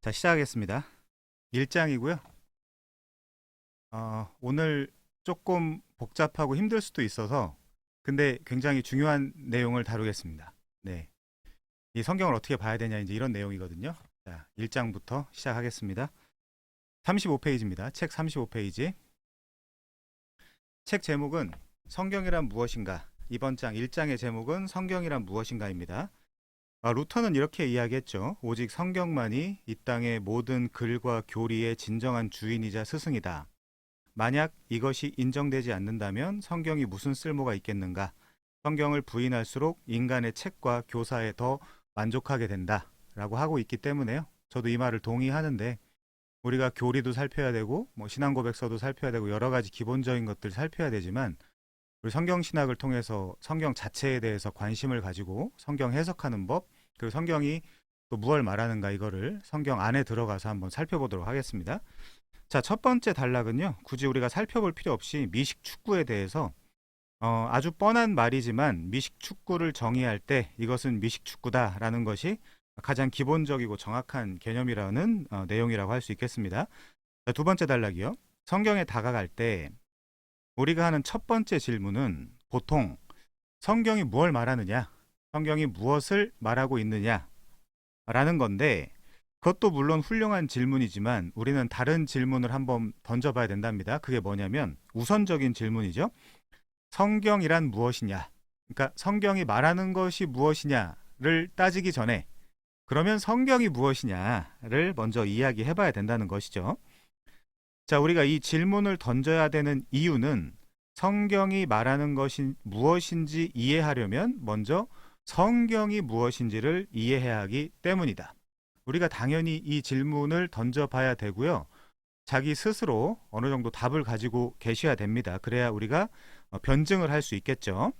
자, 시작하겠습니다. 1장이고요. 오늘 조금 복잡하고 힘들 수도 있어서 근데 굉장히 중요한 내용을 다루겠습니다. 네. 이 성경을 어떻게 봐야 되냐 이제 이런 내용이거든요. 자, 1장부터 시작하겠습니다. 35페이지입니다. 책 35페이지. 책 제목은 성경이란 무엇인가? 이번 장 1장의 제목은 성경이란 무엇인가입니다. 루터는 이렇게 이야기했죠. 오직 성경만이 이 땅의 모든 글과 교리의 진정한 주인이자 스승이다. 만약 이것이 인정되지 않는다면 성경이 무슨 쓸모가 있겠는가? 성경을 부인할수록 인간의 책과 교사에 더 만족하게 된다. 라고 하고 있기 때문에요. 저도 이 말을 동의하는데 우리가 교리도 살펴야 되고 신앙 고백서도 살펴야 되고 여러 가지 기본적인 것들 살펴야 되지만 우리 성경 신학을 통해서 성경 자체에 대해서 관심을 가지고 성경 해석하는 법, 그리고 성경이 또 무엇을 말하는가 이거를 성경 안에 들어가서 한번 살펴보도록 하겠습니다. 자, 첫 번째 단락은요. 굳이 우리가 살펴볼 필요 없이 미식 축구에 대해서 아주 뻔한 말이지만 미식 축구를 정의할 때 이것은 미식 축구다라는 것이 가장 기본적이고 정확한 개념이라는 내용이라고 할 수 있겠습니다. 자, 두 번째 단락이요. 성경에 다가갈 때 우리가 하는 첫 번째 질문은 보통 성경이 무엇을 말하느냐, 성경이 무엇을 말하고 있느냐 라는 건데 그것도 물론 훌륭한 질문이지만 우리는 다른 질문을 한번 던져봐야 된답니다. 그게 뭐냐면 우선적인 질문이죠. 성경이란 무엇이냐, 그러니까 성경이 말하는 것이 무엇이냐를 따지기 전에 그러면 성경이 무엇이냐를 먼저 이야기해봐야 된다는 것이죠. 자, 우리가 이 질문을 던져야 되는 이유는 성경이 말하는 것이 무엇인지 이해하려면 먼저 성경이 무엇인지를 이해해야 하기 때문이다. 우리가 당연히 이 질문을 던져봐야 되고요. 자기 스스로 어느 정도 답을 가지고 계셔야 됩니다. 그래야 우리가 변증을 할 수 있겠죠.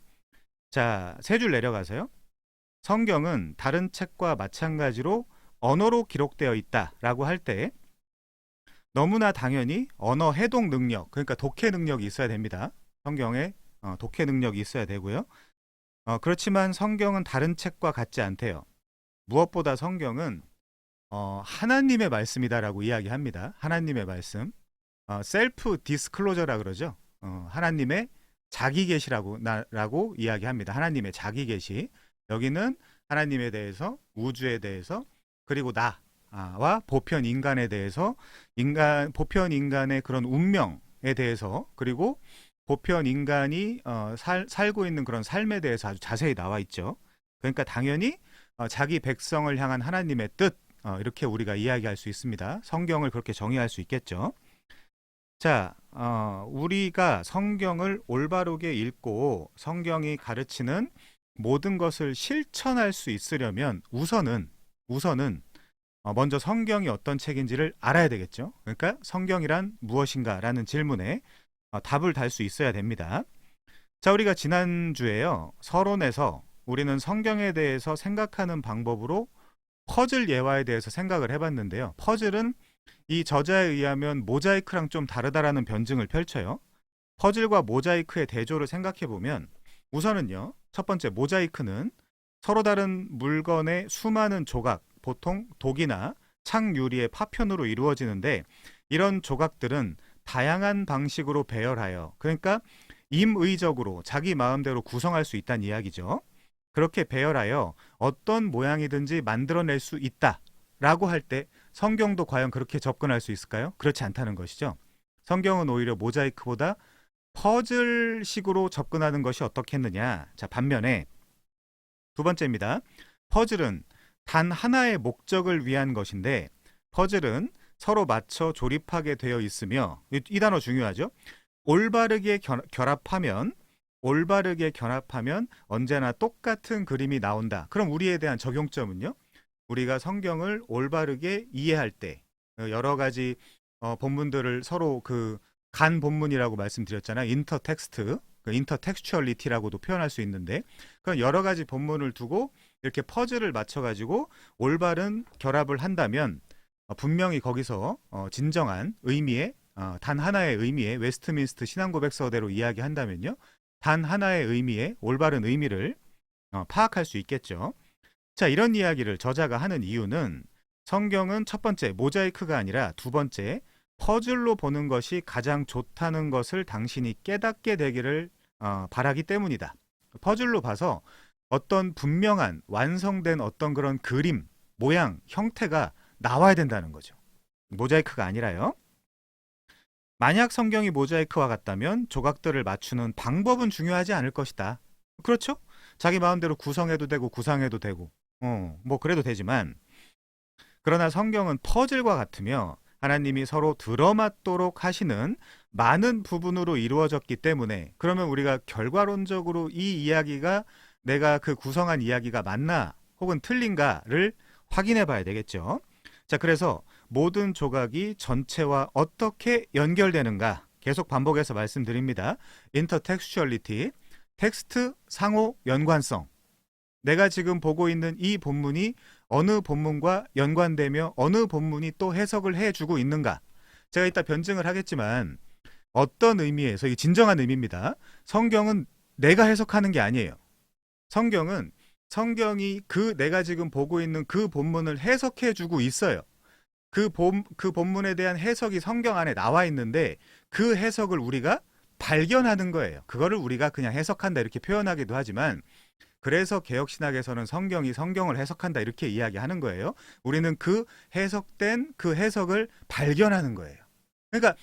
자, 세 줄 내려가세요. 성경은 다른 책과 마찬가지로 언어로 기록되어 있다라고 할 때 너무나 당연히 언어 해독 능력, 그러니까 독해 능력이 있어야 됩니다. 성경에 독해 능력이 있어야 되고요. 그렇지만 성경은 다른 책과 같지 않대요. 무엇보다 성경은 하나님의 말씀이다라고 이야기합니다. 하나님의 말씀. 셀프 디스클로저라 그러죠. 하나님의 자기 계시라고 이야기합니다. 하나님의 자기 계시. 여기는 하나님에 대해서, 우주에 대해서, 그리고 나와 보편 인간에 대해서, 보편 인간의 그런 운명에 대해서, 그리고 보편 인간이 살고 있는 그런 삶에 대해서 아주 자세히 나와 있죠. 그러니까 당연히 자기 백성을 향한 하나님의 뜻, 이렇게 우리가 이야기할 수 있습니다. 성경을 그렇게 정의할 수 있겠죠. 자, 우리가 성경을 올바르게 읽고 성경이 가르치는 모든 것을 실천할 수 있으려면 우선은 먼저 성경이 어떤 책인지를 알아야 되겠죠. 그러니까 성경이란 무엇인가라는 질문에 답을 달 수 있어야 됩니다. 자, 우리가 지난주에요. 서론에서 우리는 성경에 대해서 생각하는 방법으로 퍼즐 예화에 대해서 생각을 해봤는데요. 퍼즐은 이 저자에 의하면 모자이크랑 좀 다르다라는 변증을 펼쳐요. 퍼즐과 모자이크의 대조를 생각해보면 우선은요. 첫 번째 모자이크는 서로 다른 물건의 수많은 조각, 보통 독이나 창유리의 파편으로 이루어지는데 이런 조각들은 다양한 방식으로 배열하여, 그러니까 임의적으로 자기 마음대로 구성할 수 있다는 이야기죠. 그렇게 배열하여 어떤 모양이든지 만들어낼 수 있다라고 할 때 성경도 과연 그렇게 접근할 수 있을까요? 그렇지 않다는 것이죠. 성경은 오히려 모자이크보다 퍼즐식으로 접근하는 것이 어떻겠느냐. 자, 반면에 두 번째입니다. 퍼즐은 단 하나의 목적을 위한 것인데 퍼즐은 서로 맞춰 조립하게 되어 있으며 이 단어 중요하죠. 올바르게 결합하면 언제나 똑같은 그림이 나온다. 그럼 우리에 대한 적용점은요? 우리가 성경을 올바르게 이해할 때 여러 가지 본문들을 서로 간 본문이라고 말씀드렸잖아요. 인터텍스추얼리티라고도 표현할 수 있는데 그런 여러 가지 본문을 두고 이렇게 퍼즐을 맞춰가지고 올바른 결합을 한다면 분명히 거기서 진정한 의미의 단 하나의 의미의 웨스트민스터 신앙고백서대로 이야기한다면요. 단 하나의 의미의 올바른 의미를 파악할 수 있겠죠. 자, 이런 이야기를 저자가 하는 이유는 성경은 첫 번째 모자이크가 아니라 두 번째 퍼즐로 보는 것이 가장 좋다는 것을 당신이 깨닫게 되기를 바라기 때문이다. 퍼즐로 봐서 어떤 분명한 완성된 어떤 그런 그림, 모양, 형태가 나와야 된다는 거죠. 모자이크가 아니라요. 만약 성경이 모자이크와 같다면 조각들을 맞추는 방법은 중요하지 않을 것이다. 그렇죠? 자기 마음대로 구성해도 되고 구상해도 되고 뭐 그래도 되지만, 그러나 성경은 퍼즐과 같으며 하나님이 서로 들어맞도록 하시는 많은 부분으로 이루어졌기 때문에, 그러면 우리가 결과론적으로 이 이야기가 내가 그 구성한 이야기가 맞나 혹은 틀린가를 확인해 봐야 되겠죠. 자, 그래서 모든 조각이 전체와 어떻게 연결되는가 계속 반복해서 말씀드립니다. 인터텍스추얼리티, 텍스트 상호 연관성. 내가 지금 보고 있는 이 본문이 어느 본문과 연관되며 어느 본문이 또 해석을 해주고 있는가. 제가 이따 변증을 하겠지만 어떤 의미에서, 이 진정한 의미입니다. 성경은 내가 해석하는 게 아니에요. 성경은 성경이 내가 지금 보고 있는 그 본문을 해석해주고 있어요. 그 본문에 대한 해석이 성경 안에 나와 있는데 그 해석을 우리가 발견하는 거예요. 그거를 우리가 그냥 해석한다 이렇게 표현하기도 하지만, 그래서 개혁신학에서는 성경이 성경을 해석한다 이렇게 이야기하는 거예요. 우리는 그 해석된 그 해석을 발견하는 거예요. 그러니까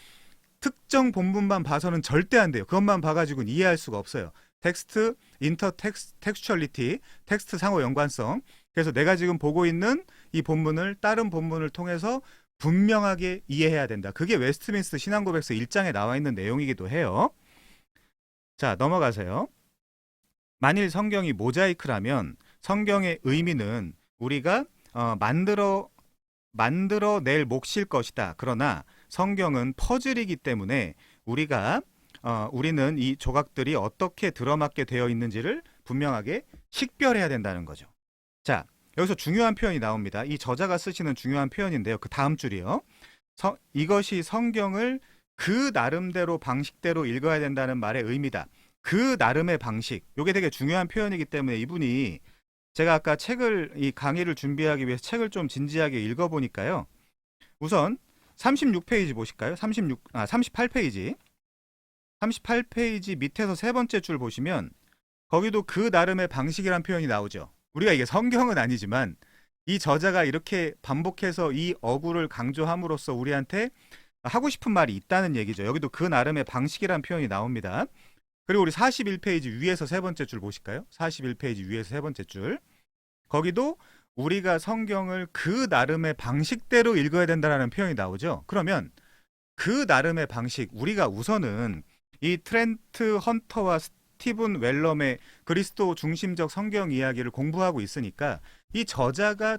특정 본문만 봐서는 절대 안 돼요. 그것만 봐가지고는 이해할 수가 없어요. 텍스트, 인터텍스추얼리티, 텍스트 상호 연관성. 그래서 내가 지금 보고 있는 이 본문을 다른 본문을 통해서 분명하게 이해해야 된다. 그게 웨스트민스터 신앙고백서 1장에 나와 있는 내용이기도 해요. 자, 넘어가세요. 만일 성경이 모자이크라면 성경의 의미는 우리가 만들어낼 몫일 것이다. 그러나 성경은 퍼즐이기 때문에 우리는 이 조각들이 어떻게 들어맞게 되어 있는지를 분명하게 식별해야 된다는 거죠. 자, 여기서 중요한 표현이 나옵니다. 이 저자가 쓰시는 중요한 표현인데요. 그 다음 줄이요. 이것이 성경을 그 나름대로 방식대로 읽어야 된다는 말의 의미다. 그 나름의 방식. 이게 되게 중요한 표현이기 때문에 이분이, 제가 아까 이 강의를 준비하기 위해서 책을 좀 진지하게 읽어보니까요. 우선 36페이지 보실까요? 38페이지. 38페이지 밑에서 세 번째 줄 보시면 거기도 그 나름의 방식이란 표현이 나오죠. 우리가 이게 성경은 아니지만 이 저자가 이렇게 반복해서 이 어구를 강조함으로써 우리한테 하고 싶은 말이 있다는 얘기죠. 여기도 그 나름의 방식이란 표현이 나옵니다. 그리고 우리 41페이지 위에서 세 번째 줄 보실까요? 41페이지 위에서 세 번째 줄. 거기도 우리가 성경을 그 나름의 방식대로 읽어야 된다는 표현이 나오죠. 그러면 그 나름의 방식, 우리가 우선은 이 트렌트 헌터와 스티븐 웰럼의 그리스도 중심적 성경 이야기를 공부하고 있으니까 이 저자가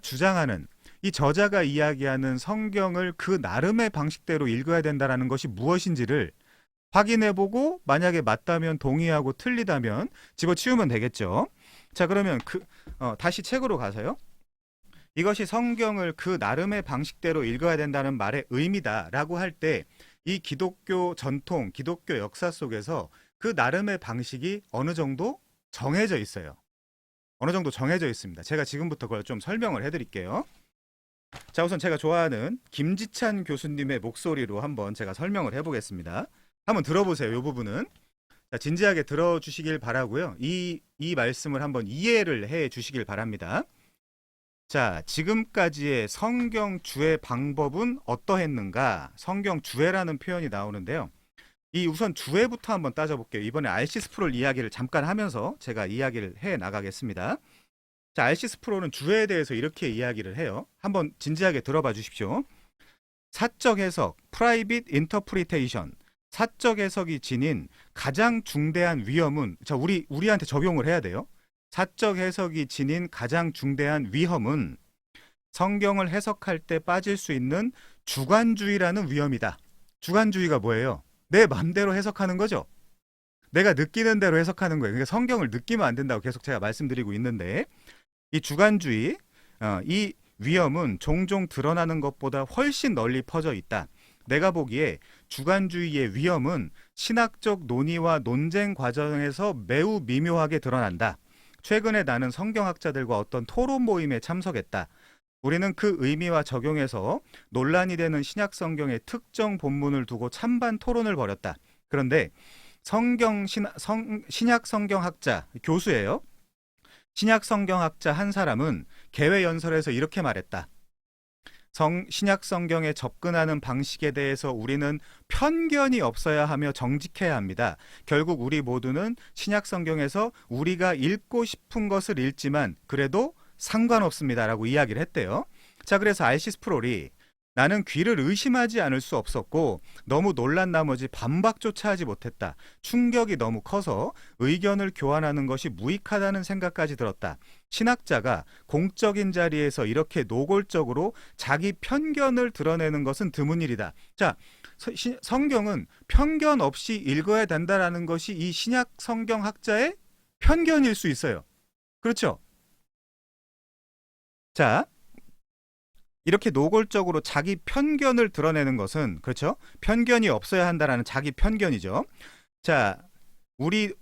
이야기하는 성경을 그 나름의 방식대로 읽어야 된다는 것이 무엇인지를 확인해보고, 만약에 맞다면 동의하고 틀리다면 집어치우면 되겠죠. 자, 그러면 다시 책으로 가서요. 이것이 성경을 그 나름의 방식대로 읽어야 된다는 말의 의미다라고 할 때 이 기독교 전통, 기독교 역사 속에서 그 나름의 방식이 어느 정도 정해져 있어요. 어느 정도 정해져 있습니다. 제가 지금부터 그걸 좀 설명을 해드릴게요. 자, 우선 제가 좋아하는 김지찬 교수님의 목소리로 한번 제가 설명을 해보겠습니다. 한번 들어보세요. 이 부분은. 자, 진지하게 들어주시길 바라고요. 이 말씀을 한번 이해를 해 주시길 바랍니다. 자, 지금까지의 성경 주해 방법은 어떠했는가? 성경 주해라는 표현이 나오는데요. 이 우선 주해부터 한번 따져볼게요. 이번에 알시스 프롤 이야기를 잠깐 하면서 제가 이야기를 해 나가겠습니다. 자, 알시스 프롤은 주해에 대해서 이렇게 이야기를 해요. 한번 진지하게 들어봐 주십시오. 사적 해석, private interpretation. 사적 해석이 지닌 가장 중대한 위험은, 자, 우리한테 적용을 해야 돼요. 사적 해석이 지닌 가장 중대한 위험은 성경을 해석할 때 빠질 수 있는 주관주의라는 위험이다. 주관주의가 뭐예요? 내 맘대로 해석하는 거죠. 내가 느끼는 대로 해석하는 거예요. 그러니까 성경을 느끼면 안 된다고 계속 제가 말씀드리고 있는데, 이 주관주의, 이 위험은 종종 드러나는 것보다 훨씬 널리 퍼져 있다. 내가 보기에 주관주의의 위험은 신학적 논의와 논쟁 과정에서 매우 미묘하게 드러난다. 최근에 나는 성경학자들과 어떤 토론 모임에 참석했다. 우리는 그 의미와 적용해서 논란이 되는 신약 성경의 특정 본문을 두고 찬반 토론을 벌였다. 그런데 신약 성경학자 교수예요. 신약 성경학자 한 사람은 개회 연설에서 이렇게 말했다. 신약 성경에 접근하는 방식에 대해서 우리는 편견이 없어야 하며 정직해야 합니다. 결국 우리 모두는 신약 성경에서 우리가 읽고 싶은 것을 읽지만 그래도 상관없습니다라고 이야기를 했대요. 자, 그래서 알시스 프롤이 나는 귀를 의심하지 않을 수 없었고 너무 놀란 나머지 반박조차 하지 못했다. 충격이 너무 커서 의견을 교환하는 것이 무익하다는 생각까지 들었다. 신학자가 공적인 자리에서 이렇게 노골적으로 자기 편견을 드러내는 것은 드문 일이다. 자, 성경은 편견 없이 읽어야 된다라는 것이 이 신약 성경학자의 편견일 수 있어요. 그렇죠? 자, 이렇게 노골적으로 자기 편견을 드러내는 것은 그렇죠? 편견이 없어야 한다라는 자기 편견이죠. 자, 우리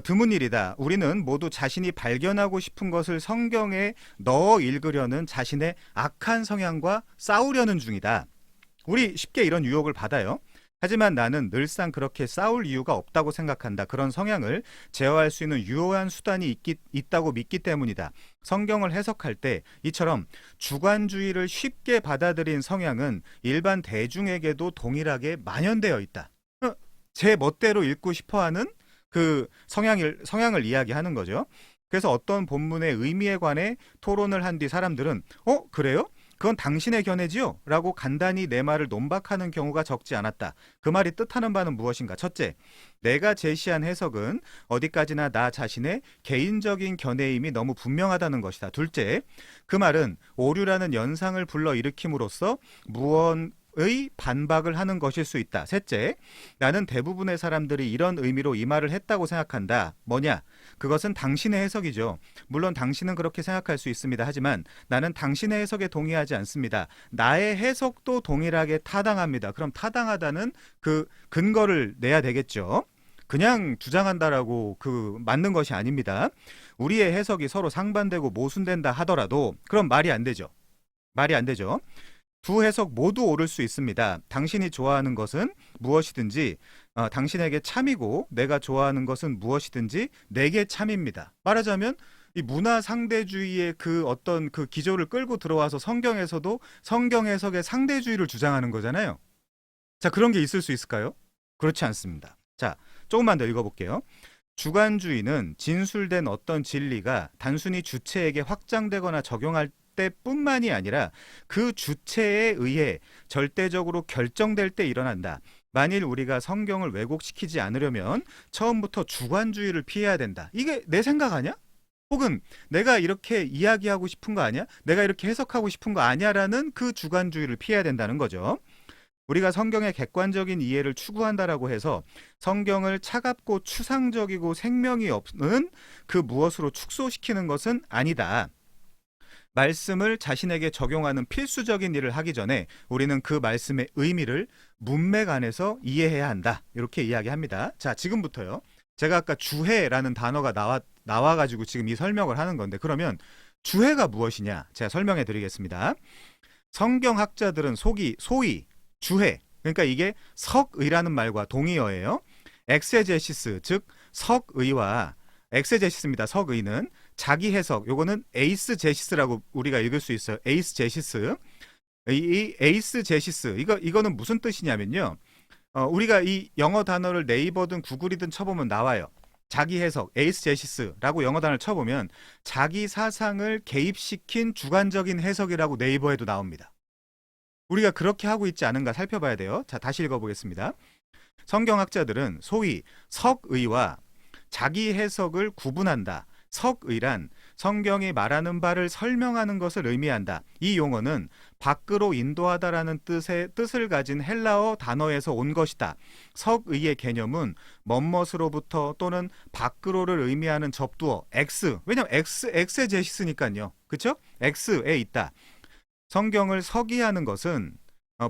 드문 일이다. 우리는 모두 자신이 발견하고 싶은 것을 성경에 넣어 읽으려는 자신의 악한 성향과 싸우려는 중이다. 우리 쉽게 이런 유혹을 받아요. 하지만 나는 늘상 그렇게 싸울 이유가 없다고 생각한다. 그런 성향을 제어할 수 있는 유효한 수단이 있다고 믿기 때문이다. 성경을 해석할 때 이처럼 주관주의를 쉽게 받아들인 성향은 일반 대중에게도 동일하게 만연되어 있다. 제 멋대로 읽고 싶어하는 그 성향을 이야기하는 거죠. 그래서 어떤 본문의 의미에 관해 토론을 한 뒤 사람들은 그래요? 그건 당신의 견해지요? 라고 간단히 내 말을 논박하는 경우가 적지 않았다. 그 말이 뜻하는 바는 무엇인가? 첫째, 내가 제시한 해석은 어디까지나 나 자신의 개인적인 견해임이 너무 분명하다는 것이다. 둘째, 그 말은 오류라는 연상을 불러일으킴으로써 무언의 반박을 하는 것일 수 있다. 셋째, 나는 대부분의 사람들이 이런 의미로 이 말을 했다고 생각한다. 뭐냐? 그것은 당신의 해석이죠. 물론 당신은 그렇게 생각할 수 있습니다. 하지만 나는 당신의 해석에 동의하지 않습니다. 나의 해석도 동일하게 타당합니다. 그럼 타당하다는 그 근거를 내야 되겠죠. 그냥 주장한다라고 맞는 것이 아닙니다. 우리의 해석이 서로 상반되고 모순된다 하더라도 그럼 말이 안 되죠. 말이 안 되죠. 두 해석 모두 옳을 수 있습니다. 당신이 좋아하는 것은 무엇이든지 당신에게 참이고 내가 좋아하는 것은 무엇이든지 내게 참입니다. 말하자면 이 문화 상대주의의 그 어떤 그 기조를 끌고 들어와서 성경에서도 성경 해석의 상대주의를 주장하는 거잖아요. 자, 그런 게 있을 수 있을까요? 그렇지 않습니다. 자, 조금만 더 읽어볼게요. 주관주의는 진술된 어떤 진리가 단순히 주체에게 확장되거나 적용할 때뿐만이 아니라 그 주체에 의해 절대적으로 결정될 때 일어난다. 만일 우리가 성경을 왜곡시키지 않으려면 처음부터 주관주의를 피해야 된다. 이게 내 생각 아니야? 혹은 내가 이렇게 이야기하고 싶은 거 아니야? 내가 이렇게 해석하고 싶은 거 아니야라는 그 주관주의를 피해야 된다는 거죠. 우리가 성경의 객관적인 이해를 추구한다라고 해서 성경을 차갑고 추상적이고 생명이 없는 그 무엇으로 축소시키는 것은 아니다. 말씀을 자신에게 적용하는 필수적인 일을 하기 전에 우리는 그 말씀의 의미를 문맥 안에서 이해해야 한다. 이렇게 이야기합니다. 자, 지금부터요. 제가 아까 주해라는 단어가 나와가지고 지금 이 설명을 하는 건데 그러면 주해가 무엇이냐? 제가 설명해 드리겠습니다. 성경학자들은 소위 주해, 그러니까 이게 석의라는 말과 동의어예요. 엑세제시스, 즉 석의와 엑세제시스입니다. 석의는 자기 해석, 요거는 에이스 제시스라고 우리가 읽을 수 있어요. 에이스 제시스. 이 에이스 제시스, 이거는 무슨 뜻이냐면요. 우리가 이 영어 단어를 네이버든 구글이든 쳐보면 나와요. 자기 해석, 에이스 제시스라고 영어 단어를 쳐보면 자기 사상을 개입시킨 주관적인 해석이라고 네이버에도 나옵니다. 우리가 그렇게 하고 있지 않은가 살펴봐야 돼요. 자, 다시 읽어보겠습니다. 성경학자들은 소위 석의와 자기 해석을 구분한다. 석의란 성경이 말하는 바를 설명하는 것을 의미한다. 이 용어는 밖으로 인도하다라는 뜻을 가진 헬라어 단어에서 온 것이다. 석의의 개념은 멋멋으로부터 또는 밖으로를 의미하는 접두어 X, 왜냐면 엑세제시스니까요. 그렇죠? X에 있다. 성경을 서기하는 것은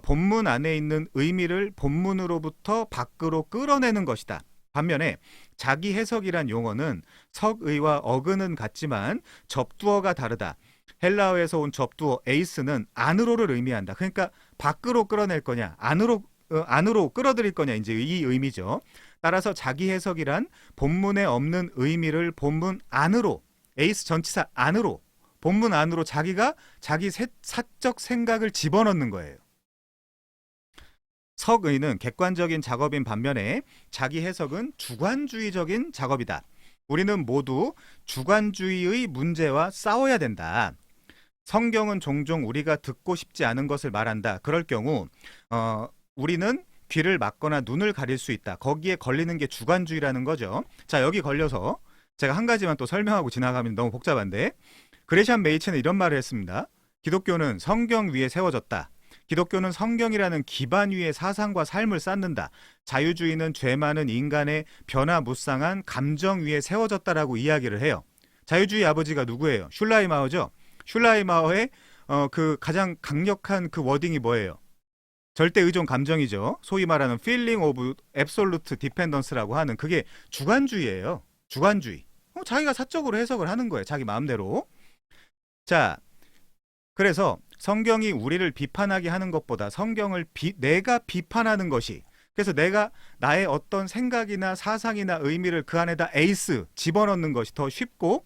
본문 안에 있는 의미를 본문으로부터 밖으로 끌어내는 것이다. 반면에 자기 해석이란 용어는 석의와 어근은 같지만 접두어가 다르다. 헬라어에서 온 접두어 에이스는 안으로를 의미한다. 그러니까 밖으로 끌어낼 거냐, 안으로 끌어들일 거냐, 이제 이 의미죠. 따라서 자기 해석이란 본문에 없는 의미를 본문 안으로, 에이스 전치사 안으로, 본문 안으로 자기가 자기 사적 생각을 집어넣는 거예요. 석의는 객관적인 작업인 반면에 자기 해석은 주관주의적인 작업이다. 우리는 모두 주관주의의 문제와 싸워야 된다. 성경은 종종 우리가 듣고 싶지 않은 것을 말한다. 그럴 경우 우리는 귀를 막거나 눈을 가릴 수 있다. 거기에 걸리는 게 주관주의라는 거죠. 자, 여기 걸려서 제가 한 가지만 또 설명하고 지나가면 너무 복잡한데, 그레시안 메이츠는 이런 말을 했습니다. 기독교는 성경 위에 세워졌다. 기독교는 성경이라는 기반 위에 사상과 삶을 쌓는다. 자유주의는 죄 많은 인간의 변화무쌍한 감정 위에 세워졌다라고 이야기를 해요. 자유주의 아버지가 누구예요? 슐라이마어죠. 슐라이마어의 그 가장 강력한 그 워딩이 뭐예요? 절대 의존 감정이죠. 소위 말하는 feeling of absolute dependence라고 하는, 그게 주관주의예요. 주관주의. 자기가 사적으로 해석을 하는 거예요. 자기 마음대로. 자, 그래서 성경이 우리를 비판하게 하는 것보다 성경을 내가 비판하는 것이, 그래서 내가 나의 어떤 생각이나 사상이나 의미를 그 안에다 에이스 집어넣는 것이 더 쉽고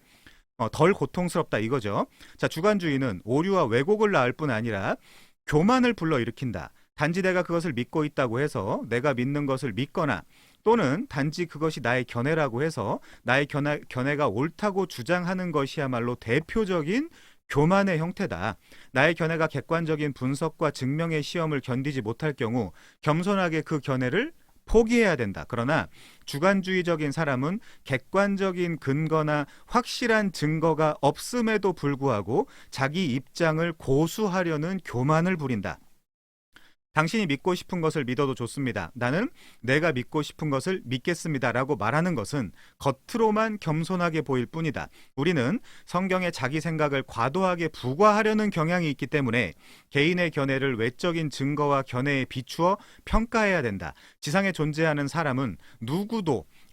덜 고통스럽다 이거죠. 자, 주관주의는 오류와 왜곡을 낳을 뿐 아니라 교만을 불러일으킨다. 단지 내가 그것을 믿고 있다고 해서 내가 믿는 것을 믿거나, 또는 단지 그것이 나의 견해라고 해서 나의 견해가 옳다고 주장하는 것이야말로 대표적인 교만의 형태다. 나의 견해가 객관적인 분석과 증명의 시험을 견디지 못할 경우 겸손하게 그 견해를 포기해야 된다. 그러나 주관주의적인 사람은 객관적인 근거나 확실한 증거가 없음에도 불구하고 자기 입장을 고수하려는 교만을 부린다. 당신이 믿고 싶은 것을 믿어도 좋습니다. 나는 내가 믿고 싶은 것을 믿겠습니다. 라고 말하는 것은 겉으로만 겸손하게 보일 뿐이다. 우리는 성경에 자기 생각을 과도하게 부과하려는 경향이 있기 때문에 개인의 견해를 외적인 증거와 견해에 비추어 평가해야 된다. 지상에 존재하는 사람은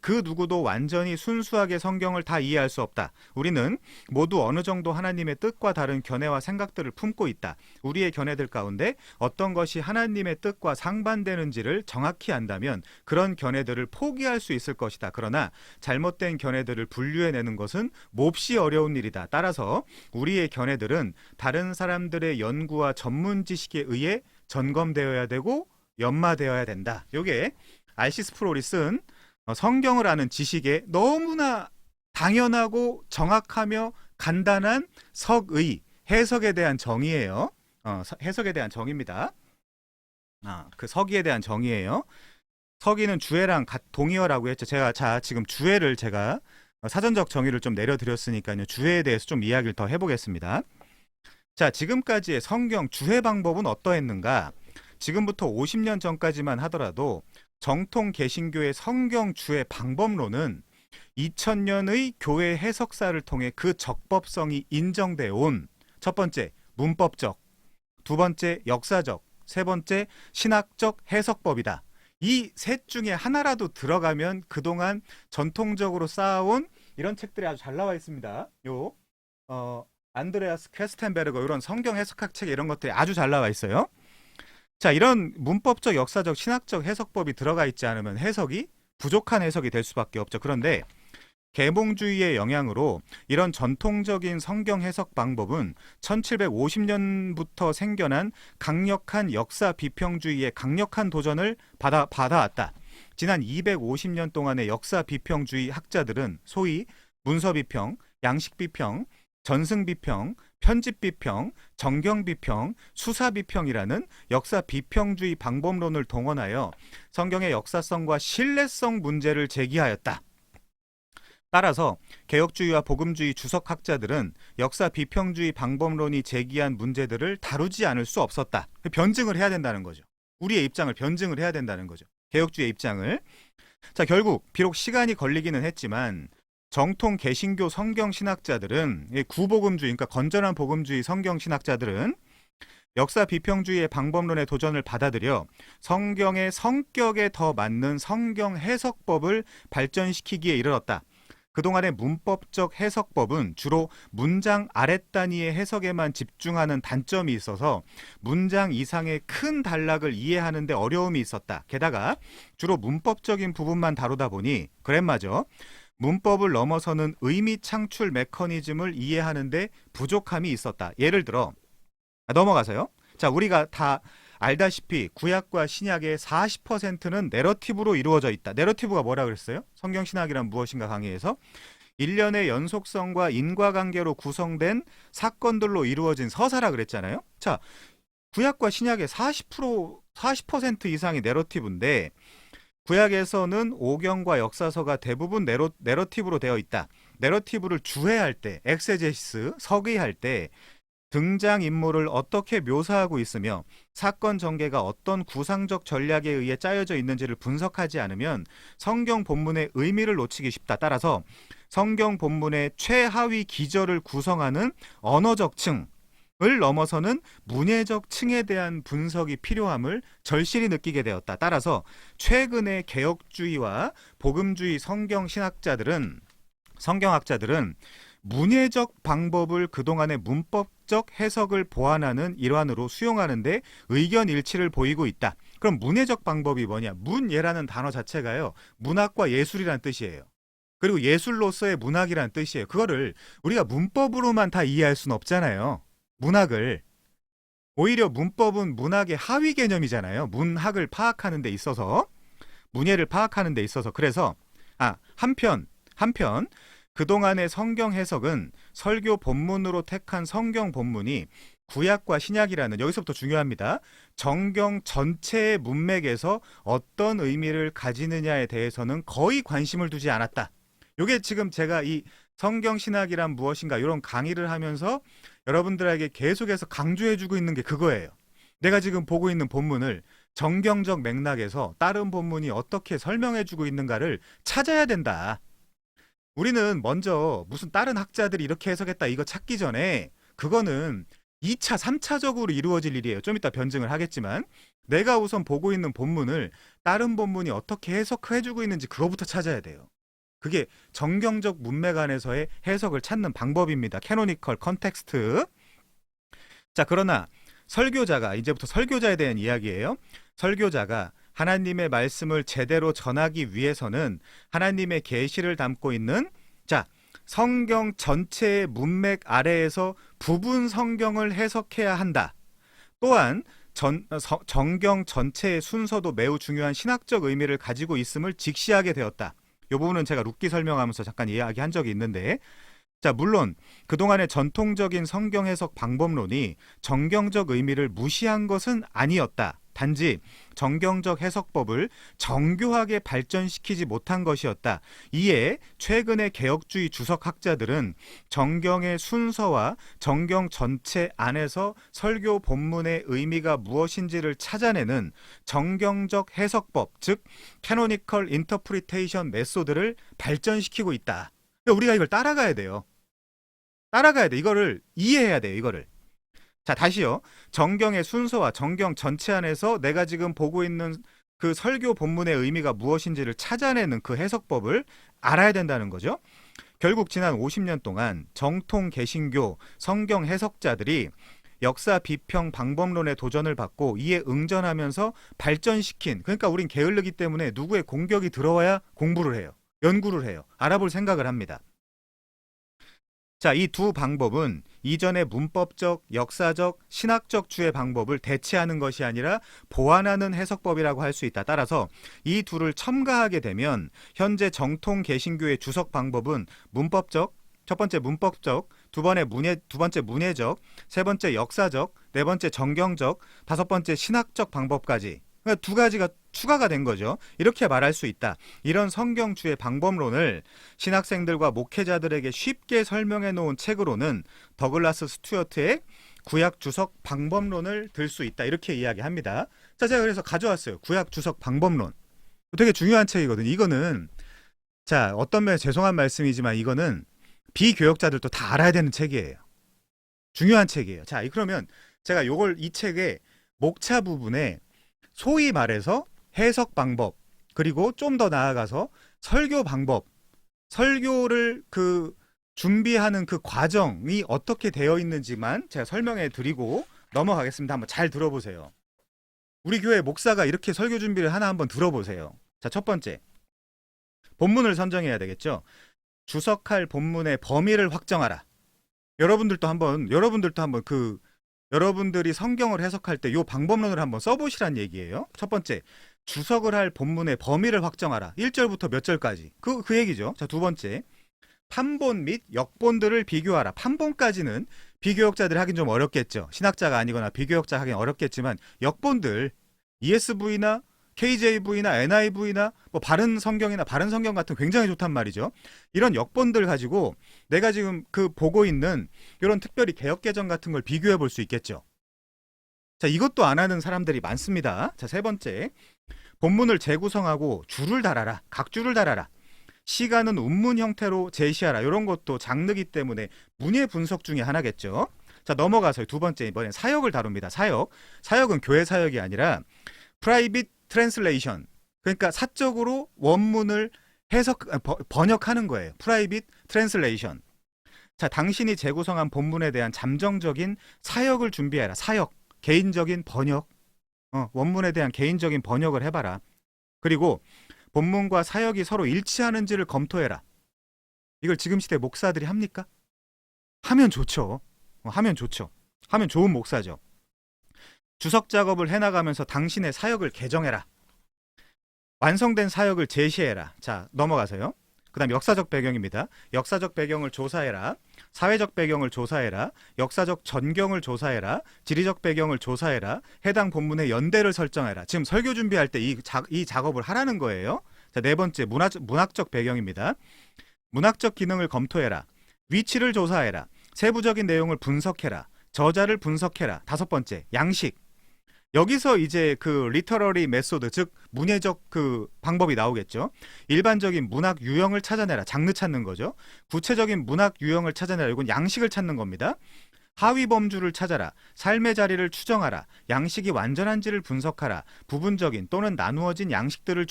그 누구도 완전히 순수하게 성경을 다 이해할 수 없다. 우리는 모두 어느 정도 하나님의 뜻과 다른 견해와 생각들을 품고 있다. 우리의 견해들 가운데 어떤 것이 하나님의 뜻과 상반되는지를 정확히 안다면 그런 견해들을 포기할 수 있을 것이다. 그러나 잘못된 견해들을 분류해내는 것은 몹시 어려운 일이다. 따라서 우리의 견해들은 다른 사람들의 연구와 전문 지식에 의해 점검되어야 되고 연마되어야 된다. 이게 R.C. 스프롤이 쓴 성경을 아는 지식에 너무나 당연하고 정확하며 간단한 석의, 해석에 대한 정의예요. 해석에 대한 정의입니다. 그 석의에 대한 정의예요. 석의는 주애랑 동의어라고 했죠. 지금 주애를 제가 사전적 정의를 좀 내려드렸으니까요. 주애에 대해서 좀 이야기를 더 해보겠습니다. 자, 지금까지의 성경 주애 방법은 어떠했는가? 지금부터 50년 전까지만 하더라도 정통 개신교의 성경 주애 방법론은 2000년의 교회 해석사를 통해 그 적법성이 인정돼 온, 첫 번째 문법적, 두 번째 역사적, 세 번째 신학적 해석법이다. 이 셋 중에 하나라도 들어가면 그동안 전통적으로 쌓아온 이런 책들이 아주 잘 나와 있습니다. 안드레아스 퀘스텐베르거 이런 성경 해석학 책 이런 것들이 아주 잘 나와 있어요. 자, 이런 문법적, 역사적, 신학적 해석법이 들어가 있지 않으면 해석이 부족한 해석이 될 수밖에 없죠. 그런데 계몽주의의 영향으로 이런 전통적인 성경 해석 방법은 1750년부터 생겨난 강력한 역사 비평주의의 강력한 도전을 받아왔다. 지난 250년 동안의 역사 비평주의 학자들은 소위 문서 비평, 양식 비평, 전승 비평, 편집 비평, 정경 비평, 수사 비평이라는 역사 비평주의 방법론을 동원하여 성경의 역사성과 신뢰성 문제를 제기하였다. 따라서 개혁주의와 복음주의 주석학자들은 역사 비평주의 방법론이 제기한 문제들을 다루지 않을 수 없었다. 변증을 해야 된다는 거죠. 우리의 입장을 변증을 해야 된다는 거죠. 개혁주의의 입장을. 자, 결국 비록 시간이 걸리기는 했지만 정통 개신교 성경신학자들은, 구복음주의, 그러니까 건전한 복음주의 성경신학자들은 역사 비평주의의 방법론의 도전을 받아들여 성경의 성격에 더 맞는 성경 해석법을 발전시키기에 이르렀다. 그동안의 문법적 해석법은 주로 문장 아랫 단위의 해석에만 집중하는 단점이 있어서 문장 이상의 큰 단락을 이해하는 데 어려움이 있었다. 게다가 주로 문법적인 부분만 다루다 보니 그랜마저 문법을 넘어서는 의미 창출 메커니즘을 이해하는 데 부족함이 있었다. 예를 들어 넘어가서요. 자, 우리가 다 알다시피 구약과 신약의 40%는 내러티브로 이루어져 있다. 내러티브가 뭐라 그랬어요? 성경신학이란 무엇인가 강의에서 일련의 연속성과 인과관계로 구성된 사건들로 이루어진 서사라 그랬잖아요. 자, 구약과 신약의 40% 이상이 내러티브인데 구약에서는 오경과 역사서가 대부분 내러티브로 되어 있다. 내러티브를 주해할 때, 엑세제시스, 서기할 때 등장인물을 어떻게 묘사하고 있으며 사건 전개가 어떤 구상적 전략에 의해 짜여져 있는지를 분석하지 않으면 성경 본문의 의미를 놓치기 쉽다. 따라서 성경 본문의 최하위 기절을 구성하는 언어적 층을 넘어서는 문예적 층에 대한 분석이 필요함을 절실히 느끼게 되었다. 따라서 최근의 개혁주의와 복음주의 성경학자들은 문예적 방법을 그동안의 문법적 해석을 보완하는 일환으로 수용하는데 의견 일치를 보이고 있다. 그럼 문예적 방법이 뭐냐? 문예라는 단어 자체가요, 문학과 예술이란 뜻이에요. 그리고 예술로서의 문학이란 뜻이에요. 그거를 우리가 문법으로만 다 이해할 수는 없잖아요. 문학을. 오히려 문법은 문학의 하위 개념이잖아요. 문학을 파악하는 데 있어서, 문예를 파악하는 데 있어서. 그래서 한편 그동안의 성경 해석은 설교 본문으로 택한 성경 본문이 구약과 신약이라는, 여기서부터 중요합니다, 정경 전체의 문맥에서 어떤 의미를 가지느냐에 대해서는 거의 관심을 두지 않았다. 이게 지금 제가 이 성경 신학이란 무엇인가 이런 강의를 하면서 여러분들에게 계속해서 강조해주고 있는 게 그거예요. 내가 지금 보고 있는 본문을 정경적 맥락에서 다른 본문이 어떻게 설명해주고 있는가를 찾아야 된다. 우리는 먼저 무슨 다른 학자들이 이렇게 해석했다 이거 찾기 전에 그거는 2차, 3차적으로 이루어질 일이에요. 좀 이따 변증을 하겠지만 내가 우선 보고 있는 본문을 다른 본문이 어떻게 해석해주고 있는지 그거부터 찾아야 돼요. 그게 정경적 문맥 안에서의 해석을 찾는 방법입니다. 캐노니컬 컨텍스트. 자, 그러나 설교자가, 이제부터 설교자에 대한 이야기예요. 설교자가 하나님의 말씀을 제대로 전하기 위해서는 하나님의 계시를 담고 있는 성경 전체의 문맥 아래에서 부분 성경을 해석해야 한다. 또한 정경 전체의 순서도 매우 중요한 신학적 의미를 가지고 있음을 직시하게 되었다. 이 부분은 제가 룻기 설명하면서 잠깐 이야기한 적이 있는데, 물론 그동안의 전통적인 성경 해석 방법론이 정경적 의미를 무시한 것은 아니었다. 단지 정경적 해석법을 정교하게 발전시키지 못한 것이었다. 이에 최근의 개혁주의 주석학자들은 정경의 순서와 정경 전체 안에서 설교 본문의 의미가 무엇인지를 찾아내는 정경적 해석법, 즉 캐노니컬 인터프리테이션 메소드를 발전시키고 있다. 우리가 이걸 따라가야 돼요. 이거를 이해해야 돼요. 이거를. 자, 다시요. 정경의 순서와 정경 전체 안에서 내가 지금 보고 있는 그 설교 본문의 의미가 무엇인지를 찾아내는 그 해석법을 알아야 된다는 거죠. 결국 지난 50년 동안 정통 개신교 성경 해석자들이 역사 비평 방법론의 도전을 받고 이에 응전하면서 발전시킨, 그러니까 우린 게을르기 때문에 누구의 공격이 들어와야 공부를 해요. 연구를 해요. 알아볼 생각을 합니다. 이 두 방법은 이전의 문법적, 역사적, 신학적 주의 방법을 대체하는 것이 아니라 보완하는 해석법이라고 할 수 있다. 따라서 이 둘을 첨가하게 되면 현재 정통 개신교의 주석 방법은 문법적, 첫 번째 문법적, 두 번째 문예적, 세 번째 역사적, 네 번째 정경적, 다섯 번째 신학적 방법까지, 그러니까 두 가지가 추가가 된 거죠. 이렇게 말할 수 있다. 이런 성경주의 방법론을 신학생들과 목회자들에게 쉽게 설명해 놓은 책으로는 더글라스 스튜어트의 구약 주석 방법론을 들 수 있다. 이렇게 이야기합니다. 제가 그래서 가져왔어요. 구약 주석 방법론. 되게 중요한 책이거든요. 이거는 어떤 면에 죄송한 말씀이지만 이거는 비교역자들도 다 알아야 되는 책이에요. 중요한 책이에요. 그러면 제가 이 책의 목차 부분에 소위 말해서 해석 방법, 그리고 좀 더 나아가서 설교 방법, 설교를 준비하는 그 과정이 어떻게 되어 있는지만 제가 설명해 드리고 넘어가겠습니다. 한번 잘 들어보세요. 우리 교회 목사가 이렇게 설교 준비를 하나 한번 들어보세요. 자, 첫 번째. 본문을 선정해야 되겠죠. 주석할 본문의 범위를 확정하라. 여러분들도 한번 여러분들이 성경을 해석할 때 이 방법론을 한번 써보시란 얘기예요. 첫 번째, 주석을 할 본문의 범위를 확정하라. 1절부터 몇 절까지. 그 얘기죠. 자, 두 번째, 판본 및 역본들을 비교하라. 판본까지는 비교역자들이 하긴 좀 어렵겠죠. 신학자가 아니거나 비교역자 하긴 어렵겠지만 역본들, ESV나 KJV나 NIV나 뭐 바른 성경이나 바른 성경 같은 굉장히 좋단 말이죠. 이런 역본들 가지고 내가 지금 보고 있는 이런 특별히 개역개정 같은 걸 비교해 볼 수 있겠죠. 자, 이것도 안 하는 사람들이 많습니다. 자, 세 번째, 본문을 재구성하고 줄을 달아라. 각줄을 달아라. 시간은 운문 형태로 제시하라. 이런 것도 장르기 때문에 문예 분석 중에 하나겠죠. 자, 넘어가서 두 번째, 이번엔 사역을 다룹니다. 사역은 교회 사역이 아니라 프라이빗 트랜슬레이션, 그러니까 사적으로 원문을 번역하는 거예요. 프라이빗 트랜슬레이션. 자, 당신이 재구성한 본문에 대한 잠정적인 사역을 준비해라. 사역, 개인적인 번역, 원문에 대한 개인적인 번역을 해봐라. 그리고 본문과 사역이 서로 일치하는지를 검토해라. 이걸 지금 시대 목사들이 합니까? 하면 좋죠. 하면 좋은 목사죠. 주석 작업을 해나가면서 당신의 사역을 개정해라. 완성된 사역을 제시해라. 자, 넘어가세요. 그 다음 역사적 배경입니다. 역사적 배경을 조사해라. 사회적 배경을 조사해라. 역사적 전경을 조사해라. 지리적 배경을 조사해라. 해당 본문의 연대를 설정해라. 지금 설교 준비할 때 이 작업을 하라는 거예요. 자, 네 번째, 문학적 배경입니다. 문학적 기능을 검토해라. 위치를 조사해라. 세부적인 내용을 분석해라. 저자를 분석해라. 다섯 번째, 양식. 여기서 이제 리터러리 메소드, 즉 문예적 방법이 나오겠죠. 일반적인 문학 유형을 찾아내라. 장르 찾는 거죠. 구체적인 문학 유형을 찾아내라. 이건 양식을 찾는 겁니다. 하위 범주를 찾아라. 삶의 자리를 추정하라. 양식이 완전한지를 분석하라. 부분적인 또는 나누어진 양식들을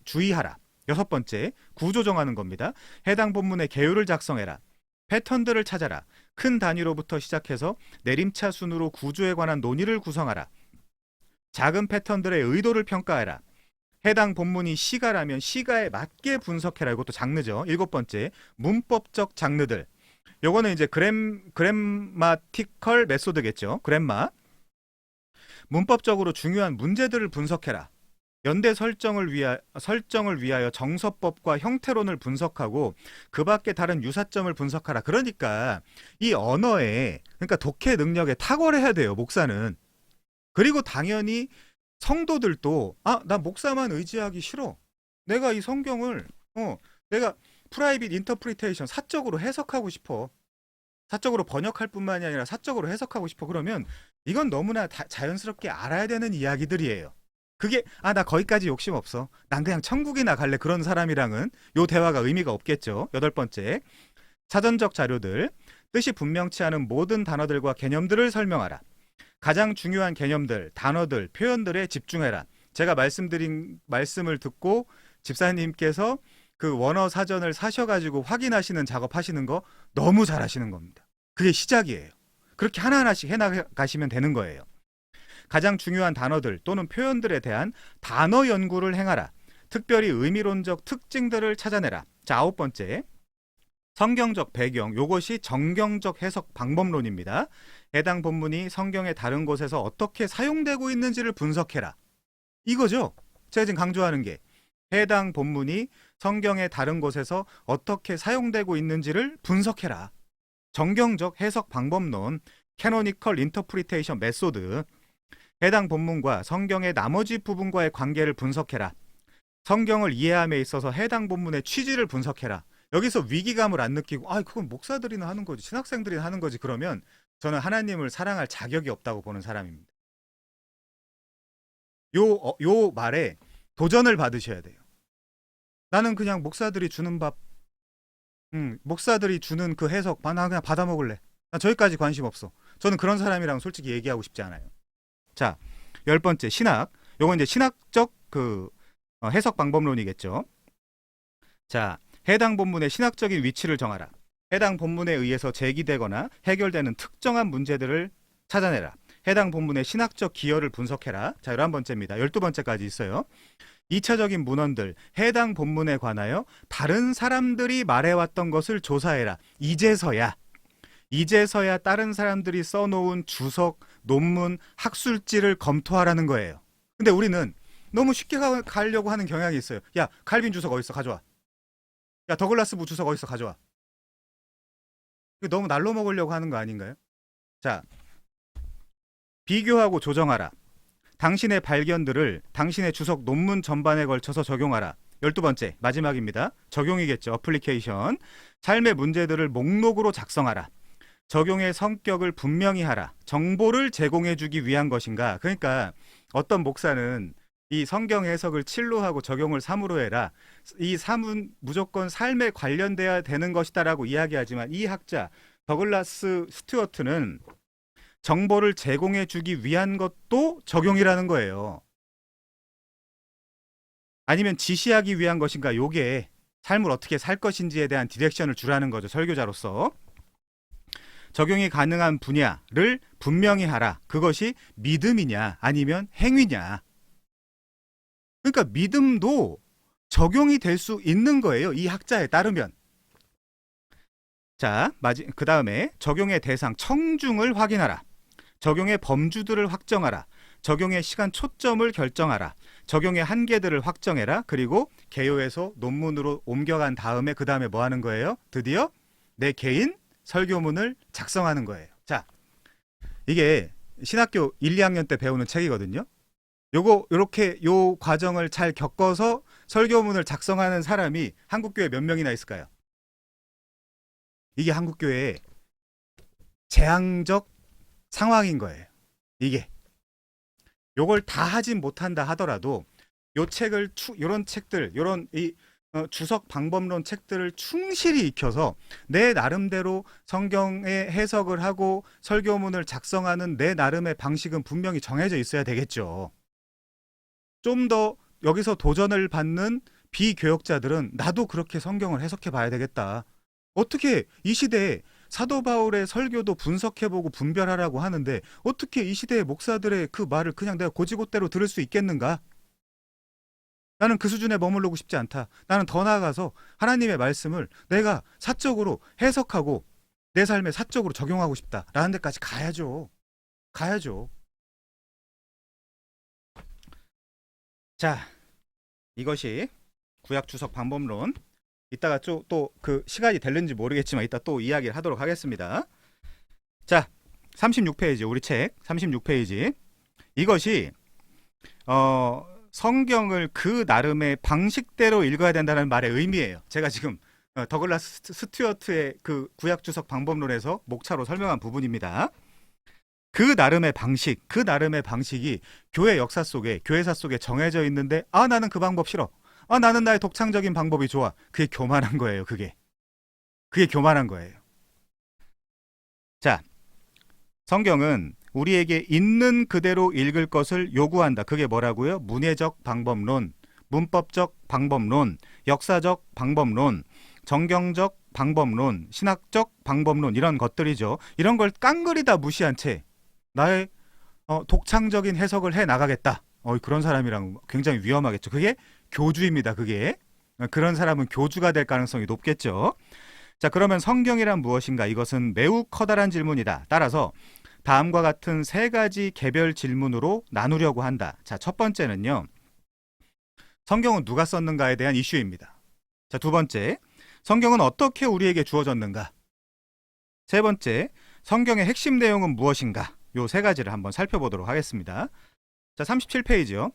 주의하라. 여섯 번째, 구조 정하는 겁니다. 해당 본문의 계율을 작성해라. 패턴들을 찾아라. 큰 단위로부터 시작해서 내림차 순으로 구조에 관한 논의를 구성하라. 작은 패턴들의 의도를 평가해라. 해당 본문이 시가라면 시가에 맞게 분석해라. 이것도 장르죠. 일곱 번째, 문법적 장르들. 요거는 이제 그래마티컬 메소드겠죠. 그래마. 문법적으로 중요한 문제들을 분석해라. 연대 설정을 위하여 정서법과 형태론을 분석하고 그 밖에 다른 유사점을 분석하라. 그러니까 이 언어에, 그러니까 독해 능력에 탁월해야 돼요, 목사는. 그리고 당연히 성도들도 나 목사만 의지하기 싫어. 내가 이 성경을 내가 프라이빗 인터프리테이션 사적으로 해석하고 싶어. 사적으로 번역할 뿐만이 아니라 사적으로 해석하고 싶어. 그러면 이건 너무나 자연스럽게 알아야 되는 이야기들이에요. 그게 나 거기까지 욕심 없어. 난 그냥 천국이나 갈래. 그런 사람이랑은 요 대화가 의미가 없겠죠. 여덟 번째, 사전적 자료들. 뜻이 분명치 않은 모든 단어들과 개념들을 설명하라. 가장 중요한 개념들, 단어들, 표현들에 집중해라. 제가 말씀을 듣고 집사님께서 원어 사전을 사셔가지고 확인하시는 작업하시는 거 너무 잘하시는 겁니다. 그게 시작이에요. 그렇게 하나하나씩 해나가시면 되는 거예요. 가장 중요한 단어들 또는 표현들에 대한 단어 연구를 행하라. 특별히 의미론적 특징들을 찾아내라. 자, 아홉 번째, 성경적 배경. 요것이 정경적 해석 방법론입니다. 해당 본문이 성경의 다른 곳에서 어떻게 사용되고 있는지를 분석해라. 이거죠. 제가 지금 강조하는 게 해당 본문이 성경의 다른 곳에서 어떻게 사용되고 있는지를 분석해라. 정경적 해석 방법론, 캐노니컬 인터프리테이션 메소드. 해당 본문과 성경의 나머지 부분과의 관계를 분석해라. 성경을 이해함에 있어서 해당 본문의 취지를 분석해라. 여기서 위기감을 안 느끼고 그건 목사들이나 하는 거지, 신학생들이나 하는 거지, 그러면 저는 하나님을 사랑할 자격이 없다고 보는 사람입니다. 요 말에 도전을 받으셔야 돼요. 나는 그냥 목사들이 주는 밥, 목사들이 주는 그 해석 나 그냥 받아 먹을래. 나 저기까지 관심 없어. 저는 그런 사람이랑 솔직히 얘기하고 싶지 않아요. 자, 열 번째, 신학. 요건 이제 신학적 해석 방법론이겠죠. 자, 해당 본문의 신학적인 위치를 정하라. 해당 본문에 의해서 제기되거나 해결되는 특정한 문제들을 찾아내라. 해당 본문의 신학적 기여를 분석해라. 자, 11번째입니다. 12번째까지 있어요. 2차적인 문헌들, 해당 본문에 관하여 다른 사람들이 말해왔던 것을 조사해라. 이제서야 다른 사람들이 써놓은 주석, 논문, 학술지를 검토하라는 거예요. 근데 우리는 너무 쉽게 가려고 하는 경향이 있어요. 야, 칼빈 주석 어딨어? 가져와. 야, 더글라스 부 주석 어딨어? 가져와. 너무 날로 먹으려고 하는 거 아닌가요? 자, 비교하고 조정하라. 당신의 발견들을 당신의 주석 논문 전반에 걸쳐서 적용하라. 12번째, 마지막입니다. 적용이겠죠. 어플리케이션. 삶의 문제들을 목록으로 작성하라. 적용의 성격을 분명히 하라. 정보를 제공해주기 위한 것인가. 그러니까 어떤 목사는 이 성경 해석을 칠로하고 적용을 3으로 해라. 이 3은 무조건 삶에 관련돼야 되는 것이다라고 이야기하지만 이 학자 더글라스 스튜어트는 정보를 제공해주기 위한 것도 적용이라는 거예요. 아니면 지시하기 위한 것인가. 요게 삶을 어떻게 살 것인지에 대한 디렉션을 주라는 거죠. 설교자로서. 적용이 가능한 분야를 분명히 하라. 그것이 믿음이냐 아니면 행위냐. 그러니까 믿음도 적용이 될 수 있는 거예요. 이 학자에 따르면. 자, 그 다음에 적용의 대상, 청중을 확인하라. 적용의 범주들을 확정하라. 적용의 시간 초점을 결정하라. 적용의 한계들을 확정해라. 그리고 개요에서 논문으로 옮겨간 다음에 그 다음에 뭐 하는 거예요? 드디어 내 개인 설교문을 작성하는 거예요. 자, 이게 신학교 1, 2학년 때 배우는 책이거든요. 요렇게 요 과정을 잘 겪어서 설교문을 작성하는 사람이 한국교회 몇 명이나 있을까요? 이게 한국교회의 재앙적 상황인 거예요. 이게 요걸 다 하진 못한다 하더라도 요 책을 요런 책들, 요런 이 주석 방법론 책들을 충실히 익혀서 내 나름대로 성경의 해석을 하고 설교문을 작성하는 내 나름의 방식은 분명히 정해져 있어야 되겠죠. 좀 더 여기서 도전을 받는 비교역자들은 나도 그렇게 성경을 해석해 봐야 되겠다. 어떻게 이 시대에 사도 바울의 설교도 분석해보고 분별하라고 하는데 어떻게 이 시대의 목사들의 그 말을 그냥 내가 고지고대로 들을 수 있겠는가? 나는 그 수준에 머무르고 싶지 않다. 나는 더 나아가서 하나님의 말씀을 내가 사적으로 해석하고 내 삶에 사적으로 적용하고 싶다라는 데까지 가야죠. 자, 이것이 구약 주석 방법론. 이따가 또 그 시간이 될는지 모르겠지만 이따 또 이야기를 하도록 하겠습니다. 자, 36페이지 우리 책 36페이지. 이것이 성경을 그 나름의 방식대로 읽어야 된다는 말의 의미예요. 제가 지금 더글라스 스튜어트의 그 구약 주석 방법론에서 목차로 설명한 부분입니다. 그 나름의 방식이 교회 역사 속에, 교회사 속에 정해져 있는데 나는 그 방법 싫어. 나는 나의 독창적인 방법이 좋아. 그게 교만한 거예요. 그게 교만한 거예요. 자, 성경은 우리에게 있는 그대로 읽을 것을 요구한다. 그게 뭐라고요? 문해적 방법론, 문법적 방법론, 역사적 방법론, 정경적 방법론, 신학적 방법론, 이런 것들이죠. 이런 걸 깡그리다 무시한 채 나의 독창적인 해석을 해 나가겠다. 그런 사람이랑 굉장히 위험하겠죠. 그게 교주입니다. 그런 사람은 교주가 될 가능성이 높겠죠. 자, 그러면 성경이란 무엇인가? 이것은 매우 커다란 질문이다. 따라서 다음과 같은 세 가지 개별 질문으로 나누려고 한다. 자, 첫 번째는요, 성경은 누가 썼는가에 대한 이슈입니다. 자, 두 번째, 성경은 어떻게 우리에게 주어졌는가? 세 번째, 성경의 핵심 내용은 무엇인가? 요 세 가지를 한번 살펴보도록 하겠습니다. 자, 37페이지요.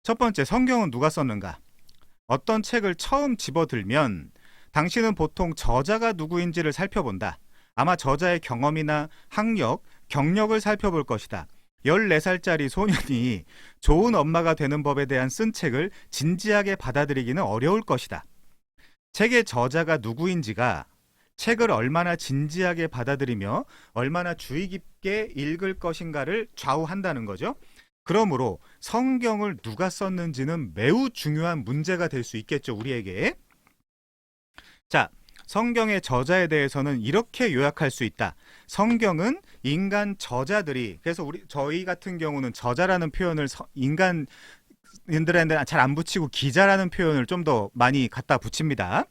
첫 번째, 성경은 누가 썼는가? 어떤 책을 처음 집어들면 당신은 보통 저자가 누구인지를 살펴본다. 아마 저자의 경험이나 학력, 경력을 살펴볼 것이다. 14살짜리 소년이 좋은 엄마가 되는 법에 대한 쓴 책을 진지하게 받아들이기는 어려울 것이다. 책의 저자가 누구인지가 책을 얼마나 진지하게 받아들이며 얼마나 주의 깊게 읽을 것인가를 좌우한다는 거죠. 그러므로 성경을 누가 썼는지는 매우 중요한 문제가 될 수 있겠죠, 우리에게. 자, 성경의 저자에 대해서는 이렇게 요약할 수 있다. 성경은 인간 저자들이, 그래서 저희 같은 경우는 저자라는 표현을 인간인들한테 잘 안 붙이고 기자라는 표현을 좀 더 많이 갖다 붙입니다.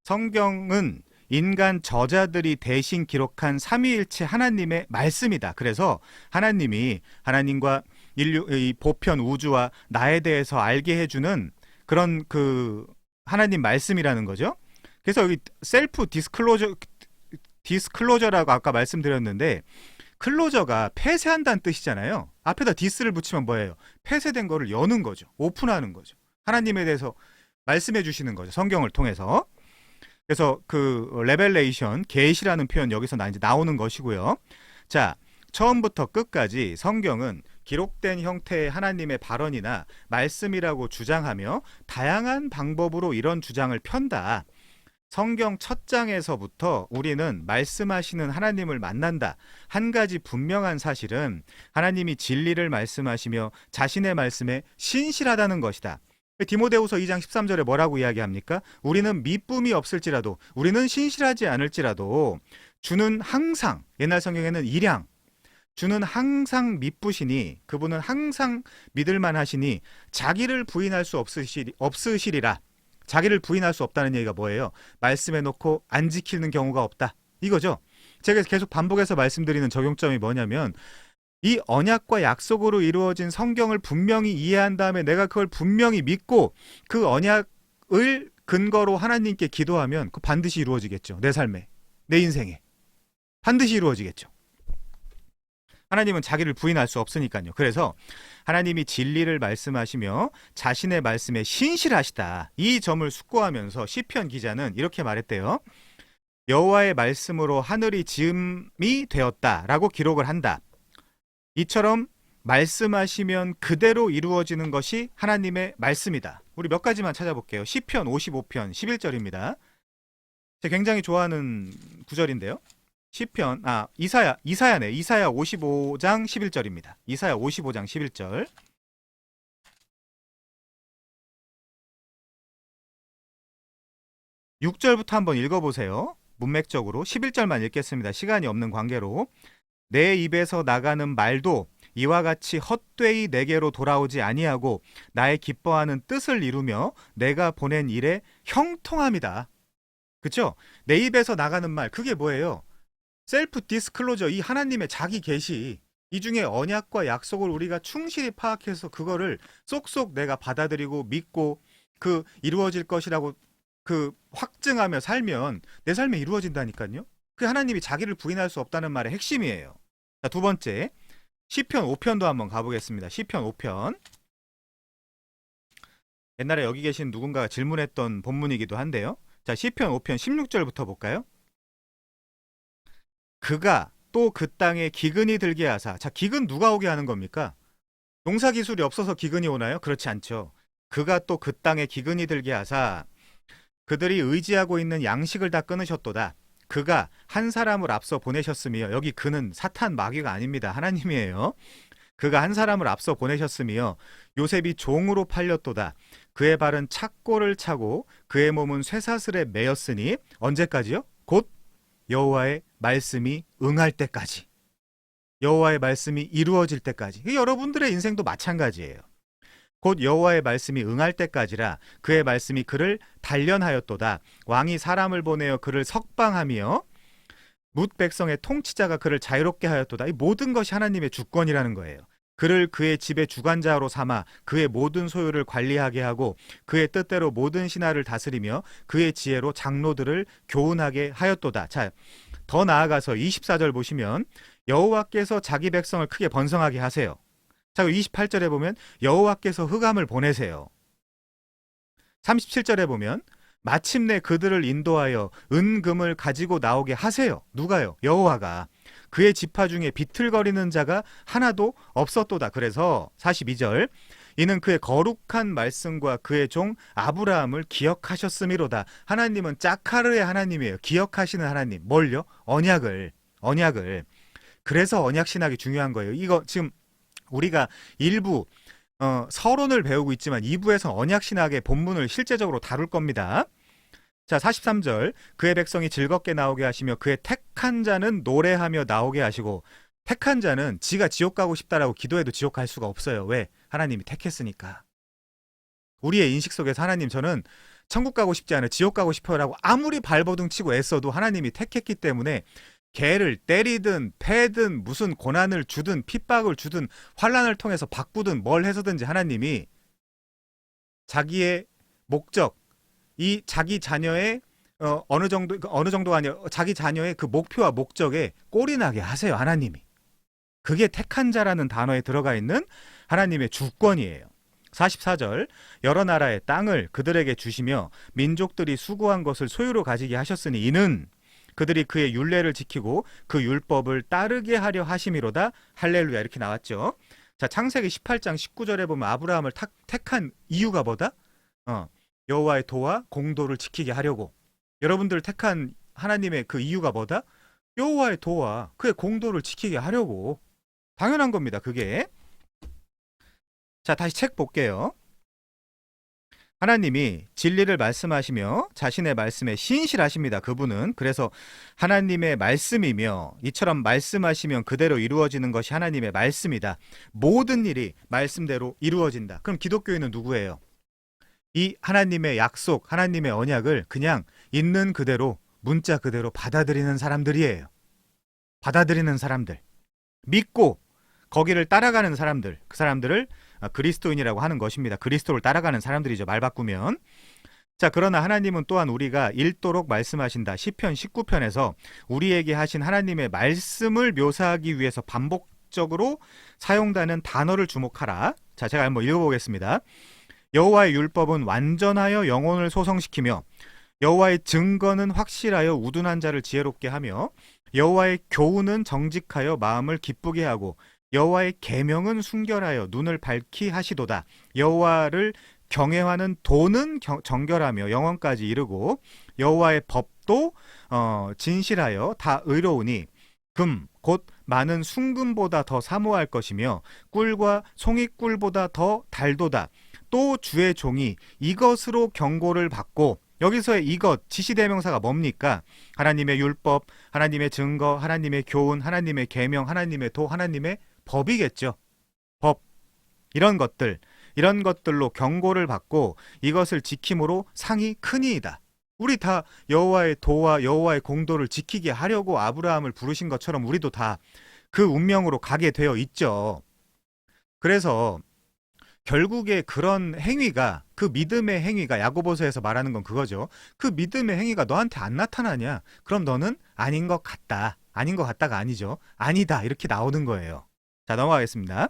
성경은 인간 저자들이 대신 기록한 삼위일체 하나님의 말씀이다. 그래서 하나님과 이 보편 우주와 나에 대해서 알게 해주는 그런 하나님 말씀이라는 거죠. 그래서 여기 셀프 디스클로저라고 아까 말씀드렸는데, 클로저가 폐쇄한다는 뜻이잖아요. 앞에다 디스를 붙이면 뭐예요? 폐쇄된 거를 여는 거죠. 오픈하는 거죠. 하나님에 대해서 말씀해 주시는 거죠. 성경을 통해서. 그래서 레벨레이션, 계시라는 표현 여기서 이제 나오는 것이고요. 자, 처음부터 끝까지 성경은 기록된 형태의 하나님의 발언이나 말씀이라고 주장하며 다양한 방법으로 이런 주장을 편다. 성경 첫 장에서부터 우리는 말씀하시는 하나님을 만난다. 한 가지 분명한 사실은 하나님이 진리를 말씀하시며 자신의 말씀에 신실하다는 것이다. 디모데후서 2장 13절에 뭐라고 이야기합니까? 우리는 미쁨이 없을지라도, 우리는 신실하지 않을지라도 주는 항상, 옛날 성경에는 일양, 주는 항상 미쁘시니, 그분은 항상 믿을만 하시니 자기를 부인할 수 없으시리라. 자기를 부인할 수 없다는 얘기가 뭐예요? 말씀해 놓고 안 지키는 경우가 없다, 이거죠. 제가 계속 반복해서 말씀드리는 적용점이 뭐냐면, 이 언약과 약속으로 이루어진 성경을 분명히 이해한 다음에 내가 그걸 분명히 믿고 그 언약을 근거로 하나님께 기도하면 그 반드시 이루어지겠죠. 내 삶에, 내 인생에 반드시 이루어지겠죠. 하나님은 자기를 부인할 수 없으니까요. 그래서 하나님이 진리를 말씀하시며 자신의 말씀에 신실하시다, 이 점을 숙고하면서 시편 기자는 이렇게 말했대요. 여호와의 말씀으로 하늘이 지음이 되었다라고 기록을 한다. 이처럼 말씀하시면 그대로 이루어지는 것이 하나님의 말씀이다. 우리 몇 가지만 찾아볼게요. 시편 55편 11절입니다. 제가 굉장히 좋아하는 구절인데요. 이사야네. 이사야 55장 11절입니다. 이사야 55장 11절. (6절부터) 한번 읽어보세요. 문맥적으로 11절만 읽겠습니다. 시간이 없는 관계로. 내 입에서 나가는 말도 이와 같이 헛되이 내게로 돌아오지 아니하고 나의 기뻐하는 뜻을 이루며 내가 보낸 일에 형통함이다. 그렇죠? 내 입에서 나가는 말, 그게 뭐예요? 셀프 디스클로저, 이 하나님의 자기 계시, 이 중에 언약과 약속을 우리가 충실히 파악해서 그거를 쏙쏙 내가 받아들이고 믿고 이루어질 것이라고 확증하며 살면 내 삶에 이루어진다니까요. 그 하나님이 자기를 부인할 수 없다는 말의 핵심이에요. 자, 두 번째, 시편 5편도 한번 가보겠습니다. 시편 5편. 옛날에 여기 계신 누군가가 질문했던 본문이기도 한데요. 자, 시편 5편 16절부터 볼까요? 그가 또 그 땅에 기근이 들게 하사. 자, 기근 누가 오게 하는 겁니까? 농사 기술이 없어서 기근이 오나요? 그렇지 않죠. 그가 또 그 땅에 기근이 들게 하사 그들이 의지하고 있는 양식을 다 끊으셨도다. 그가 한 사람을 앞서 보내셨으며, 여기 그는 사탄 마귀가 아닙니다. 하나님이에요. 그가 한 사람을 앞서 보내셨으며 요셉이 종으로 팔렸도다. 그의 발은 착고를 차고 그의 몸은 쇠사슬에 매였으니 언제까지요? 곧 여호와의 말씀이 응할 때까지, 여호와의 말씀이 이루어질 때까지. 여러분들의 인생도 마찬가지예요. 곧 여호와의 말씀이 응할 때까지라. 그의 말씀이 그를 단련하였도다. 왕이 사람을 보내어 그를 석방하며 뭇 백성의 통치자가 그를 자유롭게 하였도다. 이 모든 것이 하나님의 주권이라는 거예요. 그를 그의 집의 주관자로 삼아 그의 모든 소유를 관리하게 하고 그의 뜻대로 모든 신하를 다스리며 그의 지혜로 장로들을 교훈하게 하였도다. 자, 더 나아가서 24절 보시면 여호와께서 자기 백성을 크게 번성하게 하세요. 자, 28절에 보면 여호와께서 흑암을 보내세요. 37절에 보면 마침내 그들을 인도하여 은금을 가지고 나오게 하세요. 누가요? 여호와가. 그의 지파 중에 비틀거리는 자가 하나도 없었도다. 그래서 42절, 이는 그의 거룩한 말씀과 그의 종 아브라함을 기억하셨음이로다. 하나님은 짜카르의 하나님이에요. 기억하시는 하나님. 뭘요? 언약을. 그래서 언약 신학이 중요한 거예요. 이거 지금 우리가 일부 서론을 배우고 있지만 2부에서 언약 신학의 본문을 실제적으로 다룰 겁니다. 자, 43절. 그의 백성이 즐겁게 나오게 하시며 그의 택한 자는 노래하며 나오게 하시고, 택한 자는 지가 지옥 가고 싶다라고 기도해도 지옥 갈 수가 없어요. 왜? 하나님이 택했으니까. 우리의 인식 속에서 하나님, 저는 천국 가고 싶지 않아요, 지옥 가고 싶어요라고 아무리 발버둥 치고 애써도 하나님이 택했기 때문에 개를 때리든 패든 무슨 고난을 주든 핍박을 주든 환난을 통해서 바꾸든 뭘 해서든지 하나님이 자기의 목적, 이 자기 자녀의 어느 정도가 아니라 자기 자녀의 그 목표와 목적에 꼴이 나게 하세요, 하나님이. 그게 택한 자라는 단어에 들어가 있는 하나님의 주권이에요. 44절. 여러 나라의 땅을 그들에게 주시며 민족들이 수고한 것을 소유로 가지게 하셨으니 이는 그들이 그의 율례를 지키고 그 율법을 따르게 하려 하심이로다. 할렐루야. 이렇게 나왔죠. 자, 창세기 18장 19절에 보면 아브라함을 택한 이유가 뭐다? 여호와의 도와 공도를 지키게 하려고. 여러분들 택한 하나님의 그 이유가 뭐다? 여호와의 도와 그의 공도를 지키게 하려고. 당연한 겁니다, 그게. 자, 다시 책 볼게요. 하나님이 진리를 말씀하시며 자신의 말씀에 신실하십니다, 그분은. 그래서 하나님의 말씀이며 이처럼 말씀하시면 그대로 이루어지는 것이 하나님의 말씀이다. 모든 일이 말씀대로 이루어진다. 그럼 기독교인은 누구예요? 이 하나님의 약속, 하나님의 언약을 그냥 있는 그대로, 문자 그대로 받아들이는 사람들이에요. 받아들이는 사람들. 믿고 거기를 따라가는 사람들, 그 사람들을 그리스도인이라고 하는 것입니다. 그리스도를 따라가는 사람들이죠, 말 바꾸면. 자, 그러나 하나님은 또한 우리가 읽도록 말씀하신다. 시편 19편에서 우리에게 하신 하나님의 말씀을 묘사하기 위해서 반복적으로 사용되는 단어를 주목하라. 자, 제가 한번 읽어보겠습니다. 여호와의 율법은 완전하여 영혼을 소성시키며 여호와의 증거는 확실하여 우둔한 자를 지혜롭게 하며 여호와의 교훈은 정직하여 마음을 기쁘게 하고 여호와의 계명은 순결하여 눈을 밝히 하시도다. 여호와를 경외하는 도는 정결하며 영원까지 이르고 여호와의 법도 진실하여 다 의로우니 금 곧 많은 순금보다 더 사모할 것이며 꿀과 송이꿀보다 더 달도다. 또 주의 종이 이것으로 경고를 받고, 여기서의 이것, 지시대명사가 뭡니까? 하나님의 율법, 하나님의 증거, 하나님의 교훈, 하나님의 계명, 하나님의 도, 하나님의 법이겠죠. 법. 이런 것들로 경고를 받고 이것을 지킴으로 상이 크니이다. 우리 다 여호와의 도와 여호와의 공도를 지키게 하려고 아브라함을 부르신 것처럼 우리도 다 그 운명으로 가게 되어 있죠. 그래서 결국에 그런 행위가, 그 믿음의 행위가, 야고보서에서 말하는 건 그거죠. 그 믿음의 행위가 너한테 안 나타나냐? 그럼 너는 아닌 것 같다. 아닌 것 같다가 아니죠. 아니다. 이렇게 나오는 거예요. 자, 넘어가겠습니다.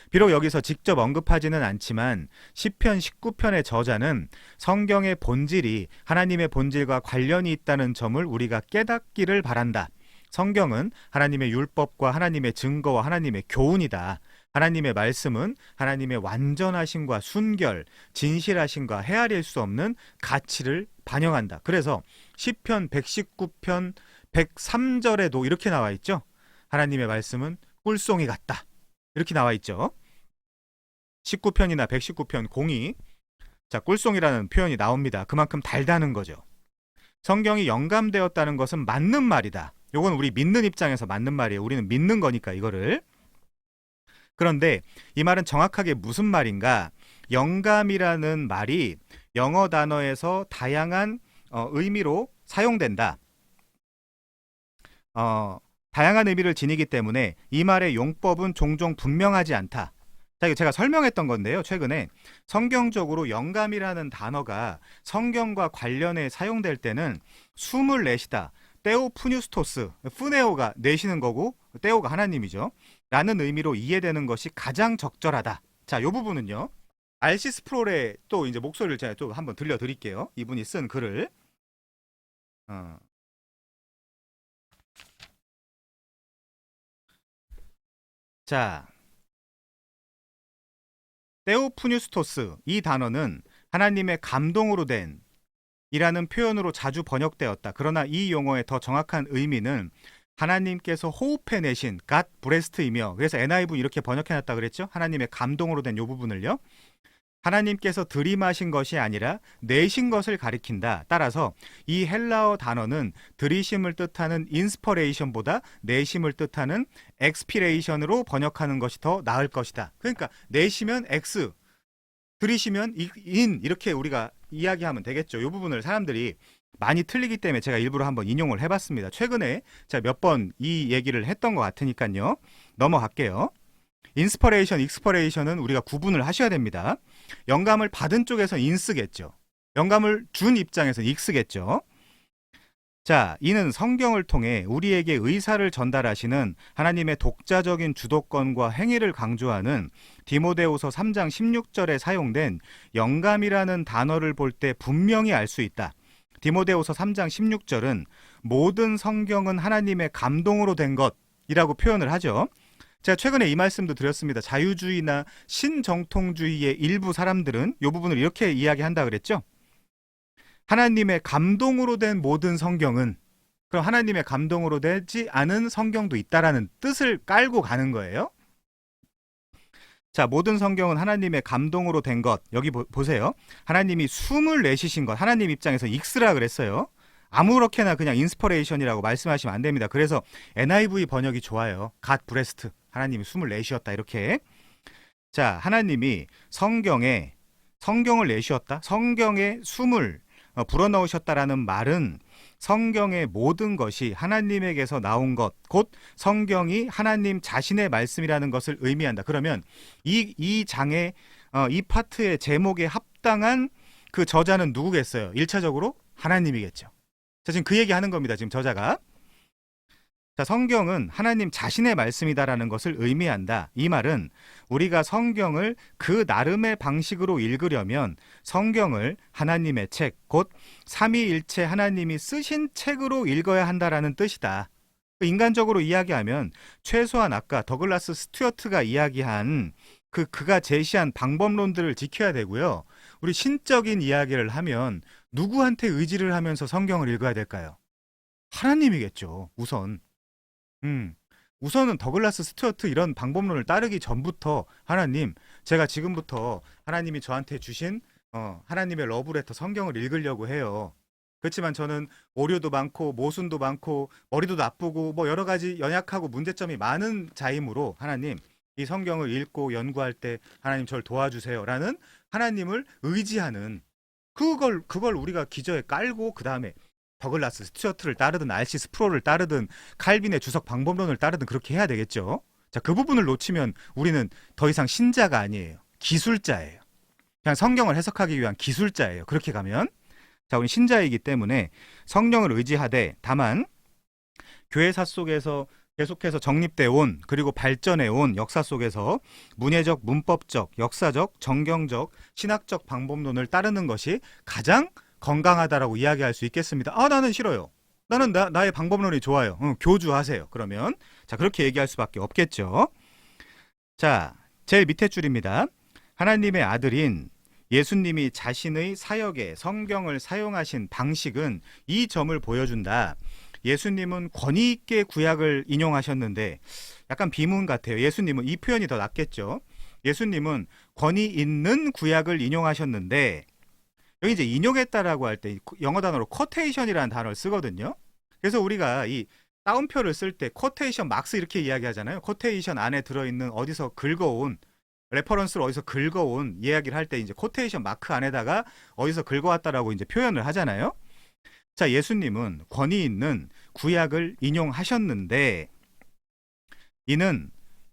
비록 여기서 직접 언급하지는 않지만 시편 19편의 저자는 성경의 본질이 하나님의 본질과 관련이 있다는 점을 우리가 깨닫기를 바란다. 성경은 하나님의 율법과 하나님의 증거와 하나님의 교훈이다. 하나님의 말씀은 하나님의 완전하심과 순결, 진실하심과 헤아릴 수 없는 가치를 반영한다. 그래서 시편 119편 103절에도 이렇게 나와 있죠. 하나님의 말씀은 꿀송이 같다. 이렇게 나와 있죠. 19편이나 119편 02. 자, 꿀송이라는 표현이 나옵니다. 그만큼 달다는 거죠. 성경이 영감되었다는 것은 맞는 말이다. 요건 우리 믿는 입장에서 맞는 말이에요. 우리는 믿는 거니까 이거를. 그런데 이 말은 정확하게 무슨 말인가? 영감이라는 말이 영어 단어에서 다양한 의미로 사용된다. 다양한 의미를 지니기 때문에 이 말의 용법은 종종 분명하지 않다. 자, 이거 제가 설명했던 건데요. 최근에 성경적으로 영감이라는 단어가 성경과 관련해 사용될 때는 숨을 내쉬다. 떼오푸뉴스토스, 푸네오가 내쉬는 거고 떼오가 하나님이죠. 라는 의미로 이해되는 것이 가장 적절하다. 자, 이 부분은요. 알시 스프롤의 또 이제 목소리를 제가 또 한번 들려드릴게요. 이분이 쓴 글을. 자, 테오푸뉴스토스, 이 단어는 하나님의 감동으로 된 이라는 표현으로 자주 번역되었다. 그러나 이 용어의 더 정확한 의미는 하나님께서 호흡해내신 God breath이며, 그래서 NIV 이렇게 번역해놨다 그랬죠. 하나님의 감동으로 된 이 부분을요. 하나님께서 들이마신 것이 아니라 내신 것을 가리킨다. 따라서 이 헬라어 단어는 들이심을 뜻하는 인스퍼레이션보다 내심을 뜻하는 엑스피레이션으로 번역하는 것이 더 나을 것이다. 그러니까 내시면 엑스, 들이시면 인, 이렇게 우리가 이야기하면 되겠죠. 이 부분을 사람들이 많이 틀리기 때문에 제가 일부러 한번 인용을 해봤습니다. 최근에 제가 몇 번 이 얘기를 했던 것 같으니까요. 넘어갈게요. 인스퍼레이션, 익스퍼레이션은 우리가 구분을 하셔야 됩니다. 영감을 받은 쪽에서 인쓰겠죠. 영감을 준 입장에서 익쓰겠죠. 자, 이는 성경을 통해 우리에게 의사를 전달하시는 하나님의 독자적인 주도권과 행위를 강조하는 디모데후서 3장 16절에 사용된 영감이라는 단어를 볼 때 분명히 알 수 있다. 디모데후서 3장 16절은 모든 성경은 하나님의 감동으로 된 것이라고 표현을 하죠. 제가 최근에 이 말씀도 드렸습니다. 자유주의나 신정통주의의 일부 사람들은 이 부분을 이렇게 이야기한다 그랬죠. 하나님의 감동으로 된 모든 성경은, 그럼 하나님의 감동으로 되지 않은 성경도 있다라는 뜻을 깔고 가는 거예요. 자, 모든 성경은 하나님의 감동으로 된 것. 여기 보세요. 하나님이 숨을 내쉬신 것. 하나님 입장에서 익스라 그랬어요. 아무렇게나 그냥 인스퍼레이션이라고 말씀하시면 안 됩니다. 그래서 NIV 번역이 좋아요. 갓 브레스트. 하나님이 숨을 내쉬었다. 이렇게. 자, 하나님이 성경을 내쉬었다. 성경에 숨을 불어넣으셨다라는 말은 성경의 모든 것이 하나님에게서 나온 것, 곧 성경이 하나님 자신의 말씀이라는 것을 의미한다. 그러면 이 장의 이 파트의 제목에 합당한 그 저자는 누구겠어요? 1차적으로 하나님이겠죠. 자, 지금 그 얘기 하는 겁니다. 지금 저자가. 자, 성경은 하나님 자신의 말씀이다라는 것을 의미한다. 이 말은 우리가 성경을 그 나름의 방식으로 읽으려면 성경을 하나님의 책, 곧 삼위일체 하나님이 쓰신 책으로 읽어야 한다라는 뜻이다. 인간적으로 이야기하면 최소한 아까 더글라스 스튜어트가 이야기한 그가 제시한 방법론들을 지켜야 되고요. 우리 신적인 이야기를 하면 누구한테 의지를 하면서 성경을 읽어야 될까요? 하나님이겠죠, 우선. 우선은 더글라스 스튜어트 이런 방법론을 따르기 전부터 하나님, 제가 지금부터 하나님이 저한테 주신 하나님의 러브레터 성경을 읽으려고 해요. 그렇지만 저는 오류도 많고 모순도 많고 머리도 나쁘고 뭐 여러 가지 연약하고 문제점이 많은 자이므로 하나님, 이 성경을 읽고 연구할 때 하나님 저를 도와주세요 라는 하나님을 의지하는 그걸 우리가 기저에 깔고 그 다음에 더글라스 스튜어트를 따르든 알시스 프로를 따르든 칼빈의 주석 방법론을 따르든 그렇게 해야 되겠죠. 자, 그 부분을 놓치면 우리는 더 이상 신자가 아니에요. 기술자예요. 그냥 성경을 해석하기 위한 기술자예요. 그렇게 가면. 자, 우리 신자이기 때문에 성령을 의지하되 다만 교회사 속에서 계속해서 정립돼 온 그리고 발전해 온 역사 속에서 문예적, 문법적, 역사적, 정경적, 신학적 방법론을 따르는 것이 가장 건강하다라고 이야기할 수 있겠습니다. 아, 나는 싫어요. 나는 나의 방법론이 좋아요. 교주하세요. 그러면 자, 그렇게 얘기할 수밖에 없겠죠. 자, 제일 밑에 줄입니다. 하나님의 아들인 예수님이 자신의 사역에 성경을 사용하신 방식은 이 점을 보여준다. 예수님은 권위 있게 구약을 인용하셨는데 약간 비문 같아요. 예수님은 이 표현이 더 낫겠죠. 예수님은 권위 있는 구약을 인용하셨는데 여기 이제 인용했다라고 할 때 영어 단어로 쿼테이션이라는 단어를 쓰거든요. 그래서 우리가 이 따옴표를 쓸 때 쿼테이션 막스 이렇게 이야기하잖아요. 쿼테이션 안에 들어있는 어디서 긁어온 레퍼런스를 어디서 긁어온 이야기를 할 때 이제 쿼테이션 마크 안에다가 어디서 긁어왔다라고 이제 표현을 하잖아요. 자, 예수님은 권위 있는 구약을 인용하셨는데 이는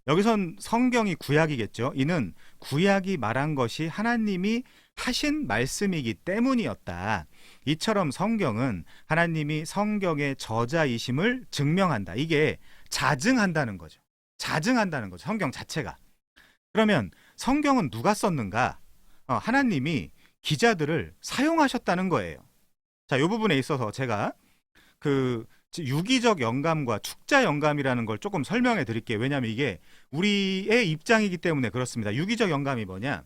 여기선 성경이 구약이겠죠. 이는 구약이 말한 것이 하나님이 하신 말씀이기 때문이었다. 이처럼 성경은 하나님이 성경의 저자이심을 증명한다. 이게 자증한다는 거죠. 자증한다는 거죠. 성경 자체가. 그러면 성경은 누가 썼는가? 하나님이 기자들을 사용하셨다는 거예요. 자, 이 부분에 있어서 제가 그 유기적 영감과 축자 영감이라는 걸 조금 설명해 드릴게요. 왜냐하면 이게 우리의 입장이기 때문에 그렇습니다. 유기적 영감이 뭐냐?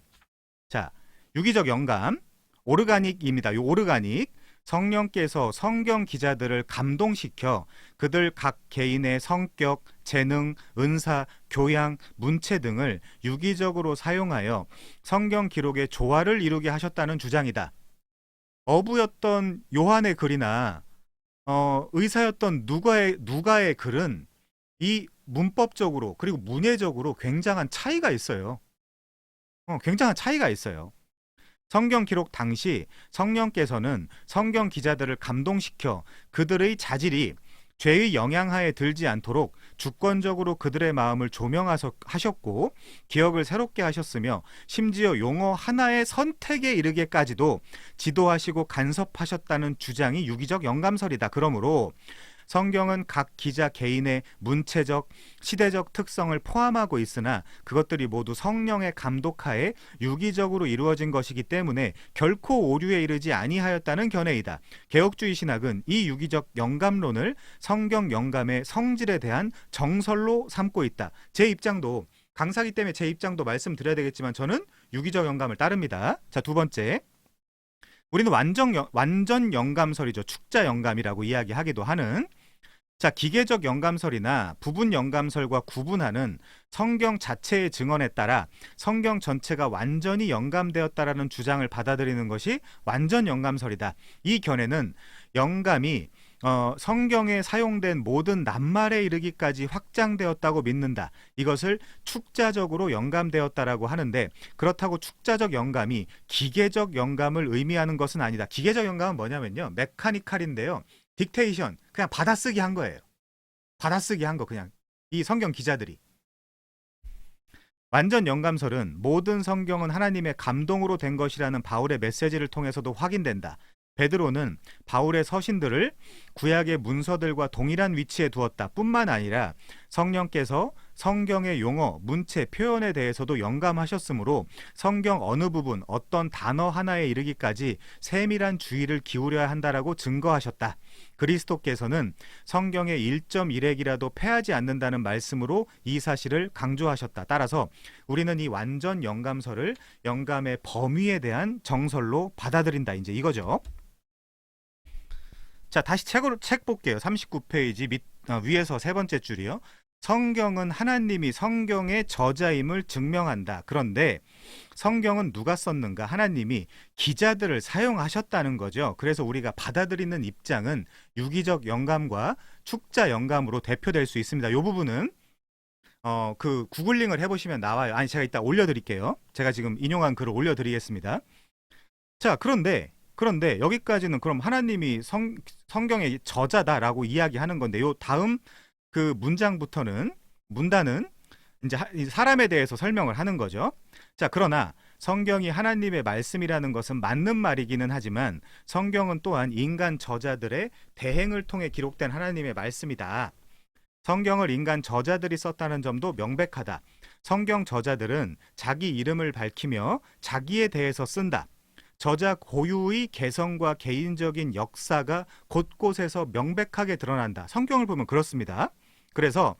자, 유기적 영감, 오르가닉입니다. 요 오르가닉. 성령께서 성경 기자들을 감동시켜 그들 각 개인의 성격, 재능, 은사, 교양, 문체 등을 유기적으로 사용하여 성경 기록의 조화를 이루게 하셨다는 주장이다. 어부였던 요한의 글이나 의사였던 누가의 글은 이 문법적으로 그리고 문해적으로 굉장한 차이가 있어요. 굉장한 차이가 있어요. 성경 기록 당시 성령께서는 성경 기자들을 감동시켜 그들의 자질이 죄의 영향하에 들지 않도록 주권적으로 그들의 마음을 조명하셨고 기억을 새롭게 하셨으며 심지어 용어 하나의 선택에 이르게까지도 지도하시고 간섭하셨다는 주장이 유기적 영감설이다. 그러므로 성경은 각 기자 개인의 문체적, 시대적 특성을 포함하고 있으나 그것들이 모두 성령의 감독하에 유기적으로 이루어진 것이기 때문에 결코 오류에 이르지 아니하였다는 견해이다. 개혁주의 신학은 이 유기적 영감론을 성경 영감의 성질에 대한 정설로 삼고 있다. 제 입장도 강사기 때문에 제 입장도 말씀드려야 되겠지만 저는 유기적 영감을 따릅니다. 자, 두 번째. 우리는 완전 영감설이죠. 축자 영감이라고 이야기하기도 하는 자, 기계적 영감설이나 부분 영감설과 구분하는 성경 자체의 증언에 따라 성경 전체가 완전히 영감되었다라는 주장을 받아들이는 것이 완전 영감설이다. 이 견해는 영감이 성경에 사용된 모든 낱말에 이르기까지 확장되었다고 믿는다. 이것을 축자적으로 영감되었다라고 하는데 그렇다고 축자적 영감이 기계적 영감을 의미하는 것은 아니다. 기계적 영감은 뭐냐면요. 메카니컬인데요. 딕테이션, 그냥 받아쓰기 한 거예요. 받아쓰기 한 거 그냥 이 성경 기자들이. 완전 영감설은 모든 성경은 하나님의 감동으로 된 것이라는 바울의 메시지를 통해서도 확인된다. 베드로는 바울의 서신들을 구약의 문서들과 동일한 위치에 두었다 뿐만 아니라 성령께서 성경의 용어, 문체, 표현에 대해서도 영감하셨으므로 성경 어느 부분, 어떤 단어 하나에 이르기까지 세밀한 주의를 기울여야 한다라고 증거하셨다. 그리스도께서는 성경의 1.1핵이라도 패하지 않는다는 말씀으로 이 사실을 강조하셨다. 따라서 우리는 이 완전 영감설을 영감의 범위에 대한 정설로 받아들인다. 이제 이거죠. 자, 다시 책 볼게요. 39페이지 위에서 세 번째 줄이요. 성경은 하나님이 성경의 저자임을 증명한다. 그런데 성경은 누가 썼는가? 하나님이 기자들을 사용하셨다는 거죠. 그래서 우리가 받아들이는 입장은 유기적 영감과 축자 영감으로 대표될 수 있습니다. 이 부분은 그 구글링을 해보시면 나와요. 아니, 제가 이따 올려드릴게요. 제가 지금 인용한 글을 올려드리겠습니다. 자, 그런데 여기까지는 그럼 하나님이 성경의 저자다라고 이야기하는 건데 요 다음 그 문단은 이제 사람에 대해서 설명을 하는 거죠. 자, 그러나 성경이 하나님의 말씀이라는 것은 맞는 말이기는 하지만 성경은 또한 인간 저자들의 대행을 통해 기록된 하나님의 말씀이다. 성경을 인간 저자들이 썼다는 점도 명백하다. 성경 저자들은 자기 이름을 밝히며 자기에 대해서 쓴다. 저자 고유의 개성과 개인적인 역사가 곳곳에서 명백하게 드러난다. 성경을 보면 그렇습니다. 그래서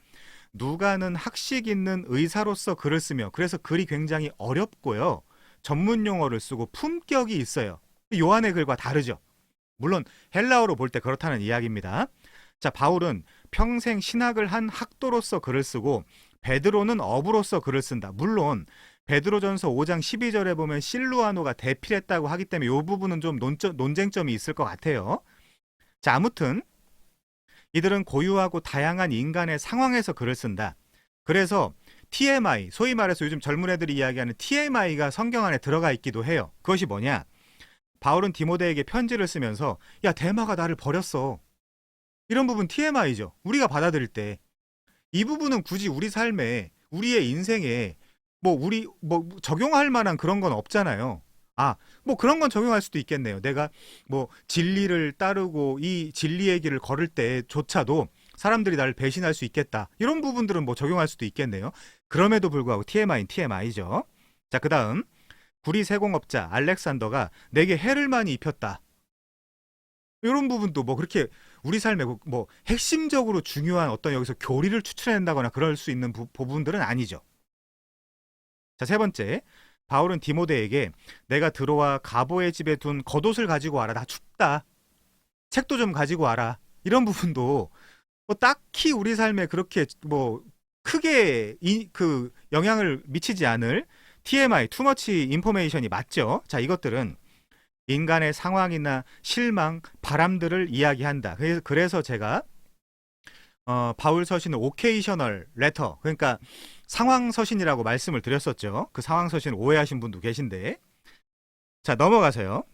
누가는 학식 있는 의사로서 글을 쓰며 그래서 글이 굉장히 어렵고요. 전문 용어를 쓰고 품격이 있어요. 요한의 글과 다르죠. 물론 헬라어로 볼 때 그렇다는 이야기입니다. 자, 바울은 평생 신학을 한 학도로서 글을 쓰고 베드로는 어부로서 글을 쓴다. 물론 베드로전서 5장 12절에 보면 실루아노가 대필했다고 하기 때문에 이 부분은 좀 논쟁점이 있을 것 같아요. 자, 아무튼 이들은 고유하고 다양한 인간의 상황에서 글을 쓴다. 그래서 TMI, 소위 말해서 요즘 젊은 애들이 이야기하는 TMI가 성경 안에 들어가 있기도 해요. 그것이 뭐냐? 바울은 디모데에게 편지를 쓰면서 야, 데마가 나를 버렸어. 이런 부분 TMI죠. 우리가 받아들일 때. 이 부분은 굳이 우리 삶에, 우리의 인생에 우리 적용할 만한 그런 건 없잖아요. 그런 건 적용할 수도 있겠네요. 내가 진리를 따르고 이 진리의 길을 걸을 때조차도 사람들이 나를 배신할 수 있겠다. 이런 부분들은 적용할 수도 있겠네요. 그럼에도 불구하고 TMI는 TMI죠. 자, 그 다음 구리 세공업자 알렉산더가 내게 해를 많이 입혔다. 이런 부분도 그렇게 우리 삶에 핵심적으로 중요한 어떤 여기서 교리를 추출해낸다거나 그럴 수 있는 부분들은 아니죠. 자, 세 번째, 바울은 디모데에게 내가 들어와 가보의 집에 둔 겉옷을 가지고 와라. 나 춥다. 책도 좀 가지고 와라. 이런 부분도 뭐 딱히 우리 삶에 그렇게 뭐 크게 그 영향을 미치지 않을 TMI, 투머치 인포메이션이 맞죠. 자, 이것들은 인간의 상황이나 실망, 바람들을 이야기한다. 그래서 제가 바울 서신은 오케이셔널 레터, 그러니까 상황 서신이라고 말씀을 드렸었죠. 그 상황 서신을 오해하신 분도 계신데, 자, 넘어가세요.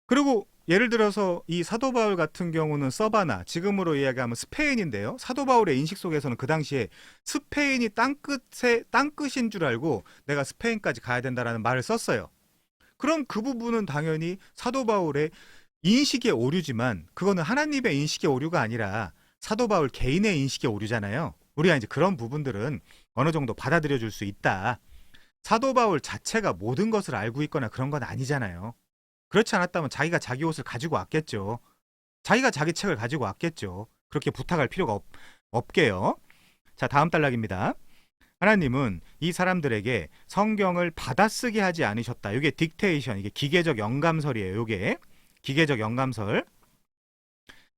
그리고 예를 들어서 이 사도 바울 같은 경우는 서바나, 지금으로 이야기하면 스페인인데요. 사도 바울의 인식 속에서는 그 당시에 스페인이 땅끝인 줄 알고 내가 스페인까지 가야 된다라는 말을 썼어요. 그럼 그 부분은 당연히 사도 바울의 인식의 오류지만 그거는 하나님의 인식의 오류가 아니라 사도 바울 개인의 인식의 오류잖아요. 우리가 이제 그런 부분들은 어느 정도 받아들여 줄 수 있다. 사도 바울 자체가 모든 것을 알고 있거나 그런 건 아니잖아요. 그렇지 않았다면 자기가 자기 옷을 가지고 왔겠죠. 자기가 자기 책을 가지고 왔겠죠. 그렇게 부탁할 필요가 없게요. 자, 다음 단락입니다. 하나님은 이 사람들에게 성경을 받아쓰게 하지 않으셨다. 이게 딕테이션, 이게 기계적 영감설이에요. 이게 기계적 영감설.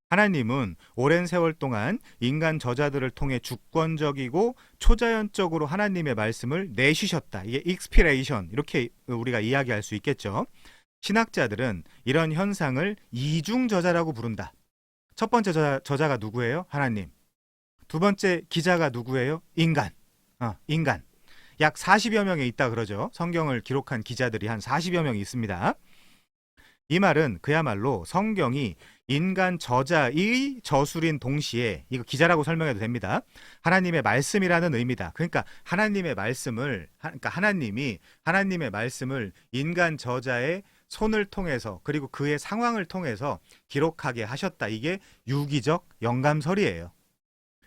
하나님은 오랜 세월 동안 인간 저자들을 통해 주권적이고 초자연적으로 하나님의 말씀을 내쉬셨다. 이게 익스피레이션, 이렇게 우리가 이야기할 수 있겠죠. 신학자들은 이런 현상을 이중저자라고 부른다. 첫 번째 저자가 누구예요? 하나님. 두 번째 기자가 누구예요? 인간. 인간. 약 40여 명에 있다 그러죠. 성경을 기록한 기자들이 한 40여 명이 있습니다. 이 말은 그야말로 성경이 인간 저자의 저술인 동시에, 이거 기자라고 설명해도 됩니다. 하나님의 말씀이라는 의미다. 그러니까 하나님의 말씀을, 그러니까 하나님이 하나님의 말씀을 인간 저자의 손을 통해서 그리고 그의 상황을 통해서 기록하게 하셨다. 이게 유기적 영감설이에요.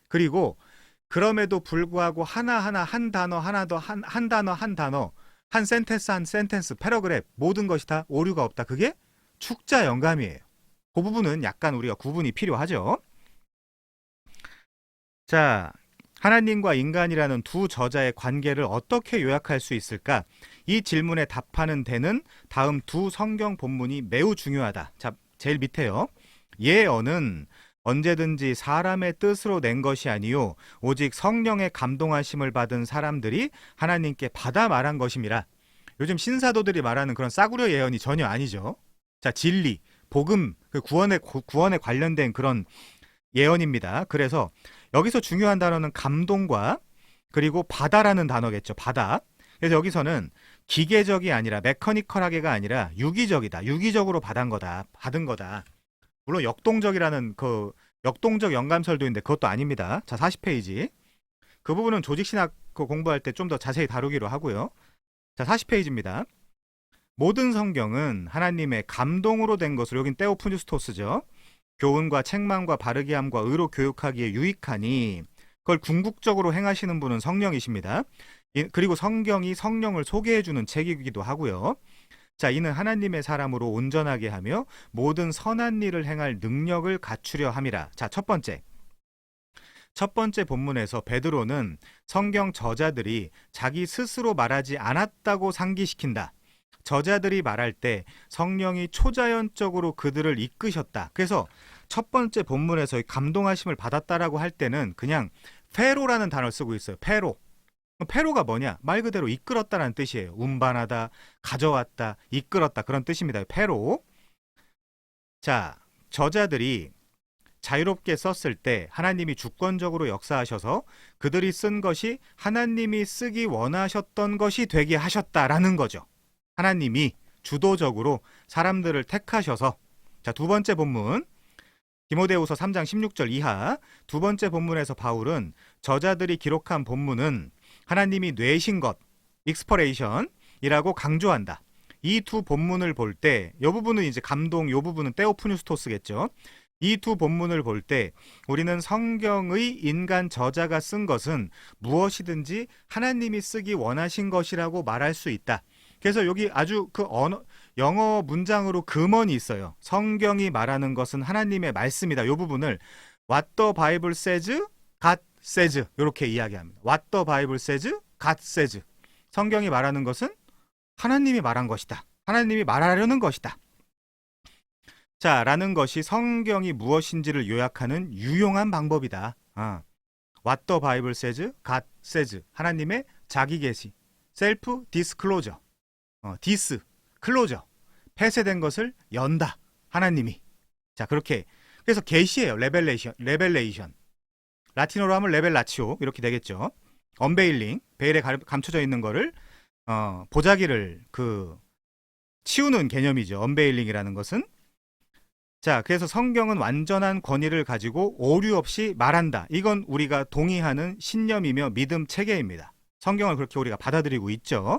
그리고 그럼에도 불구하고 하나하나 한 단어 하나 더 한 단어 한 단어 한 센텐스 한 센텐스 패러그래프 모든 것이 다 오류가 없다. 그게 축자 영감이에요. 그 부분은 약간 우리가 구분이 필요하죠. 자, 하나님과 인간이라는 두 저자의 관계를 어떻게 요약할 수 있을까? 이 질문에 답하는 데는 다음 두 성경 본문이 매우 중요하다. 자, 제일 밑에요. 예언은 언제든지 사람의 뜻으로 낸 것이 아니요 오직 성령의 감동하심을 받은 사람들이 하나님께 받아 말한 것임이라. 요즘 신사도들이 말하는 그런 싸구려 예언이 전혀 아니죠. 자, 진리, 복음, 그 구원에 관련된 그런 예언입니다. 그래서 여기서 중요한 단어는 감동과 그리고 바다라는 단어겠죠. 바다. 그래서 여기서는 기계적이 아니라 메커니컬하게가 아니라 유기적이다. 유기적으로 받은 거다. 물론 역동적이라는 그 역동적 영감설도 있는데 그것도 아닙니다. 자, 40페이지. 그 부분은 조직신학 공부할 때 좀 더 자세히 다루기로 하고요. 자, 40페이지입니다. 모든 성경은 하나님의 감동으로 된 것으로, 여긴 테오프뉴스토스죠. 교훈과 책망과 바르게 함과 의로 교육하기에 유익하니 그걸 궁극적으로 행하시는 분은 성령이십니다. 그리고 성경이 성령을 소개해주는 책이기도 하고요. 자, 이는 하나님의 사람으로 온전하게 하며 모든 선한 일을 행할 능력을 갖추려 함이라. 자, 첫 번째 본문에서 베드로는 성경 저자들이 자기 스스로 말하지 않았다고 상기시킨다. 저자들이 말할 때 성령이 초자연적으로 그들을 이끄셨다. 그래서 첫 번째 본문에서 감동하심을 받았다라고 할 때는 그냥 페로라는 단어를 쓰고 있어요. 페로가 뭐냐? 말 그대로 이끌었다라는 뜻이에요. 운반하다, 가져왔다, 이끌었다, 그런 뜻입니다. 페로. 자, 저자들이 자유롭게 썼을 때 하나님이 주권적으로 역사하셔서 그들이 쓴 것이 하나님이 쓰기 원하셨던 것이 되게 하셨다라는 거죠. 하나님이 주도적으로 사람들을 택하셔서. 자, 두 번째 본문 디모데후서 3장 16절 이하. 두 번째 본문에서 바울은 저자들이 기록한 본문은 하나님이 뇌신 것, 익스퍼레이션이라고 강조한다. 이 두 본문을 볼 때, 이 부분은 이제 감동, 이 부분은 테오프뉴스토스겠죠. 이 두 본문을 볼 때 우리는 성경의 인간 저자가 쓴 것은 무엇이든지 하나님이 쓰기 원하신 것이라고 말할 수 있다. 그래서 여기 아주 그 영어 문장으로 금언이 있어요. 성경이 말하는 것은 하나님의 말씀이다. 이 부분을 What the Bible says, God says 이렇게 이야기합니다. What the Bible says, God says. 성경이 말하는 것은 하나님이 말한 것이다. 하나님이 말하려는 것이다. 자, 라는 것이 성경이 무엇인지를 요약하는 유용한 방법이다. What the Bible says, God says. 하나님의 자기 계시. Self disclosure. disclosure. 폐쇄된 것을 연다. 하나님이. 자, 그렇게. 그래서 계시예요. 레벨레이션. 라틴어로 하면 레벨라치오 이렇게 되겠죠. 언베일링. 베일에 감춰져 있는 거를 보자기를 치우는 개념이죠. 언베일링이라는 것은. 자, 그래서 성경은 완전한 권위를 가지고 오류 없이 말한다. 이건 우리가 동의하는 신념이며 믿음 체계입니다. 성경을 그렇게 우리가 받아들이고 있죠.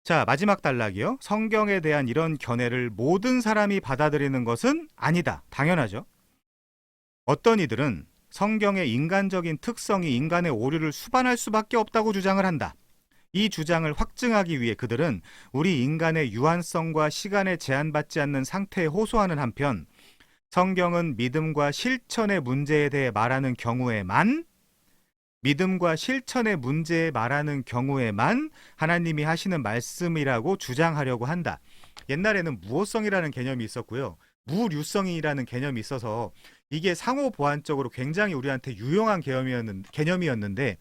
자, 마지막 단락이요. 성경에 대한 이런 견해를 모든 사람이 받아들이는 것은 아니다. 당연하죠. 어떤 이들은 성경의 인간적인 특성이 인간의 오류를 수반할 수밖에 없다고 주장을 한다. 이 주장을 확증하기 위해 그들은 우리 인간의 유한성과 시간에 제한받지 않는 상태에 호소하는 한편 성경은 믿음과 실천의 문제에 대해 말하는 경우에만 하나님이 하시는 말씀이라고 주장하려고 한다. 옛날에는 무호성이라는 개념이 있었고요. 무류성이라는 개념이 있어서 이게 상호 보완적으로 굉장히 우리한테 유용한 개념이었는데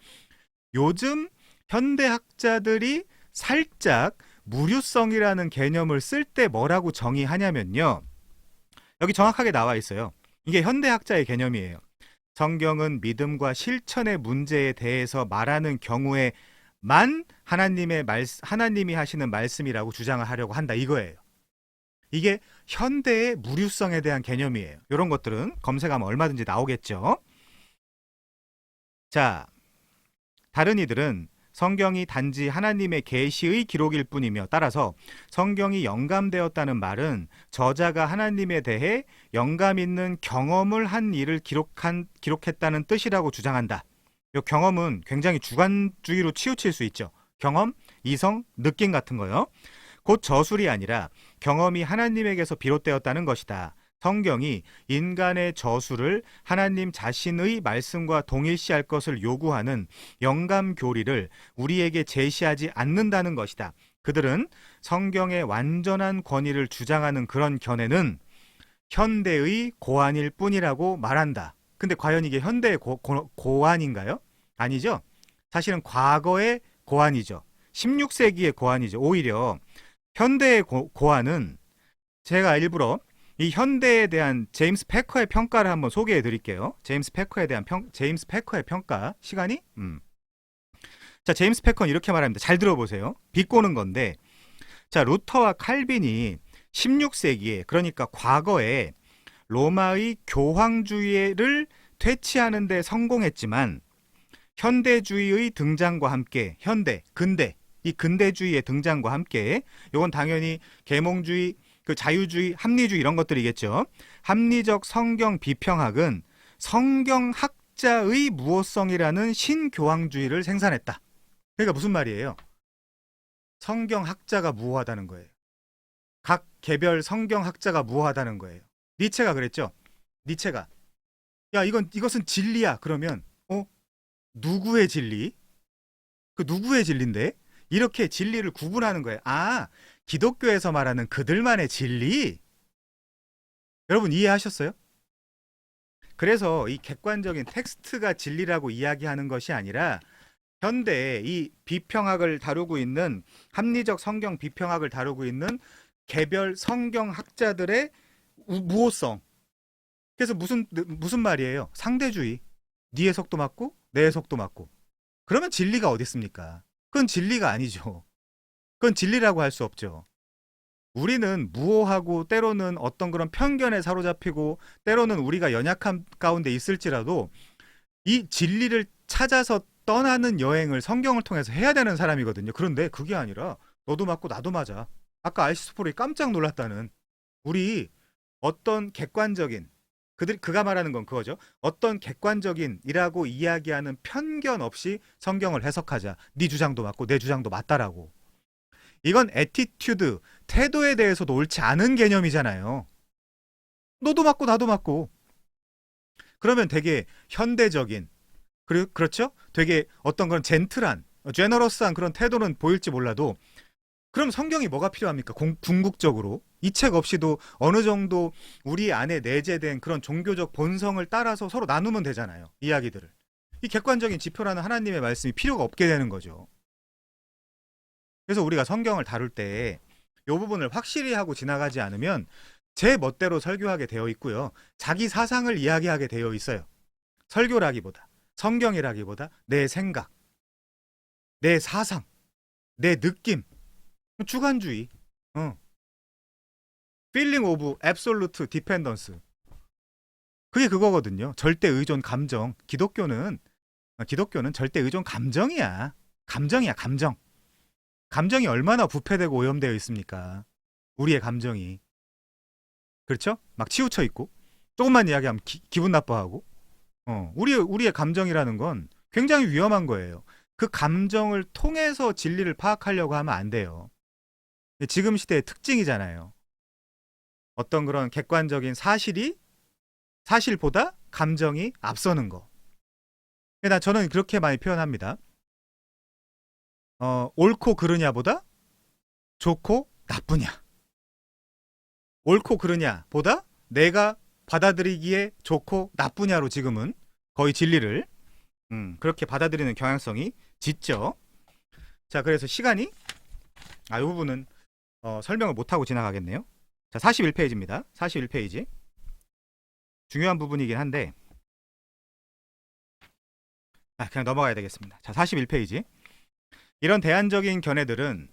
요즘 현대학자들이 살짝 무류성이라는 개념을 쓸 때 뭐라고 정의하냐면요. 여기 정확하게 나와 있어요. 이게 현대학자의 개념이에요. 성경은 믿음과 실천의 문제에 대해서 말하는 경우에만 하나님이 하시는 말씀이라고 주장을 하려고 한다. 이거예요. 이게 현대의 무류성에 대한 개념이에요. 이런 것들은 검색하면 얼마든지 나오겠죠. 자, 다른 이들은 성경이 단지 하나님의 계시의 기록일 뿐이며 따라서 성경이 영감되었다는 말은 저자가 하나님에 대해 영감 있는 경험을 한 일을 기록했다는 뜻이라고 주장한다. 이 경험은 굉장히 주관주의로 치우칠 수 있죠. 경험, 이성, 느낌 같은 거요. 곧 저술이 아니라 경험이 하나님에게서 비롯되었다는 것이다. 성경이 인간의 저술을 하나님 자신의 말씀과 동일시할 것을 요구하는 영감 교리를 우리에게 제시하지 않는다는 것이다. 그들은 성경의 완전한 권위를 주장하는 그런 견해는 현대의 고안일 뿐이라고 말한다. 근데 과연 이게 현대의 고안인가요? 아니죠. 사실은 과거의 고안이죠. 16세기의 고안이죠. 오히려 현대의 고안은 제가 일부러 이 현대에 대한 제임스 패커의 평가를 한번 소개해 드릴게요. 제임스 패커의 평가 시간이? 자, 제임스 패커는 이렇게 말합니다. 잘 들어보세요. 비꼬는 건데, 자, 루터와 칼빈이 16세기에 그러니까 과거에 로마의 교황주의를 퇴치하는 데 성공했지만 현대주의의 등장과 함께 이 근대주의의 등장과 함께 이건 당연히 계몽주의 자유주의, 합리주의 이런 것들이겠죠. 합리적 성경 비평학은 성경학자의 무호성이라는 신교황주의를 생산했다. 그러니까 무슨 말이에요? 성경학자가 무호하다는 거예요. 각 개별 성경학자가 무호하다는 거예요. 니체가 그랬죠. 니체가 야 이것은 진리야. 그러면 누구의 진리? 그 누구의 진리인데? 이렇게 진리를 구분하는 거예요. 기독교에서 말하는 그들만의 진리? 여러분 이해하셨어요? 그래서 이 객관적인 텍스트가 진리라고 이야기하는 것이 아니라 현대 이 비평학을 다루고 있는 합리적 성경 비평학을 다루고 있는 개별 성경학자들의 무호성. 그래서 무슨 말이에요? 상대주의. 네 해석도 맞고 내 해석도 맞고. 그러면 진리가 어디 있습니까? 그건 진리가 아니죠. 그건 진리라고 할 수 없죠. 우리는 무오하고 때로는 어떤 그런 편견에 사로잡히고 때로는 우리가 연약함 가운데 있을지라도 이 진리를 찾아서 떠나는 여행을 성경을 통해서 해야 되는 사람이거든요. 그런데 그게 아니라 너도 맞고 나도 맞아. 아까 아이스포로이 깜짝 놀랐다는 우리 어떤 객관적인 그가 말하는 건 그거죠. 어떤 객관적인이라고 이야기하는 편견 없이 성경을 해석하자. 네 주장도 맞고 내 주장도 맞다라고. 이건 애티튜드, 태도에 대해서도 옳지 않은 개념이잖아요. 너도 맞고 나도 맞고. 그러면 되게 현대적인, 그렇죠? 되게 어떤 그런 제너러스한 그런 태도는 보일지 몰라도 그럼 성경이 뭐가 필요합니까? 궁극적으로 이 책 없이도 어느 정도 우리 안에 내재된 그런 종교적 본성을 따라서 서로 나누면 되잖아요. 이야기들을. 이 객관적인 지표라는 하나님의 말씀이 필요가 없게 되는 거죠. 그래서 우리가 성경을 다룰 때 이 부분을 확실히 하고 지나가지 않으면 제 멋대로 설교하게 되어 있고요. 자기 사상을 이야기하게 되어 있어요. 설교라기보다, 성경이라기보다 내 생각, 내 사상, 내 느낌, 주관주의, feeling of absolute dependence. 그게 그거거든요. 절대 의존 감정. 기독교는 절대 의존 감정이야. 감정이야, 감정. 감정이 얼마나 부패되고 오염되어 있습니까? 우리의 감정이. 그렇죠? 막 치우쳐 있고 조금만 이야기하면 기분 나빠하고. 우리의 감정이라는 건 굉장히 위험한 거예요. 그 감정을 통해서 진리를 파악하려고 하면 안 돼요. 지금 시대의 특징이잖아요. 어떤 그런 객관적인 사실보다 감정이 앞서는 거. 저는 그렇게 많이 표현합니다. 옳고 그르냐보다 좋고 나쁘냐. 옳고 그르냐보다 내가 받아들이기에 좋고 나쁘냐로 지금은 거의 진리를 그렇게 받아들이는 경향성이 짙죠. 자, 그래서 시간이 이 부분은 설명을 못하고 지나가겠네요. 자, 41페이지입니다. 41페이지. 중요한 부분이긴 한데 그냥 넘어가야 되겠습니다. 자, 41페이지. 이런 대안적인 견해들은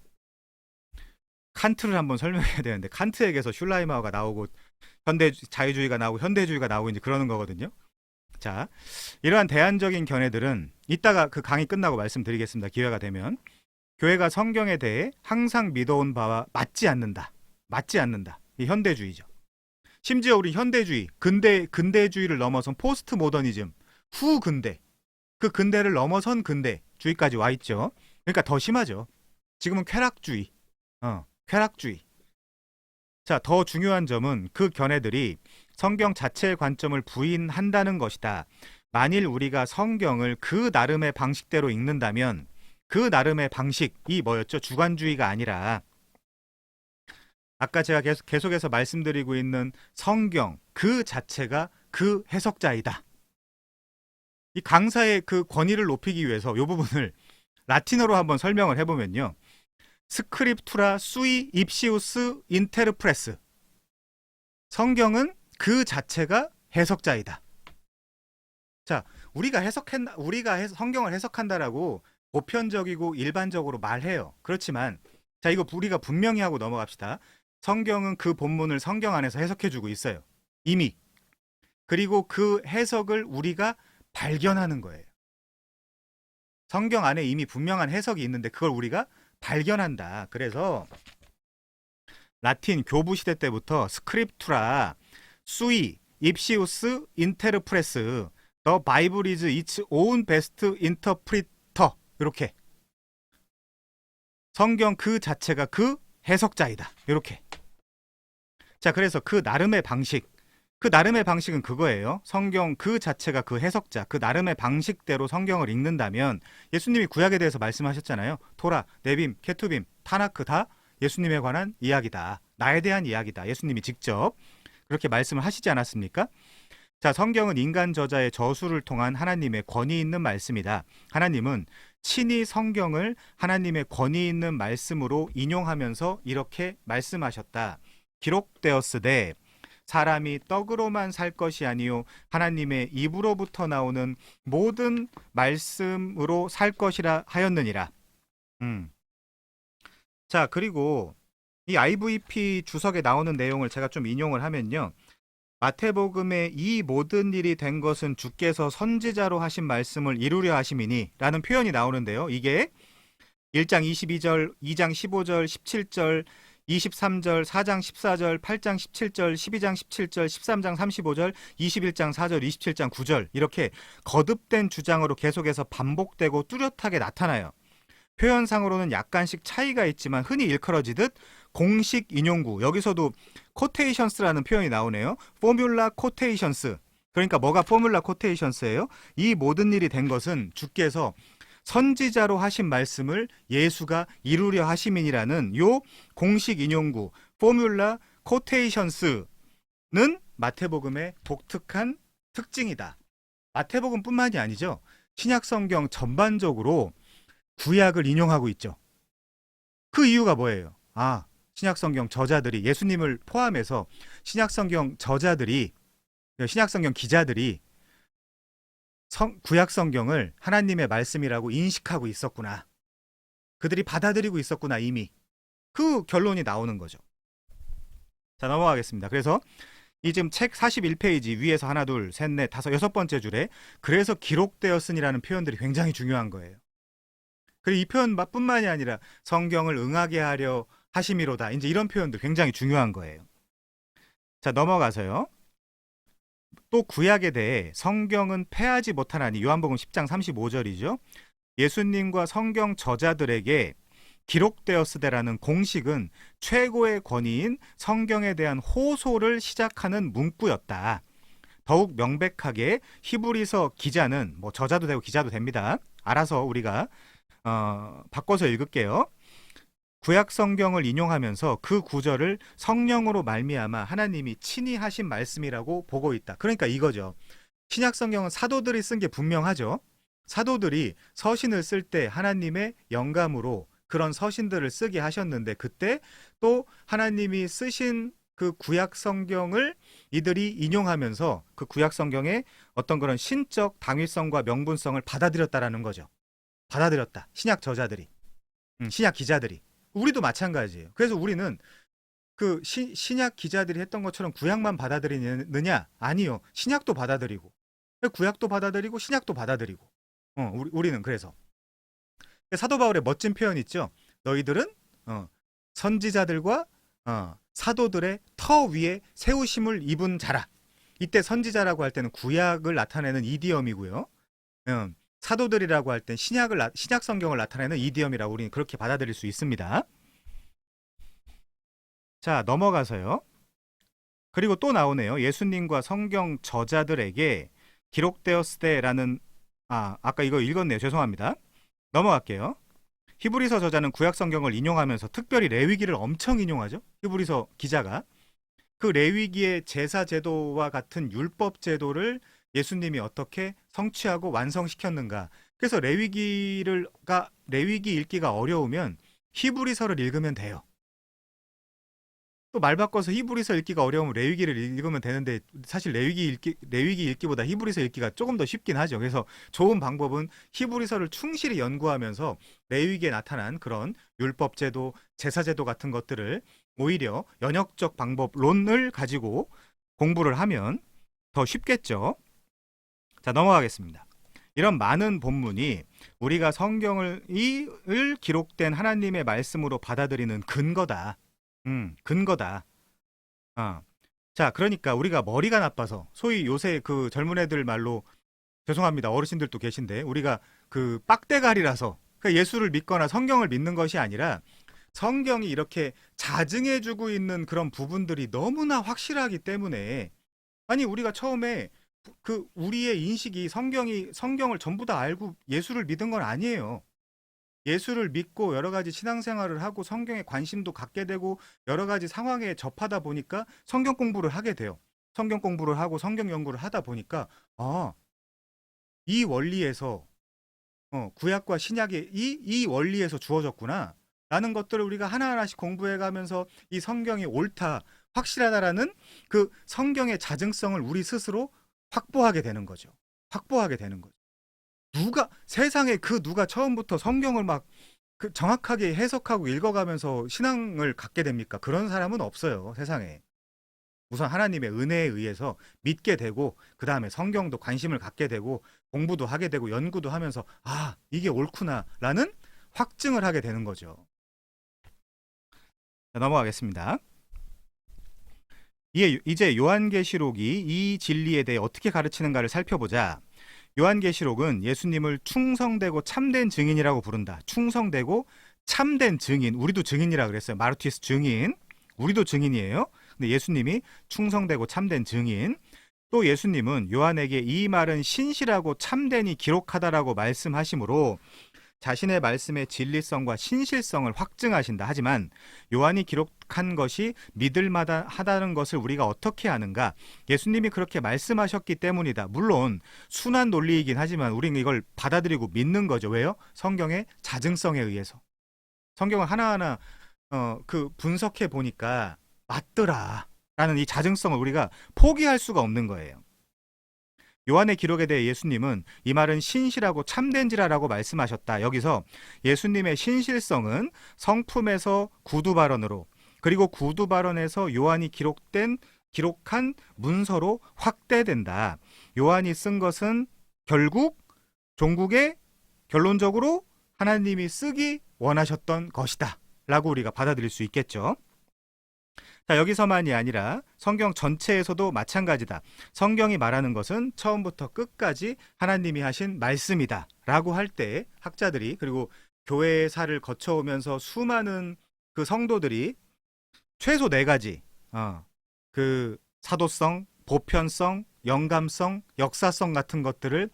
칸트를 한번 설명해야 되는데 칸트에게서 슐라이마어가 나오고 현대 자유주의가 나오고 현대주의가 나오고 이제 그러는 거거든요. 자, 이러한 대안적인 견해들은 이따가 그 강의 끝나고 말씀드리겠습니다. 기회가 되면. 교회가 성경에 대해 항상 믿어온 바와 맞지 않는다. 이 현대주의죠. 심지어 우리 현대주의, 근대주의를 넘어선 포스트 모더니즘, 후근대, 그 근대를 넘어선 근대주의까지 와 있죠. 그러니까 더 심하죠. 지금은 쾌락주의. 자, 더 중요한 점은 그 견해들이 성경 자체의 관점을 부인한다는 것이다. 만일 우리가 성경을 그 나름의 방식대로 읽는다면 그 나름의 방식이 뭐였죠? 주관주의가 아니라 아까 제가 계속해서 말씀드리고 있는 성경 그 자체가 그 해석자이다. 이 강사의 그 권위를 높이기 위해서 이 부분을 라틴어로 한번 설명을 해보면요. 스크립투라 수이 입시우스 인테르프레스. 성경은 그 자체가 해석자이다. 자, 우리가 성경을 해석한다라고 보편적이고 일반적으로 말해요. 그렇지만 자, 이거 우리가 분명히 하고 넘어갑시다. 성경은 그 본문을 성경 안에서 해석해주고 있어요. 이미. 그리고 그 해석을 우리가 발견하는 거예요. 성경 안에 이미 분명한 해석이 있는데 그걸 우리가 발견한다. 그래서 라틴 교부 시대 때부터 스크립투라, 수이, 입시우스, 인테르프레스, 더 바이블 이즈 이츠 오운 베스트 인터프리터 이렇게 성경 그 자체가 그 해석자이다. 이렇게. 자, 그래서 그 나름의 방식은 그거예요. 성경 그 자체가 그 해석자, 그 나름의 방식대로 성경을 읽는다면 예수님이 구약에 대해서 말씀하셨잖아요. 토라, 네빔, 케투빔, 타나크 다 예수님에 관한 이야기다. 나에 대한 이야기다. 예수님이 직접 그렇게 말씀을 하시지 않았습니까? 자, 성경은 인간 저자의 저수를 통한 하나님의 권위 있는 말씀이다. 하나님은 친히 성경을 하나님의 권위 있는 말씀으로 인용하면서 이렇게 말씀하셨다. 기록되었으되 사람이 떡으로만 살 것이 아니요 하나님의 입으로부터 나오는 모든 말씀으로 살 것이라 하였느니라. 자, 그리고 이 IVP 주석에 나오는 내용을 제가 좀 인용을 하면요. 마태복음의 이 모든 일이 된 것은 주께서 선지자로 하신 말씀을 이루려 하심이니 라는 표현이 나오는데요. 이게 1장 22절, 2장 15절, 17절, 23절, 4장 14절, 8장 17절, 12장 17절, 13장 35절, 21장 4절, 27장 9절 이렇게 거듭된 주장으로 계속해서 반복되고 뚜렷하게 나타나요. 표현상으로는 약간씩 차이가 있지만 흔히 일컬어지듯 공식 인용구, 여기서도 코테이션스라는 표현이 나오네요. 포뮬라 코테이션스. 그러니까 뭐가 포뮬라 코테이션스예요? 이 모든 일이 된 것은 주께서 선지자로 하신 말씀을 예수가 이루려 하심이니라는 요 공식 인용구, 포뮬라 코테이션스는 마태복음의 독특한 특징이다. 마태복음뿐만이 아니죠. 신약성경 전반적으로 구약을 인용하고 있죠. 그 이유가 뭐예요? 신약성경 저자들이, 예수님을 포함해서 신약성경 저자들이, 신약성경 기자들이 구약성경을 하나님의 말씀이라고 인식하고 있었구나. 그들이 받아들이고 있었구나, 이미. 그 결론이 나오는 거죠. 자, 넘어가겠습니다. 그래서 이 지금 책 41페이지 위에서 하나, 둘, 셋, 넷, 다섯, 여섯 번째 줄에 그래서 기록되었으니라는 표현들이 굉장히 중요한 거예요. 그리고 이 표현뿐만이 아니라 성경을 응하게 하려 하심이로다. 이제 이런 표현도 굉장히 중요한 거예요. 자, 넘어가서요. 또 구약에 대해 성경은 패하지 못하나니, 요한복음 10장 35절이죠. 예수님과 성경 저자들에게 기록되었으되라는 공식은 최고의 권위인 성경에 대한 호소를 시작하는 문구였다. 더욱 명백하게 히브리서 기자는, 저자도 되고 기자도 됩니다. 알아서 우리가 바꿔서 읽을게요. 구약 성경을 인용하면서 그 구절을 성령으로 말미암아 하나님이 친히 하신 말씀이라고 보고 있다. 그러니까 이거죠. 신약 성경은 사도들이 쓴 게 분명하죠. 사도들이 서신을 쓸 때 하나님의 영감으로 그런 서신들을 쓰게 하셨는데, 그때 또 하나님이 쓰신 그 구약 성경을 이들이 인용하면서 그 구약 성경의 어떤 그런 신적 당위성과 명분성을 받아들였다라는 거죠. 받아들였다. 신약 저자들이, 신약 기자들이. 우리도 마찬가지예요. 그래서 우리는 그 신약 기자들이 했던 것처럼 구약만 받아들이느냐? 아니요. 신약도 받아들이고, 구약도 받아들이고, 신약도 받아들이고. 우리는 그래서 사도 바울의 멋진 표현 있죠. 너희들은 선지자들과 사도들의 터 위에 세우심을 입은 자라. 이때 선지자라고 할 때는 구약을 나타내는 이디엄이고요. 사도들이라고 할 땐 신약 성경을 나타내는 이디엄이라고 우리는 그렇게 받아들일 수 있습니다. 자, 넘어가서요. 그리고 또 나오네요. 예수님과 성경 저자들에게 기록되었으되라는, 아까 이거 읽었네요. 죄송합니다. 넘어갈게요. 히브리서 저자는 구약 성경을 인용하면서 특별히 레위기를 엄청 인용하죠. 히브리서 기자가 그 레위기의 제사 제도와 같은 율법 제도를 예수님이 어떻게 성취하고 완성시켰는가. 그래서 레위기 읽기가 어려우면 히브리서를 읽으면 돼요. 또 말 바꿔서 히브리서 읽기가 어려우면 레위기를 읽으면 되는데, 사실 레위기 읽기보다 히브리서 읽기가 조금 더 쉽긴 하죠. 그래서 좋은 방법은 히브리서를 충실히 연구하면서 레위기에 나타난 그런 율법 제도, 제사 제도 같은 것들을 오히려 연역적 방법론을 가지고 공부를 하면 더 쉽겠죠. 자, 넘어가겠습니다. 이런 많은 본문이 우리가 성경을 기록된 하나님의 말씀으로 받아들이는 근거다. 근거다. 자, 그러니까 우리가 머리가 나빠서, 소위 요새 그 젊은 애들 말로, 죄송합니다. 어르신들도 계신데, 우리가 그 빡대가리라서, 그러니까 예수를 믿거나 성경을 믿는 것이 아니라 성경이 이렇게 자증해주고 있는 그런 부분들이 너무나 확실하기 때문에, 아니 우리가 처음에 우리의 인식이 성경을 전부 다 알고 예수를 믿은 건 아니에요. 예수를 믿고 여러 가지 신앙생활을 하고 성경에 관심도 갖게 되고 여러 가지 상황에 접하다 보니까 성경 공부를 하게 돼요. 성경 공부를 하고 성경 연구를 하다 보니까 이 원리에서 구약과 신약이 이 원리에서 주어졌구나 라는 것들을 우리가 하나하나씩 공부해 가면서 이 성경이 옳다, 확실하다라는 그 성경의 자증성을 우리 스스로 확보하게 되는 거죠. 세상에 누가 처음부터 성경을 막 정확하게 해석하고 읽어가면서 신앙을 갖게 됩니까? 그런 사람은 없어요, 세상에. 우선 하나님의 은혜에 의해서 믿게 되고, 그 다음에 성경도 관심을 갖게 되고, 공부도 하게 되고, 연구도 하면서 이게 옳구나 라는 확증을 하게 되는 거죠. 자, 넘어가겠습니다. 이제 요한계시록이 이 진리에 대해 어떻게 가르치는가를 살펴보자. 요한계시록은 예수님을 충성되고 참된 증인이라고 부른다. 충성되고 참된 증인. 우리도 증인이라 그랬어요. 마르티스 증인. 우리도 증인이에요. 근데 예수님이 충성되고 참된 증인. 또 예수님은 요한에게 이 말은 신실하고 참되니 기록하다라고 말씀하시므로 자신의 말씀의 진리성과 신실성을 확증하신다. 하지만 요한이 기록한 것이 믿을만하다는 하다는 것을 우리가 어떻게 아는가? 예수님이 그렇게 말씀하셨기 때문이다. 물론 순한 논리이긴 하지만 우리는 이걸 받아들이고 믿는 거죠. 왜요? 성경의 자증성에 의해서. 성경을 하나하나 그 분석해 보니까 맞더라 라는 이 자증성을 우리가 포기할 수가 없는 거예요. 요한의 기록에 대해 예수님은 이 말은 신실하고 참된지라라고 말씀하셨다. 여기서 예수님의 신실성은 성품에서 구두 발언으로, 그리고 구두 발언에서 요한이 기록한 문서로 확대된다. 요한이 쓴 것은 결국 종국에 결론적으로 하나님이 쓰기 원하셨던 것이다 라고 우리가 받아들일 수 있겠죠. 자, 여기서만이 아니라 성경 전체에서도 마찬가지다. 성경이 말하는 것은 처음부터 끝까지 하나님이 하신 말씀이다 라고 할 때 학자들이, 그리고 교회사를 거쳐오면서 수많은 그 성도들이 최소 4가지 그 사도성, 보편성, 영감성, 역사성 같은 것들을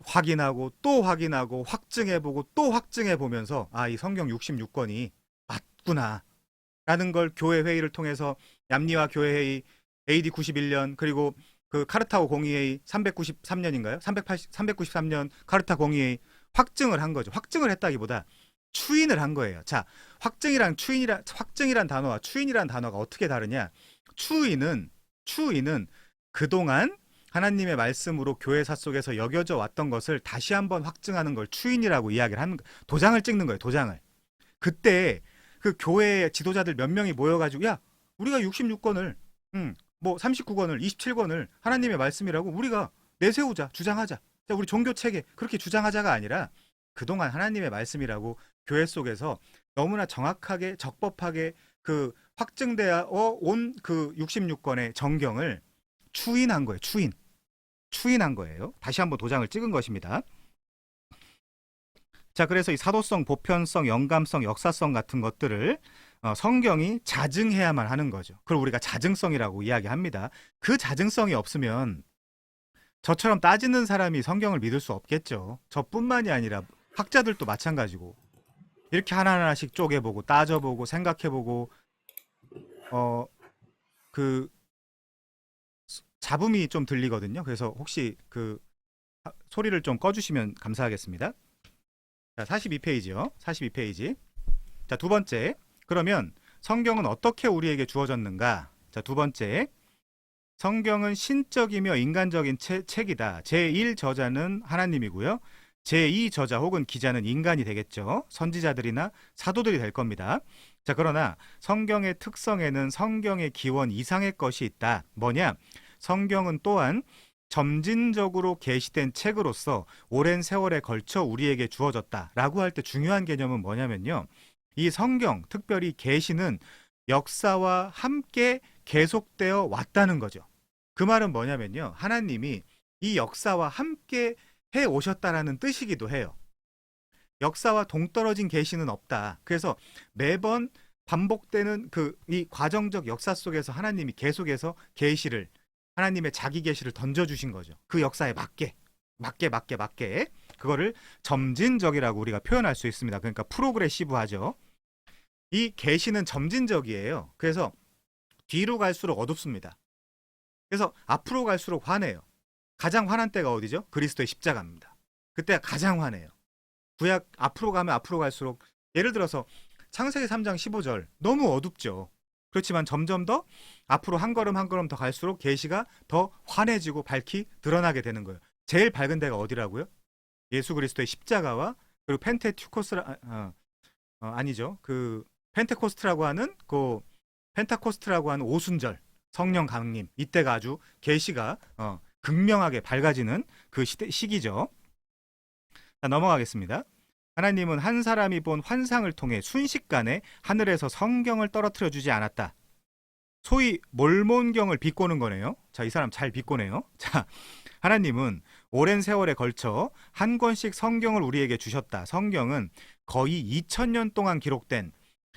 확인하고 또 확인하고 확증해보고 또 확증해보면서 이 성경 66권이 맞구나 라는 걸 교회 회의를 통해서, 얌리와 교회 회의 AD 91년, 그리고 그 카르타고 공의회의 393년인가요? 393년 카르타 공의회의 확증을 한 거죠. 확증을 했다기보다 추인을 한 거예요. 자, 확증이란 단어와 추인이란 단어가 어떻게 다르냐? 추인은 그동안 하나님의 말씀으로 교회사 속에서 여겨져 왔던 것을 다시 한번 확증하는 걸 추인이라고 이야기를 하는, 도장을 찍는 거예요. 도장을. 그때 그 교회 지도자들 몇 명이 모여가지고, 야, 우리가 66권을, 뭐 39권을, 27권을 하나님의 말씀이라고 우리가 내세우자, 주장하자. 자, 우리 종교 체계 그렇게 주장하자가 아니라 그동안 하나님의 말씀이라고 교회 속에서 너무나 정확하게 적법하게 그 확증되어 온 그 66권의 정경을 추인한 거예요. 추인한 거예요. 다시 한번 도장을 찍은 것입니다. 자, 그래서 이 사도성, 보편성, 영감성, 역사성 같은 것들을 성경이 자증해야만 하는 거죠. 그걸 우리가 자증성이라고 이야기합니다. 그 자증성이 없으면 저처럼 따지는 사람이 성경을 믿을 수 없겠죠. 저뿐만이 아니라 학자들도 마찬가지고, 이렇게 하나하나씩 쪼개보고 따져보고 생각해보고 그 잡음이 좀 들리거든요. 그래서 혹시 그 소리를 좀 꺼주시면 감사하겠습니다. 자, 42페이지요. 42페이지. 자, 두 번째. 그러면 성경은 어떻게 우리에게 주어졌는가? 자, 두 번째. 성경은 신적이며 인간적인 책이다. 제1저자는 하나님이고요. 제2저자 혹은 기자는 인간이 되겠죠. 선지자들이나 사도들이 될 겁니다. 자, 그러나 성경의 특성에는 성경의 기원 이상의 것이 있다. 뭐냐? 성경은 또한 점진적으로 계시된 책으로서 오랜 세월에 걸쳐 우리에게 주어졌다라고 할 때 중요한 개념은 뭐냐면요. 이 성경, 특별히 계시는 역사와 함께 계속되어 왔다는 거죠. 그 말은 뭐냐면요. 하나님이 이 역사와 함께 해 오셨다라는 뜻이기도 해요. 역사와 동떨어진 계시는 없다. 그래서 매번 반복되는 이 과정적 역사 속에서 하나님이 계속해서 계시를, 하나님의 자기 계시를 던져주신 거죠. 그 역사에 맞게 그거를 점진적이라고 우리가 표현할 수 있습니다. 그러니까 프로그레시브하죠. 이 계시는 점진적이에요. 그래서 뒤로 갈수록 어둡습니다. 그래서 앞으로 갈수록 환해요. 가장 환한 때가 어디죠? 그리스도의 십자가입니다. 그때가 가장 환해요. 구약 앞으로 가면 앞으로 갈수록, 예를 들어서 창세기 3장 15절 너무 어둡죠. 그렇지만 점점 더 앞으로 한 걸음 한 걸음 더 갈수록 계시가 더 환해지고 밝히 드러나게 되는 거예요. 제일 밝은 데가 어디라고요? 예수 그리스도의 십자가와, 그리고 아니죠. 그 펜테코스트라고 하는 오순절 성령 강림, 이때가 아주 계시가 극명하게 밝아지는 그 시기죠. 자, 넘어가겠습니다. 하나님은 한 사람이 본 환상을 통해 순식간에 하늘에서 성경을 떨어뜨려 주지 않았다. 소위 몰몬경을 비꼬는 거네요. 자, 이 사람 잘 비꼬네요. 자, 하나님은 오랜 세월에 걸쳐 한 권씩 성경을 우리에게 주셨다. 성경은 거의 2000년 동안 기록된,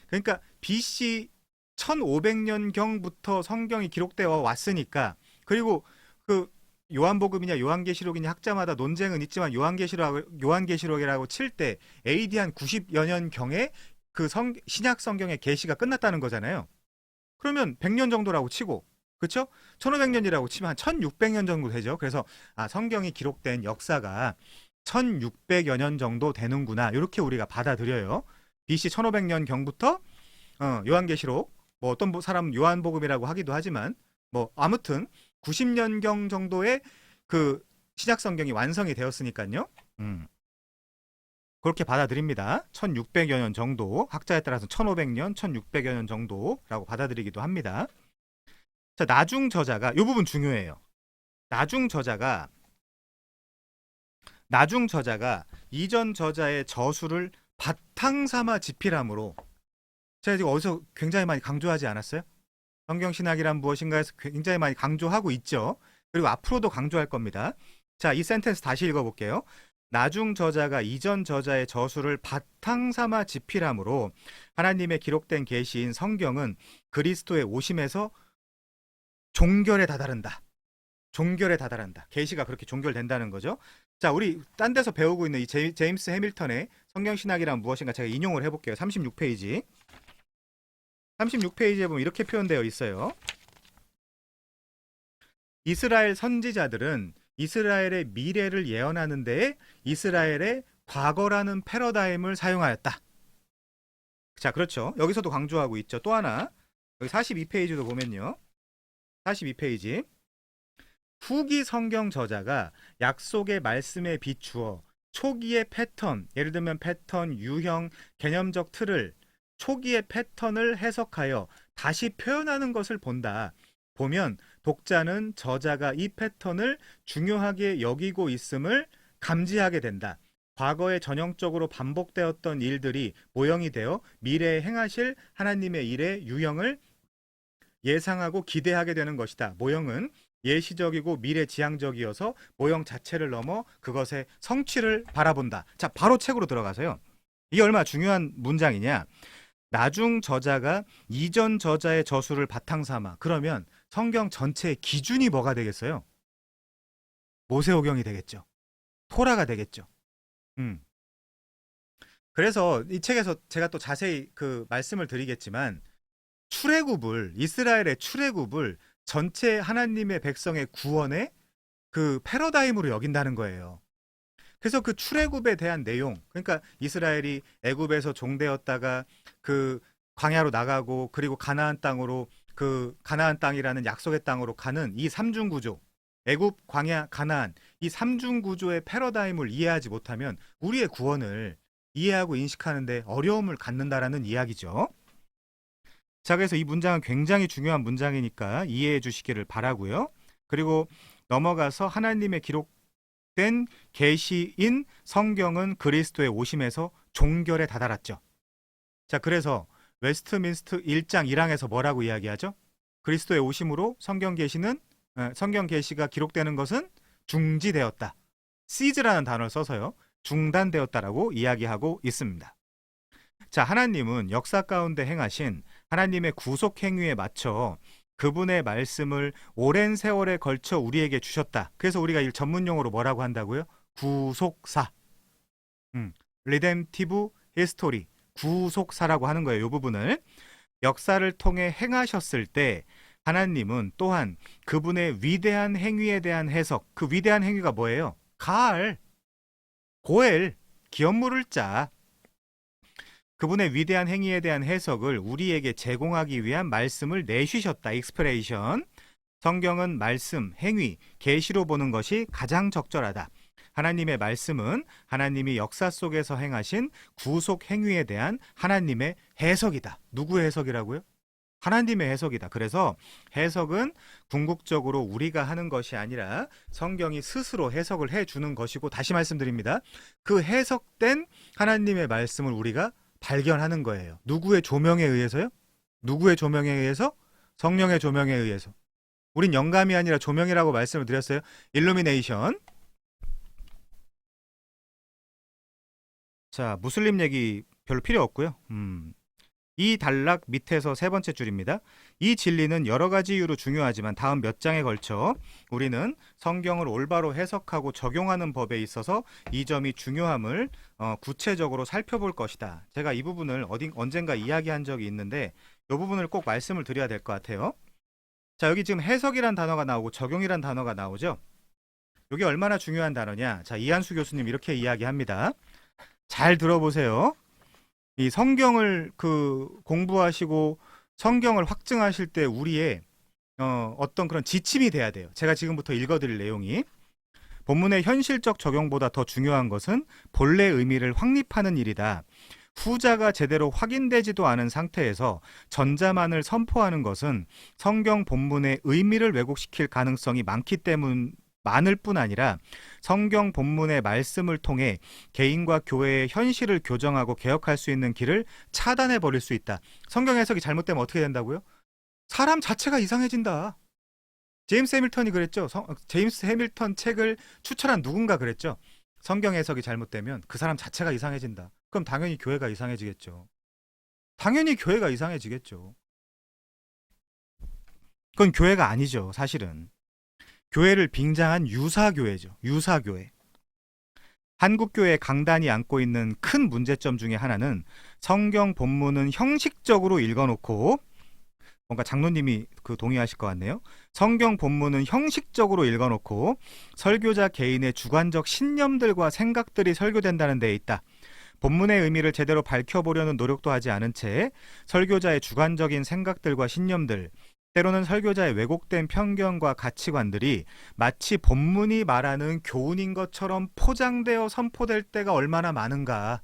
그러니까 BC 1500년경부터 성경이 기록되어 왔으니까, 그리고 그 요한복음이냐 요한계시록이냐 학자마다 논쟁은 있지만 요한계시록이라고 칠 때 AD 한 90여 년 경에 그 신약 성경의 계시가 끝났다는 거잖아요. 그러면 100년 정도라고 치고, 그렇죠? 1500년이라고 치면 한 1600년 정도 되죠. 그래서 성경이 기록된 역사가 1600여 년 정도 되는구나, 이렇게 우리가 받아들여요. BC 1500년 경부터 요한계시록, 뭐 어떤 사람은 요한복음이라고 하기도 하지만 뭐 아무튼 90년경 정도의 그 신약 성경이 완성이 되었으니까요. 그렇게 받아들입니다. 1600여 년 정도, 학자에 따라서 1500년, 1600여 년 정도라고 받아들이기도 합니다. 자, 나중 저자가, 이 부분 중요해요. 나중 저자가 이전 저자의 저수를 바탕 삼아 집필함으로, 제가 지금 어디서 굉장히 많이 강조하지 않았어요? 성경신학이란 무엇인가에서 굉장히 많이 강조하고 있죠. 그리고 앞으로도 강조할 겁니다. 자, 이 센텐스 다시 읽어볼게요. 나중 저자가 이전 저자의 저수를 바탕 삼아 집필함으로 하나님의 기록된 계시인 성경은 그리스도의 오심에서 종결에 다다른다. 종결에 다다른다. 계시가 그렇게 종결된다는 거죠. 자, 우리 딴 데서 배우고 있는 이 제임스 해밀턴의 성경신학이란 무엇인가 제가 인용을 해볼게요. 36페이지. 36페이지에 보면 이렇게 표현되어 있어요. 이스라엘 선지자들은 이스라엘의 미래를 예언하는 데에 이스라엘의 과거라는 패러다임을 사용하였다. 자, 그렇죠. 여기서도 강조하고 있죠. 또 하나, 여기 42페이지도 보면요. 42페이지. 후기 성경 저자가 약속의 말씀에 비추어 초기의 패턴, 예를 들면 패턴, 유형, 개념적 틀을, 초기의 패턴을 해석하여 다시 표현하는 것을 본다. 보면 독자는 저자가 이 패턴을 중요하게 여기고 있음을 감지하게 된다. 과거에 전형적으로 반복되었던 일들이 모형이 되어 미래에 행하실 하나님의 일의 유형을 예상하고 기대하게 되는 것이다. 모형은 예시적이고 미래지향적이어서 모형 자체를 넘어 그것의 성취를 바라본다. 자, 바로 책으로 들어가서요. 이게 얼마나 중요한 문장이냐. 나중 저자가 이전 저자의 저수를 바탕 삼아. 그러면 성경 전체의 기준이 뭐가 되겠어요? 모세오경이 되겠죠. 토라가 되겠죠. 그래서 이 책에서 제가 또 자세히 그 말씀을 드리겠지만, 이스라엘의 출애굽을 전체 하나님의 백성의 구원의 그 패러다임으로 여긴다는 거예요. 그래서 그 출애굽에 대한 내용, 그러니까 이스라엘이 애굽에서 종되었다가 그 광야로 나가고, 그리고 가나안 땅으로, 그 가나안 땅이라는 약속의 땅으로 가는 이 삼중 구조, 애굽, 광야, 가나안, 이 삼중 구조의 패러다임을 이해하지 못하면 우리의 구원을 이해하고 인식하는데 어려움을 갖는다라는 이야기죠. 자, 그래서 이 문장은 굉장히 중요한 문장이니까 이해해 주시기를 바라고요. 그리고 넘어가서 하나님의 기록된 계시인 성경은 그리스도의 오심에서 종결에 다다랐죠. 자, 그래서 웨스트민스터 1장 1항에서 뭐라고 이야기하죠? 그리스도의 오심으로 성경 계시가 기록되는 것은 중지되었다. cease라는 단어를 써서요. 중단되었다라고 이야기하고 있습니다. 자, 하나님은 역사 가운데 행하신 하나님의 구속 행위에 맞춰 그분의 말씀을 오랜 세월에 걸쳐 우리에게 주셨다. 그래서 우리가 이 전문용어로 뭐라고 한다고요? 구속사. redemptive history. 구속사라고 하는 거예요. 이 부분을. 역사를 통해 행하셨을 때 하나님은 또한 그분의 위대한 행위에 대한 해석, 그 위대한 행위가 뭐예요? 가알, 고엘, 기업물을 짜. 그분의 위대한 행위에 대한 해석을 우리에게 제공하기 위한 말씀을 내쉬셨다. 익스프레이션. 성경은 말씀, 행위, 계시로 보는 것이 가장 적절하다. 하나님의 말씀은 하나님이 역사 속에서 행하신 구속 행위에 대한 하나님의 해석이다. 누구의 해석이라고요? 하나님의 해석이다. 그래서 해석은 궁극적으로 우리가 하는 것이 아니라 성경이 스스로 해석을 해주는 것이고, 다시 말씀드립니다. 그 해석된 하나님의 말씀을 우리가 발견하는 거예요. 누구의 조명에 의해서요? 누구의 조명에 의해서? 성령의 조명에 의해서. 우린 영감이 아니라 조명이라고 말씀을 드렸어요. 일루미네이션. 자, 무슬림 얘기 별로 필요 없고요. 이 단락 밑에서 세 번째 줄입니다. 이 진리는 여러 가지 이유로 중요하지만 다음 몇 장에 걸쳐 우리는 성경을 올바로 해석하고 적용하는 법에 있어서 이 점이 중요함을 구체적으로 살펴볼 것이다. 제가 이 부분을 언젠가 이야기한 적이 있는데 이 부분을 꼭 말씀을 드려야 될 것 같아요. 자, 여기 지금 해석이란 단어가 나오고 적용이란 단어가 나오죠. 이게 얼마나 중요한 단어냐. 자, 이한수 교수님 이렇게 이야기합니다. 잘 들어보세요. 이 성경을 공부하시고 성경을 확증하실 때 우리의 어떤 그런 지침이 돼야 돼요. 제가 지금부터 읽어드릴 내용이 본문의 현실적 적용보다 더 중요한 것은 본래 의미를 확립하는 일이다. 후자가 제대로 확인되지도 않은 상태에서 전자만을 선포하는 것은 성경 본문의 의미를 왜곡시킬 가능성이 많을 뿐 아니라 성경 본문의 말씀을 통해 개인과 교회의 현실을 교정하고 개혁할 수 있는 길을 차단해 버릴 수 있다. 성경 해석이 잘못되면 어떻게 된다고요? 사람 자체가 이상해진다. 제임스 해밀턴이 그랬죠. 제임스 해밀턴 책을 추천한 누군가 그랬죠. 성경 해석이 잘못되면 그 사람 자체가 이상해진다. 그럼 당연히 교회가 이상해지겠죠. 당연히 교회가 이상해지겠죠. 그건 교회가 아니죠, 사실은. 교회를 빙자한 유사교회죠. 유사교회. 한국교회 강단이 안고 있는 큰 문제점 중에 하나는 성경 본문은 형식적으로 읽어놓고, 뭔가 장로님이 동의하실 것 같네요. 성경 본문은 형식적으로 읽어놓고 설교자 개인의 주관적 신념들과 생각들이 설교된다는 데에 있다. 본문의 의미를 제대로 밝혀보려는 노력도 하지 않은 채 설교자의 주관적인 생각들과 신념들, 때로는 설교자의 왜곡된 편견과 가치관들이 마치 본문이 말하는 교훈인 것처럼 포장되어 선포될 때가 얼마나 많은가.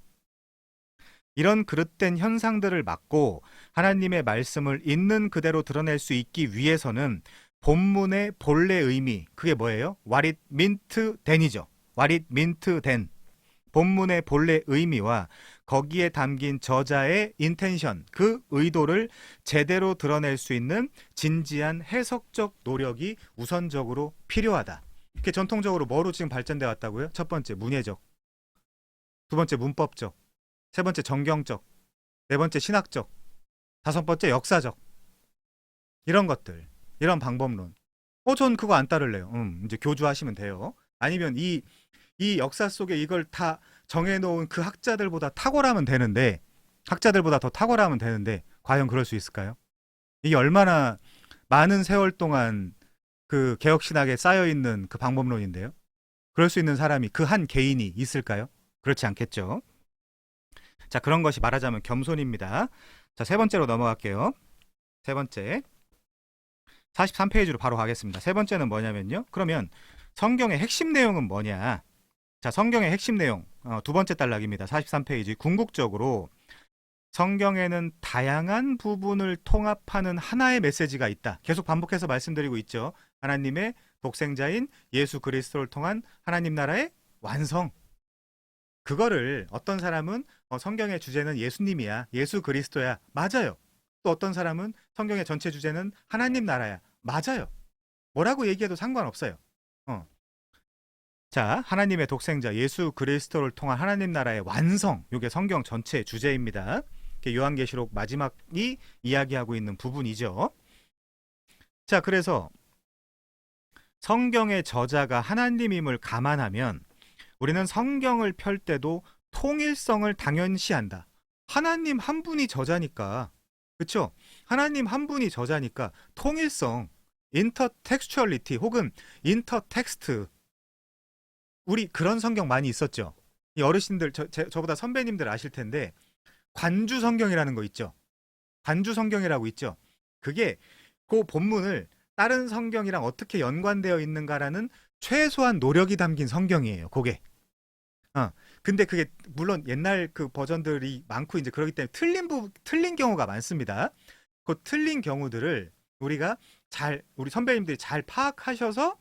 이런 그릇된 현상들을 막고 하나님의 말씀을 있는 그대로 드러낼 수 있기 위해서는 본문의 본래 의미, 그게 뭐예요? What it meant then이죠. What it meant then. 본문의 본래 의미와 거기에 담긴 저자의 인텐션, 그 의도를 제대로 드러낼 수 있는 진지한 해석적 노력이 우선적으로 필요하다. 이게 전통적으로 뭐로 지금 발전돼 왔다고요? 첫 번째 문예적, 두 번째 문법적, 세 번째 정경적, 네 번째 신학적, 다섯 번째 역사적. 이런 것들, 이런 방법론. 전 그거 안 따를래요. 이제 교주하시면 돼요. 아니면 이 역사 속에 이걸 다 정해놓은 그 학자들보다 더 탁월하면 되는데 과연 그럴 수 있을까요? 이게 얼마나 많은 세월 동안 그 개혁신학에 쌓여있는 그 방법론인데요. 그럴 수 있는 사람이 그 한 개인이 있을까요? 그렇지 않겠죠. 자, 그런 것이 말하자면 겸손입니다. 자, 세 번째로 넘어갈게요. 세 번째 43페이지로 바로 가겠습니다. 세 번째는 뭐냐면요. 그러면 성경의 핵심 내용은 뭐냐? 자, 성경의 핵심 내용 두 번째 단락입니다. 43페이지. 궁극적으로 성경에는 다양한 부분을 통합하는 하나의 메시지가 있다. 계속 반복해서 말씀드리고 있죠. 하나님의 독생자인 예수 그리스도를 통한 하나님 나라의 완성. 그거를 어떤 사람은 성경의 주제는 예수님이야, 예수 그리스도야. 맞아요. 또 어떤 사람은 성경의 전체 주제는 하나님 나라야. 맞아요. 뭐라고 얘기해도 상관없어요. 자, 하나님의 독생자 예수 그리스도를 통한 하나님 나라의 완성, 이게 성경 전체 주제입니다. 요한계시록 마지막이 이야기하고 있는 부분이죠. 자, 그래서 성경의 저자가 하나님임을 감안하면 우리는 성경을 펼 때도 통일성을 당연시한다. 하나님 한 분이 저자니까, 그렇죠? 하나님 한 분이 저자니까 통일성, 인터텍스추얼리티 혹은 인터텍스트, 우리 그런 성경 많이 있었죠. 이 어르신들, 저보다 선배님들 아실 텐데 관주 성경이라는 거 있죠. 관주 성경이라고 있죠. 그게 그 본문을 다른 성경이랑 어떻게 연관되어 있는가라는 최소한 노력이 담긴 성경이에요. 그게. 근데 그게 물론 옛날 그 버전들이 많고 이제 그러기 때문에 틀린 경우가 많습니다. 그 틀린 경우들을 우리 선배님들이 잘 파악하셔서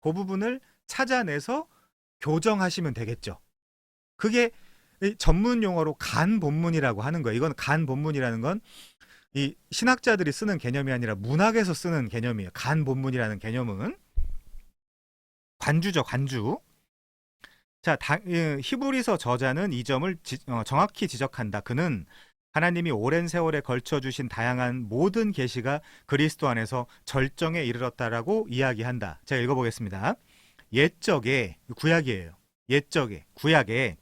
그 부분을 찾아내서 교정하시면 되겠죠. 그게 전문 용어로 간 본문이라고 하는 거예요. 이건 간 본문이라는 건 이 신학자들이 쓰는 개념이 아니라 문학에서 쓰는 개념이에요. 간 본문이라는 개념은 관주죠, 관주. 자, 히브리서 저자는 이 점을 정확히 지적한다. 그는 하나님이 오랜 세월에 걸쳐 주신 다양한 모든 계시가 그리스도 안에서 절정에 이르렀다라고 이야기한다. 제가 읽어보겠습니다. 옛적에, 구약이에요. 옛적에, 구약에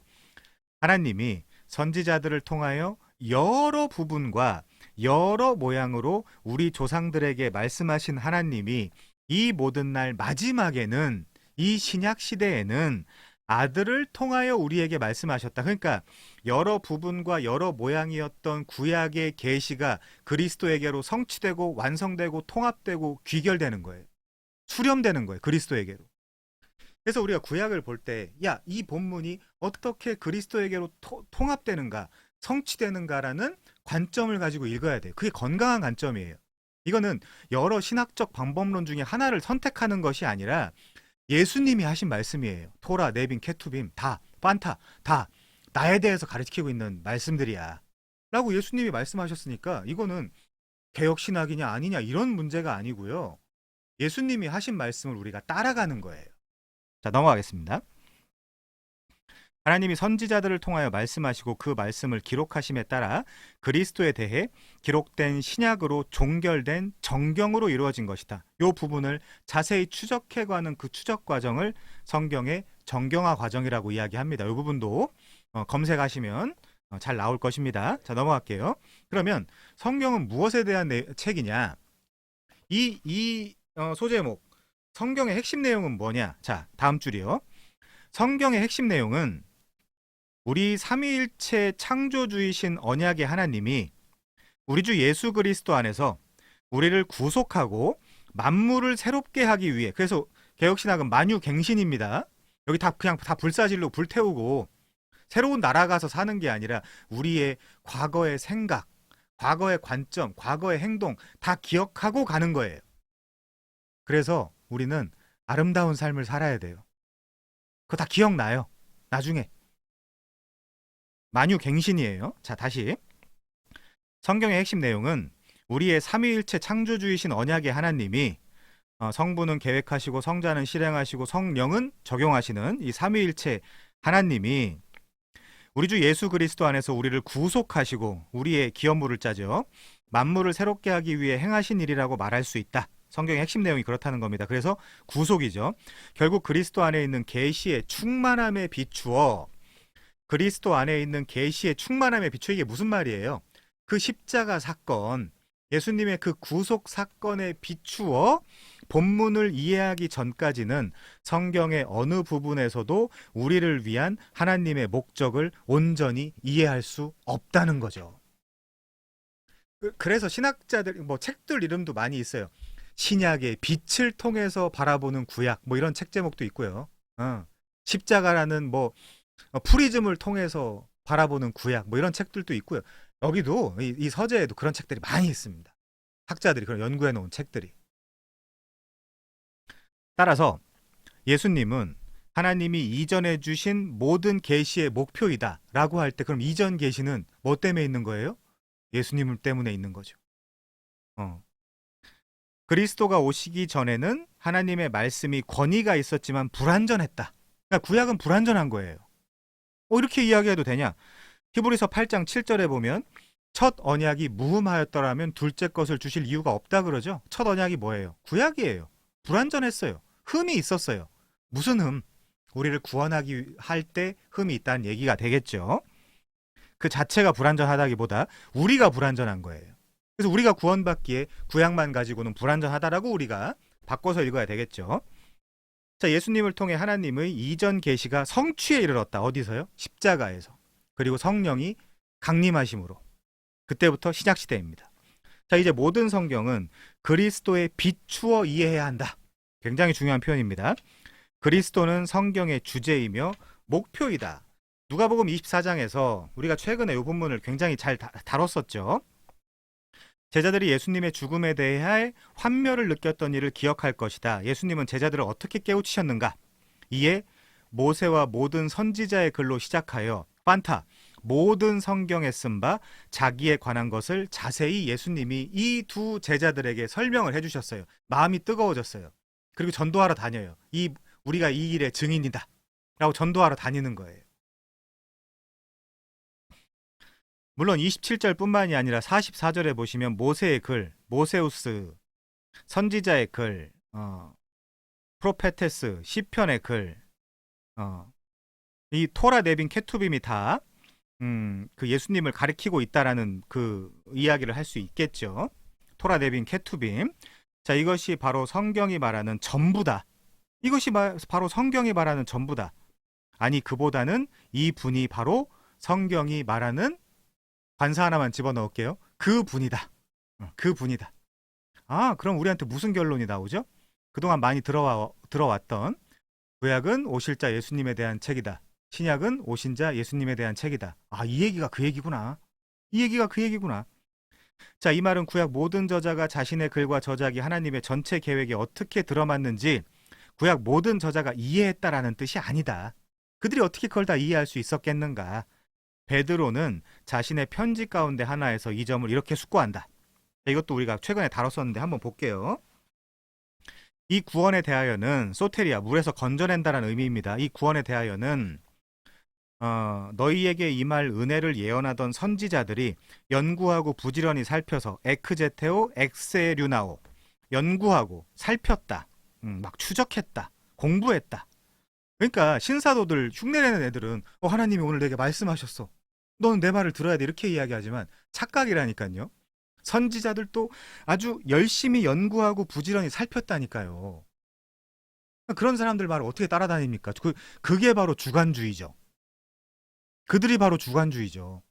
하나님이 선지자들을 통하여 여러 부분과 여러 모양으로 우리 조상들에게 말씀하신 하나님이 이 모든 날 마지막에는, 이 신약 시대에는 아들을 통하여 우리에게 말씀하셨다. 그러니까 여러 부분과 여러 모양이었던 구약의 계시가 그리스도에게로 성취되고 완성되고 통합되고 귀결되는 거예요. 수렴되는 거예요. 그리스도에게로. 그래서 우리가 구약을 볼 때, 야, 이 본문이 어떻게 그리스도에게로 통합되는가, 성취되는가라는 관점을 가지고 읽어야 돼요. 그게 건강한 관점이에요. 이거는 여러 신학적 방법론 중에 하나를 선택하는 것이 아니라 예수님이 하신 말씀이에요. 토라, 네빈, 케투빔 다, 판타 다 나에 대해서 가르치고 있는 말씀들이야 라고 예수님이 말씀하셨으니까 이거는 개혁신학이냐 아니냐 이런 문제가 아니고요. 예수님이 하신 말씀을 우리가 따라가는 거예요. 자, 넘어가겠습니다. 하나님이 선지자들을 통하여 말씀하시고 그 말씀을 기록하심에 따라 그리스도에 대해 기록된 신약으로 종결된 정경으로 이루어진 것이다. 이 부분을 자세히 추적해가는 그 추적 과정을 성경의 정경화 과정이라고 이야기합니다. 이 부분도 검색하시면 잘 나올 것입니다. 자, 넘어갈게요. 그러면 성경은 무엇에 대한 책이냐? 이 소제목, 성경의 핵심 내용은 뭐냐? 자, 다음 줄이요. 성경의 핵심 내용은 우리 삼위일체 창조주이신 언약의 하나님이 우리 주 예수 그리스도 안에서 우리를 구속하고 만물을 새롭게 하기 위해, 그래서 개혁신학은 만유갱신입니다. 여기 다 그냥 다 불사질로 불태우고 새로운 나라 가서 사는 게 아니라 우리의 과거의 생각, 과거의 관점, 과거의 행동 다 기억하고 가는 거예요. 그래서 우리는 아름다운 삶을 살아야 돼요. 그거 다 기억나요. 나중에. 만유갱신이에요. 자, 다시. 성경의 핵심 내용은 우리의 삼위일체 창조주이신 언약의 하나님이 성부는 계획하시고 성자는 실행하시고 성령은 적용하시는 이 삼위일체 하나님이 우리 주 예수 그리스도 안에서 우리를 구속하시고 우리의 기업물을 짜죠. 만물을 새롭게 하기 위해 행하신 일이라고 말할 수 있다. 성경의 핵심 내용이 그렇다는 겁니다. 그래서 구속이죠. 결국 그리스도 안에 있는 계시의 충만함에 비추어, 그리스도 안에 있는 계시의 충만함에 비추어, 이게 무슨 말이에요? 그 십자가 사건, 예수님의 그 구속 사건에 비추어 본문을 이해하기 전까지는 성경의 어느 부분에서도 우리를 위한 하나님의 목적을 온전히 이해할 수 없다는 거죠. 그래서 신학자들, 책들 이름도 많이 있어요. 신약의 빛을 통해서 바라보는 구약, 이런 책 제목도 있고요. 십자가라는 프리즘을 통해서 바라보는 구약, 이런 책들도 있고요. 여기도 이 서재에도 그런 책들이 많이 있습니다. 학자들이 그런 연구해 놓은 책들이. 따라서 예수님은 하나님이 이전해 주신 모든 계시의 목표이다 라고 할 때, 그럼 이전 계시는 뭐 때문에 있는 거예요? 예수님 때문에 있는 거죠. 그리스도가 오시기 전에는 하나님의 말씀이 권위가 있었지만 불완전했다. 그러니까 구약은 불완전한 거예요. 이렇게 이야기해도 되냐? 히브리서 8장 7절에 보면 첫 언약이 무흠하였더라면 둘째 것을 주실 이유가 없다 그러죠. 첫 언약이 뭐예요? 구약이에요. 불완전했어요. 흠이 있었어요. 무슨 흠? 우리를 구원하기 할 때 흠이 있다는 얘기가 되겠죠. 그 자체가 불완전하다기보다 우리가 불완전한 거예요. 그래서 우리가 구원받기에 구약만 가지고는 불완전하다라고 우리가 바꿔서 읽어야 되겠죠. 자, 예수님을 통해 하나님의 이전 계시가 성취에 이르렀다. 어디서요? 십자가에서. 그리고 성령이 강림하심으로. 그때부터 신약 시대입니다. 자, 이제 모든 성경은 그리스도에 비추어 이해해야 한다. 굉장히 중요한 표현입니다. 그리스도는 성경의 주제이며 목표이다. 누가복음 24장에서 우리가 최근에 이 본문을 굉장히 잘 다뤘었죠. 제자들이 예수님의 죽음에 대해 환멸을 느꼈던 일을 기억할 것이다. 예수님은 제자들을 어떻게 깨우치셨는가? 이에 모세와 모든 선지자의 글로 시작하여 판타, 모든 성경에 쓴 바 자기에 관한 것을 자세히 예수님이 이 두 제자들에게 설명을 해주셨어요. 마음이 뜨거워졌어요. 그리고 전도하러 다녀요. 우리가 이 일의 증인이다 라고 전도하러 다니는 거예요. 물론 27절뿐만이 아니라 44절에 보시면 모세의 글, 모세우스, 선지자의 글, 프로페테스, 시편의 글, 이 토라, 네빈, 케투빔이 다 그 예수님을 가리키고 있다라는 그 이야기를 할 수 있겠죠. 토라, 네빈, 케투빔. 자, 이것이 바로 성경이 말하는 전부다. 이것이 바로 성경이 말하는 전부다. 아니, 그보다는 이 분이 바로 성경이 말하는, 관사 하나만 집어넣을게요. 그 분이다. 그 분이다. 아, 그럼 우리한테 무슨 결론이 나오죠? 그동안 많이 들어왔던 구약은 오실 자 예수님에 대한 책이다. 신약은 오신 자 예수님에 대한 책이다. 아, 이 얘기가 그 얘기구나. 이 얘기가 그 얘기구나. 자, 이 말은 구약 모든 저자가 자신의 글과 저작이 하나님의 전체 계획에 어떻게 들어맞는지 구약 모든 저자가 이해했다라는 뜻이 아니다. 그들이 어떻게 그걸 다 이해할 수 있었겠는가? 베드로는 자신의 편지 가운데 하나에서 이 점을 이렇게 숙고한다. 이것도 우리가 최근에 다뤘었는데 한번 볼게요. 이 구원에 대하여는 소테리아, 물에서 건져낸다라는 의미입니다. 이 구원에 대하여는 너희에게 임할 은혜를 예언하던 선지자들이 연구하고 부지런히 살펴서 에크제테오 엑세류나오, 연구하고 살폈다. 막 추적했다. 공부했다. 그러니까 신사도들 흉내내는 애들은 하나님이 오늘 내게 말씀하셨어. 너는 내 말을 들어야 돼. 이렇게 이야기하지만 착각이라니까요. 선지자들도 아주 열심히 연구하고 부지런히 살폈다니까요. 그런 사람들 말을 어떻게 따라다닙니까? 그게 바로 주관주의죠. 그들이 바로 주관주의죠.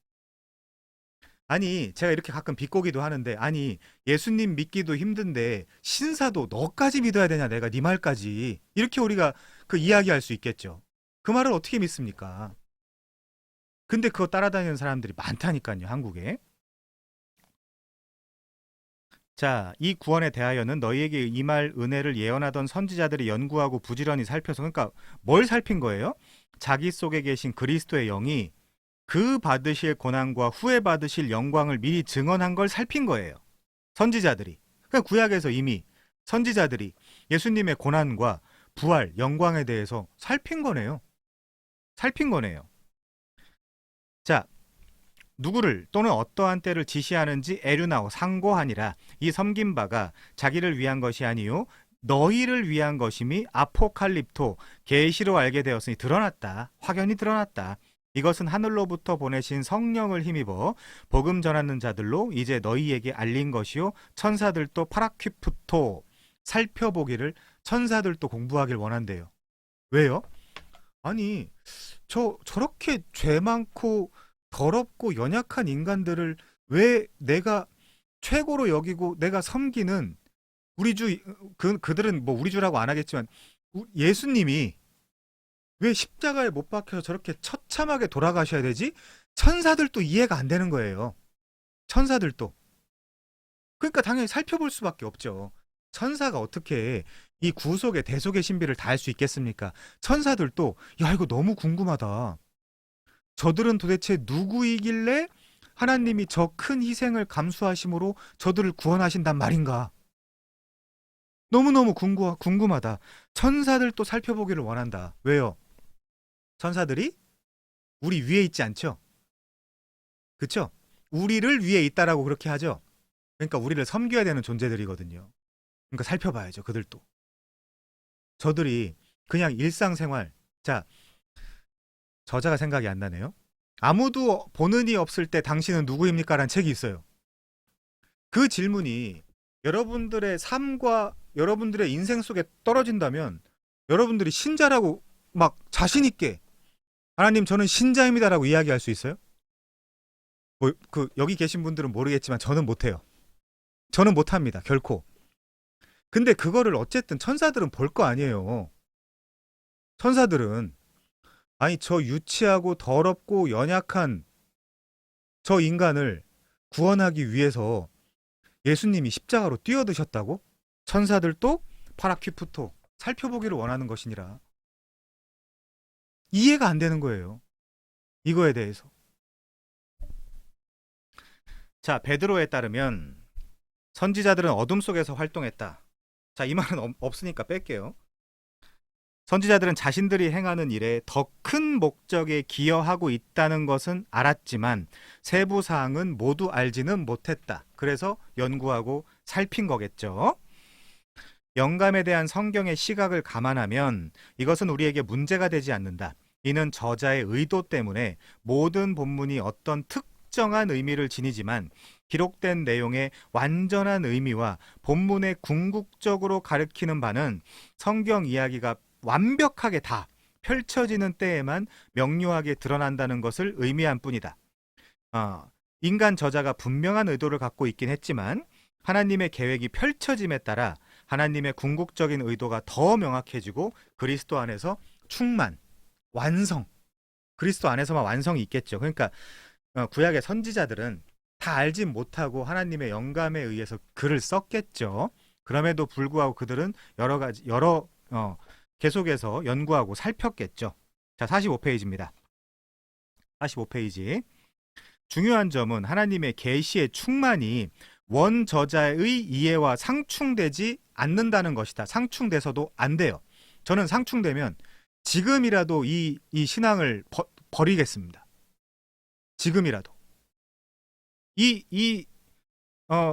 아니, 제가 이렇게 가끔 비꼬기도 하는데, 아니, 예수님 믿기도 힘든데 신사도 너까지 믿어야 되냐, 내가 네 말까지. 이렇게 우리가 그 이야기할 수 있겠죠. 그 말을 어떻게 믿습니까? 근데 그거 따라다니는 사람들이 많다니까요, 한국에. 자, 이 구원에 대하여는 너희에게 임할 은혜를 예언하던 선지자들이 연구하고 부지런히 살펴서, 그러니까 뭘 살핀 거예요? 자기 속에 계신 그리스도의 영이 그 받으실 고난과 후에 받으실 영광을 미리 증언한 걸 살핀 거예요. 선지자들이. 그러니까 구약에서 이미 선지자들이 예수님의 고난과 부활, 영광에 대해서 살핀 거네요. 살핀 거네요. 자, 누구를 또는 어떠한 때를 지시하는지 에류나오, 상고하니라. 이 섬긴 바가 자기를 위한 것이 아니요 너희를 위한 것임이 아포칼립토, 계시로 알게 되었으니 드러났다. 확연히 드러났다. 이것은 하늘로부터 보내신 성령을 힘입어 복음 전하는 자들로 이제 너희에게 알린 것이요 천사들도 파라퀴프토, 살펴보기를, 천사들도 공부하길 원한대요. 왜요? 아니, 저렇게 죄 많고 더럽고 연약한 인간들을 왜 내가 최고로 여기고 내가 섬기는 우리 주, 그들은 뭐 우리 주라고 안 하겠지만 예수님이 왜 십자가에 못 박혀서 저렇게 처참하게 돌아가셔야 되지? 천사들도 이해가 안 되는 거예요. 천사들도. 그러니까 당연히 살펴볼 수밖에 없죠. 천사가 어떻게 이 구속의 대속의 신비를 다 할 수 있겠습니까? 천사들도 야, 이거 너무 궁금하다. 저들은 도대체 누구이길래 하나님이 저 큰 희생을 감수하심으로 저들을 구원하신단 말인가? 너무너무 궁금하다. 천사들도 살펴보기를 원한다. 왜요? 천사들이 우리 위에 있지 않죠? 그쵸? 우리를 위에 있다라고 그렇게 하죠? 그러니까 우리를 섬겨야 되는 존재들이거든요. 그러니까 살펴봐야죠, 그들도. 저들이 그냥 일상생활, 자, 저자가 생각이 안 나네요. 아무도 보는 이 없을 때 당신은 누구입니까? 라는 책이 있어요. 그 질문이 여러분들의 삶과 여러분들의 인생 속에 떨어진다면 여러분들이 신자라고 막 자신있게 하나님 저는 신자입니다라고 이야기할 수 있어요? 뭐, 여기 계신 분들은 모르겠지만 저는 못해요. 저는 못합니다. 결코. 근데 그거를 어쨌든 천사들은 볼 거 아니에요. 천사들은 아니 저 유치하고 더럽고 연약한 저 인간을 구원하기 위해서 예수님이 십자가로 뛰어드셨다고? 천사들도 파라퀴프토 살펴보기를 원하는 것이니라. 이해가 안 되는 거예요. 이거에 대해서. 자, 베드로에 따르면 선지자들은 어둠 속에서 활동했다. 자, 이 말은 없으니까 뺄게요. 선지자들은 자신들이 행하는 일에 더 큰 목적에 기여하고 있다는 것은 알았지만 세부 사항은 모두 알지는 못했다. 그래서 연구하고 살핀 거겠죠. 영감에 대한 성경의 시각을 감안하면 이것은 우리에게 문제가 되지 않는다. 이는 저자의 의도 때문에 모든 본문이 어떤 특정한 의미를 지니지만 기록된 내용의 완전한 의미와 본문의 궁극적으로 가리키는 바는 성경 이야기가 완벽하게 다 펼쳐지는 때에만 명료하게 드러난다는 것을 의미한 뿐이다. 인간 저자가 분명한 의도를 갖고 있긴 했지만 하나님의 계획이 펼쳐짐에 따라 하나님의 궁극적인 의도가 더 명확해지고 그리스도 안에서 충만, 완성, 그리스도 안에서만 완성이 있겠죠. 그러니까 구약의 선지자들은 다 알진 못하고 하나님의 영감에 의해서 글을 썼겠죠. 그럼에도 불구하고 그들은 여러 계속해서 연구하고 살폈겠죠. 자, 45페이지입니다. 45페이지. 중요한 점은 하나님의 계시의 충만이 원 저자의 이해와 상충되지 않는다는 것이다. 상충돼서도 안 돼요. 저는 상충되면 지금이라도 이 신앙을 버리겠습니다. 지금이라도.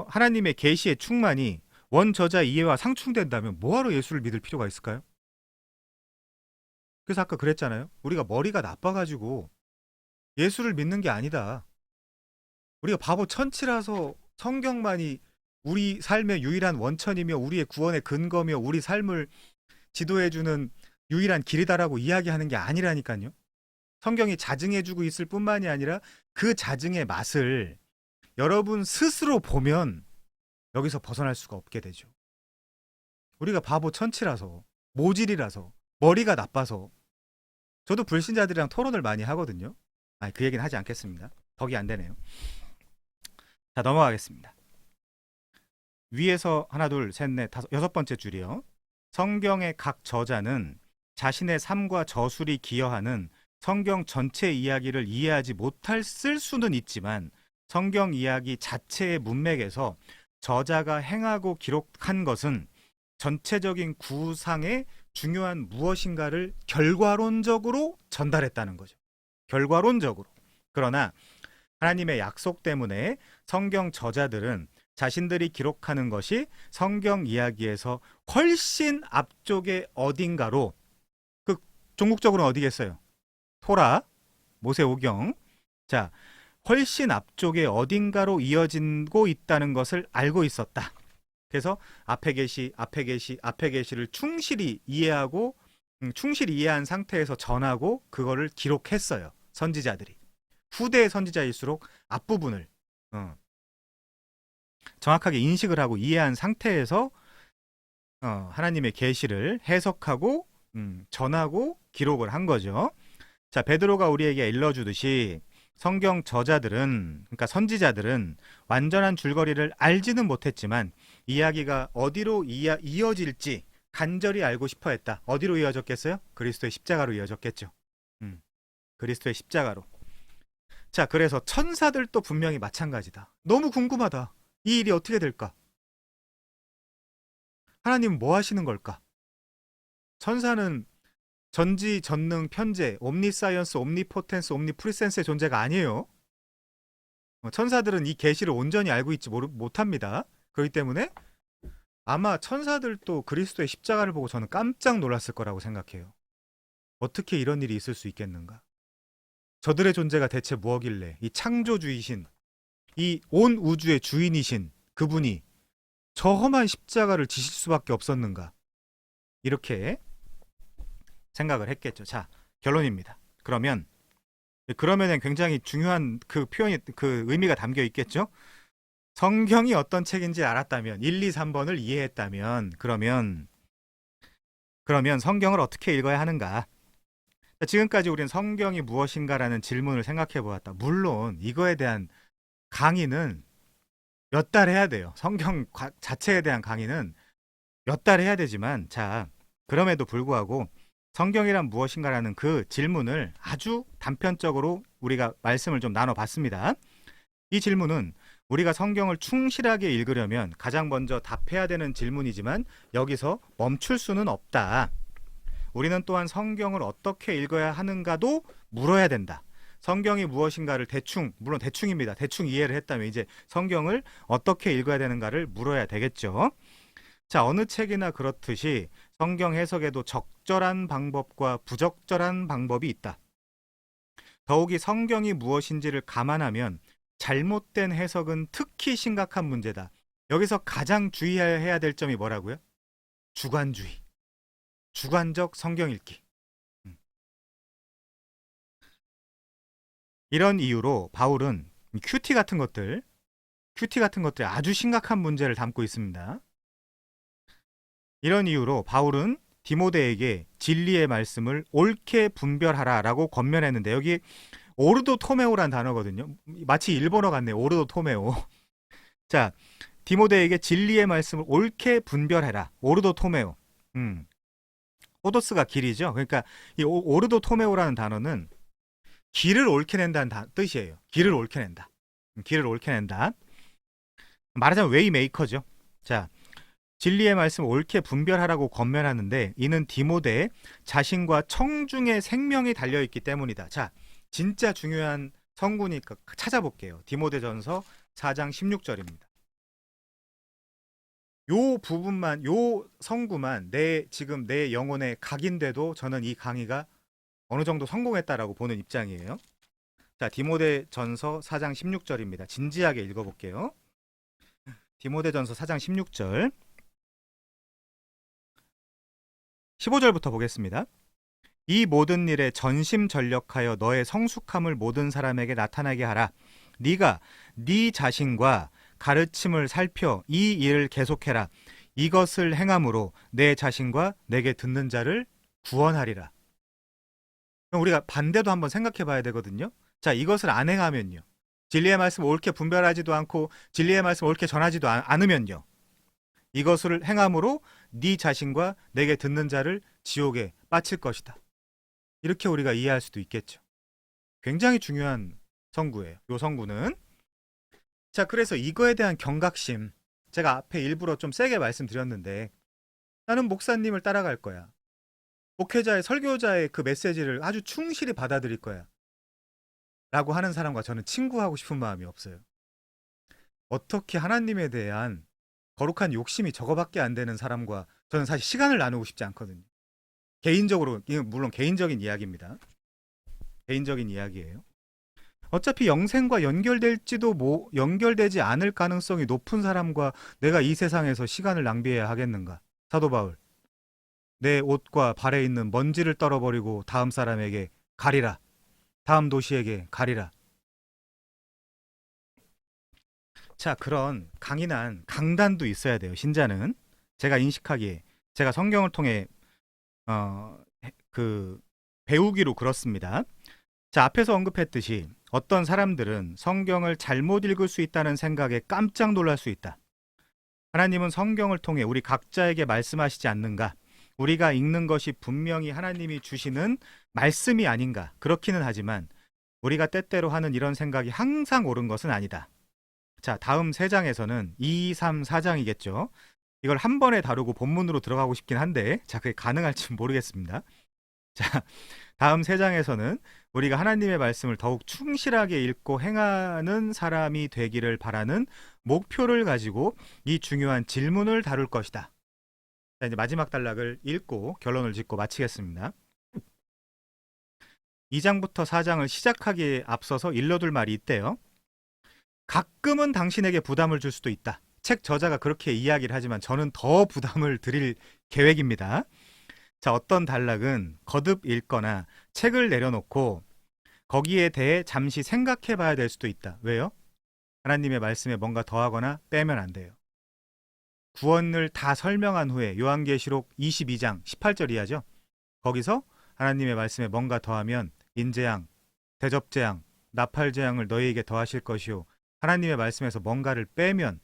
하나님의 계시의 충만이 원 저자 이해와 상충된다면 뭐하러 예수를 믿을 필요가 있을까요? 그래서 아까 그랬잖아요. 우리가 머리가 나빠가지고 예수를 믿는 게 아니다. 우리가 바보 천치라서 성경만이 우리 삶의 유일한 원천이며 우리의 구원의 근거며 우리 삶을 지도해주는 유일한 길이다라고 이야기하는 게 아니라니까요. 성경이 자증해주고 있을 뿐만이 아니라 그 자증의 맛을 여러분 스스로 보면 여기서 벗어날 수가 없게 되죠. 우리가 바보 천치라서, 모질이라서, 머리가 나빠서. 저도 불신자들이랑 토론을 많이 하거든요. 그 얘기는 하지 않겠습니다. 덕이 안 되네요. 자, 넘어가겠습니다. 위에서 하나, 둘, 셋, 넷, 다섯, 여섯 번째 줄이요. 성경의 각 저자는 자신의 삶과 저술이 기여하는 성경 전체 이야기를 이해하지 못했을 수는 있지만 성경 이야기 자체의 문맥에서 저자가 행하고 기록한 것은 전체적인 구상의 중요한 무엇인가를 결과론적으로 전달했다는 거죠. 결과론적으로. 그러나 하나님의 약속 때문에 성경 저자들은 자신들이 기록하는 것이 성경 이야기에서 훨씬 앞쪽의 어딘가로, 그 종국적으로는 어디겠어요? 토라, 모세오경. 자, 훨씬 앞쪽에 어딘가로 이어지고 있다는 것을 알고 있었다. 그래서 앞에 계시를 충실히 이해하고 충실히 이해한 상태에서 전하고 그거를 기록했어요. 선지자들이. 후대의 선지자일수록 앞부분을 정확하게 인식을 하고 이해한 상태에서 하나님의 계시를 해석하고 전하고 기록을 한 거죠. 자, 베드로가 우리에게 일러주듯이 성경 저자들은, 그러니까 선지자들은 완전한 줄거리를 알지는 못했지만 이야기가 어디로 이어질지 간절히 알고 싶어 했다. 어디로 이어졌겠어요? 그리스도의 십자가로 이어졌겠죠. 그리스도의 십자가로. 자, 그래서 천사들도 분명히 마찬가지다. 너무 궁금하다. 이 일이 어떻게 될까? 하나님은 뭐 하시는 걸까? 천사는 전지, 전능, 편재, 옴니사이언스, 옴니포텐스, 옴니프리센스의 존재가 아니에요. 천사들은 이 계시를 온전히 알고 있지 못합니다. 그렇기 때문에 아마 천사들도 그리스도의 십자가를 보고 저는 깜짝 놀랐을 거라고 생각해요. 어떻게 이런 일이 있을 수 있겠는가? 저들의 존재가 대체 뭐길래 이 창조주이신, 이 온 우주의 주인이신 그분이 저 험한 십자가를 지실 수밖에 없었는가? 이렇게 생각을 했겠죠. 자, 결론입니다. 그러면은 굉장히 중요한 그 표현이, 그 의미가 담겨 있겠죠. 성경이 어떤 책인지 알았다면, 1, 2, 3번을 이해했다면, 그러면 성경을 어떻게 읽어야 하는가? 지금까지 우리는 성경이 무엇인가라는 질문을 생각해 보았다. 물론 이거에 대한 강의는 몇 달 해야 돼요. 성경 자체에 대한 강의는 몇 달 해야 되지만, 자, 그럼에도 불구하고 성경이란 무엇인가라는 그 질문을 아주 단편적으로 우리가 말씀을 좀 나눠봤습니다. 이 질문은 우리가 성경을 충실하게 읽으려면 가장 먼저 답해야 되는 질문이지만 여기서 멈출 수는 없다. 우리는 또한 성경을 어떻게 읽어야 하는가도 물어야 된다. 성경이 무엇인가를 물론 대충입니다. 대충 이해를 했다면 이제 성경을 어떻게 읽어야 되는가를 물어야 되겠죠. 자, 어느 책이나 그렇듯이 성경 해석에도 적절한 방법과 부적절한 방법이 있다. 더욱이 성경이 무엇인지를 감안하면 잘못된 해석은 특히 심각한 문제다. 여기서 가장 주의해야 될 점이 뭐라고요? 주관주의. 주관적 성경 읽기. 이런 이유로 바울은 큐티 같은 것들 아주 심각한 문제를 담고 있습니다. 이런 이유로 바울은 디모데에게 진리의 말씀을 옳게 분별하라라고 권면했는데, 여기 오르도 토메오란 단어거든요. 마치 일본어 같네요. 오르도 토메오. 자, 디모데에게 진리의 말씀을 옳게 분별해라. 오르도 토메오. 호도스가 길이죠. 그러니까 이 오르도 토메오라는 단어는 길을 옳게 낸다는 뜻이에요. 길을 옳게 낸다. 길을 옳게 낸다. 말하자면 웨이메이커죠. 자, 진리의 말씀을 옳게 분별하라고 권면하는데, 이는 디모데 자신과 청중의 생명이 달려있기 때문이다. 자, 진짜 중요한 성구니까 찾아볼게요. 디모데전서 4장 16절입니다. 요 부분만, 요 성구만 지금 내 영혼에 각인돼도 저는 이 강의가 어느 정도 성공했다라고 보는 입장이에요. 자, 디모데전서 4장 16절입니다. 진지하게 읽어볼게요. 디모데전서 4장 16절 15절부터 보겠습니다. 이 모든 일에 전심전력하여 너의 성숙함을 모든 사람에게 나타나게 하라. 네가 네 자신과 가르침을 살펴 이 일을 계속해라. 이것을 행함으로 내 자신과 내게 듣는 자를 구원하리라. 그럼 우리가 반대도 한번 생각해 봐야 되거든요. 자, 이것을 안 행하면요, 진리의 말씀을 옳게 분별하지도 않고 진리의 말씀을 옳게 전하지도 않으면요, 이것을 행함으로 네 자신과 내게 듣는 자를 지옥에 빠칠 것이다. 이렇게 우리가 이해할 수도 있겠죠. 굉장히 중요한 성구예요. 이 성구는. 자, 그래서 이거에 대한 경각심, 제가 앞에 일부러 좀 세게 말씀드렸는데, 나는 목사님을 따라갈 거야, 목회자의 설교자의 그 메시지를 아주 충실히 받아들일 거야 라고 하는 사람과 저는 친구하고 싶은 마음이 없어요. 어떻게 하나님에 대한 거룩한 욕심이 저거밖에 안 되는 사람과 저는 사실 시간을 나누고 싶지 않거든요. 개인적으로, 물론 개인적인 이야기입니다. 개인적인 이야기예요. 어차피 영생과 연결되지 않을 가능성이 높은 사람과 내가 이 세상에서 시간을 낭비해야 하겠는가? 사도 바울, 내 옷과 발에 있는 먼지를 떨어버리고 다음 사람에게 가리라. 다음 도시에게 가리라. 자, 그런 강인한 강단도 있어야 돼요. 신자는. 제가 인식하기에, 제가 성경을 통해 배우기로 그렇습니다. 자, 앞에서 언급했듯이 어떤 사람들은 성경을 잘못 읽을 수 있다는 생각에 깜짝 놀랄 수 있다. 하나님은 성경을 통해 우리 각자에게 말씀하시지 않는가? 우리가 읽는 것이 분명히 하나님이 주시는 말씀이 아닌가? 그렇기는 하지만 우리가 때때로 하는 이런 생각이 항상 옳은 것은 아니다. 자, 다음 3장에서는 2, 3, 4장이겠죠. 이걸 한 번에 다루고 본문으로 들어가고 싶긴 한데, 자, 그게 가능할지 모르겠습니다. 자, 다음 3장에서는 우리가 하나님의 말씀을 더욱 충실하게 읽고 행하는 사람이 되기를 바라는 목표를 가지고 이 중요한 질문을 다룰 것이다. 자, 이제 마지막 단락을 읽고 결론을 짓고 마치겠습니다. 2장부터 4장을 시작하기에 앞서서 일러둘 말이 있대요. 가끔은 당신에게 부담을 줄 수도 있다. 책 저자가 그렇게 이야기를 하지만 저는 더 부담을 드릴 계획입니다. 자, 어떤 단락은 거듭 읽거나 책을 내려놓고 거기에 대해 잠시 생각해 봐야 될 수도 있다. 왜요? 하나님의 말씀에 뭔가 더하거나 빼면 안 돼요. 구원을 다 설명한 후에 요한계시록 22장 18절 이하죠. 거기서 하나님의 말씀에 뭔가 더하면 인재양, 대접재양, 나팔재양을 너희에게 더하실 것이요, 하나님의 말씀에서 뭔가를 빼면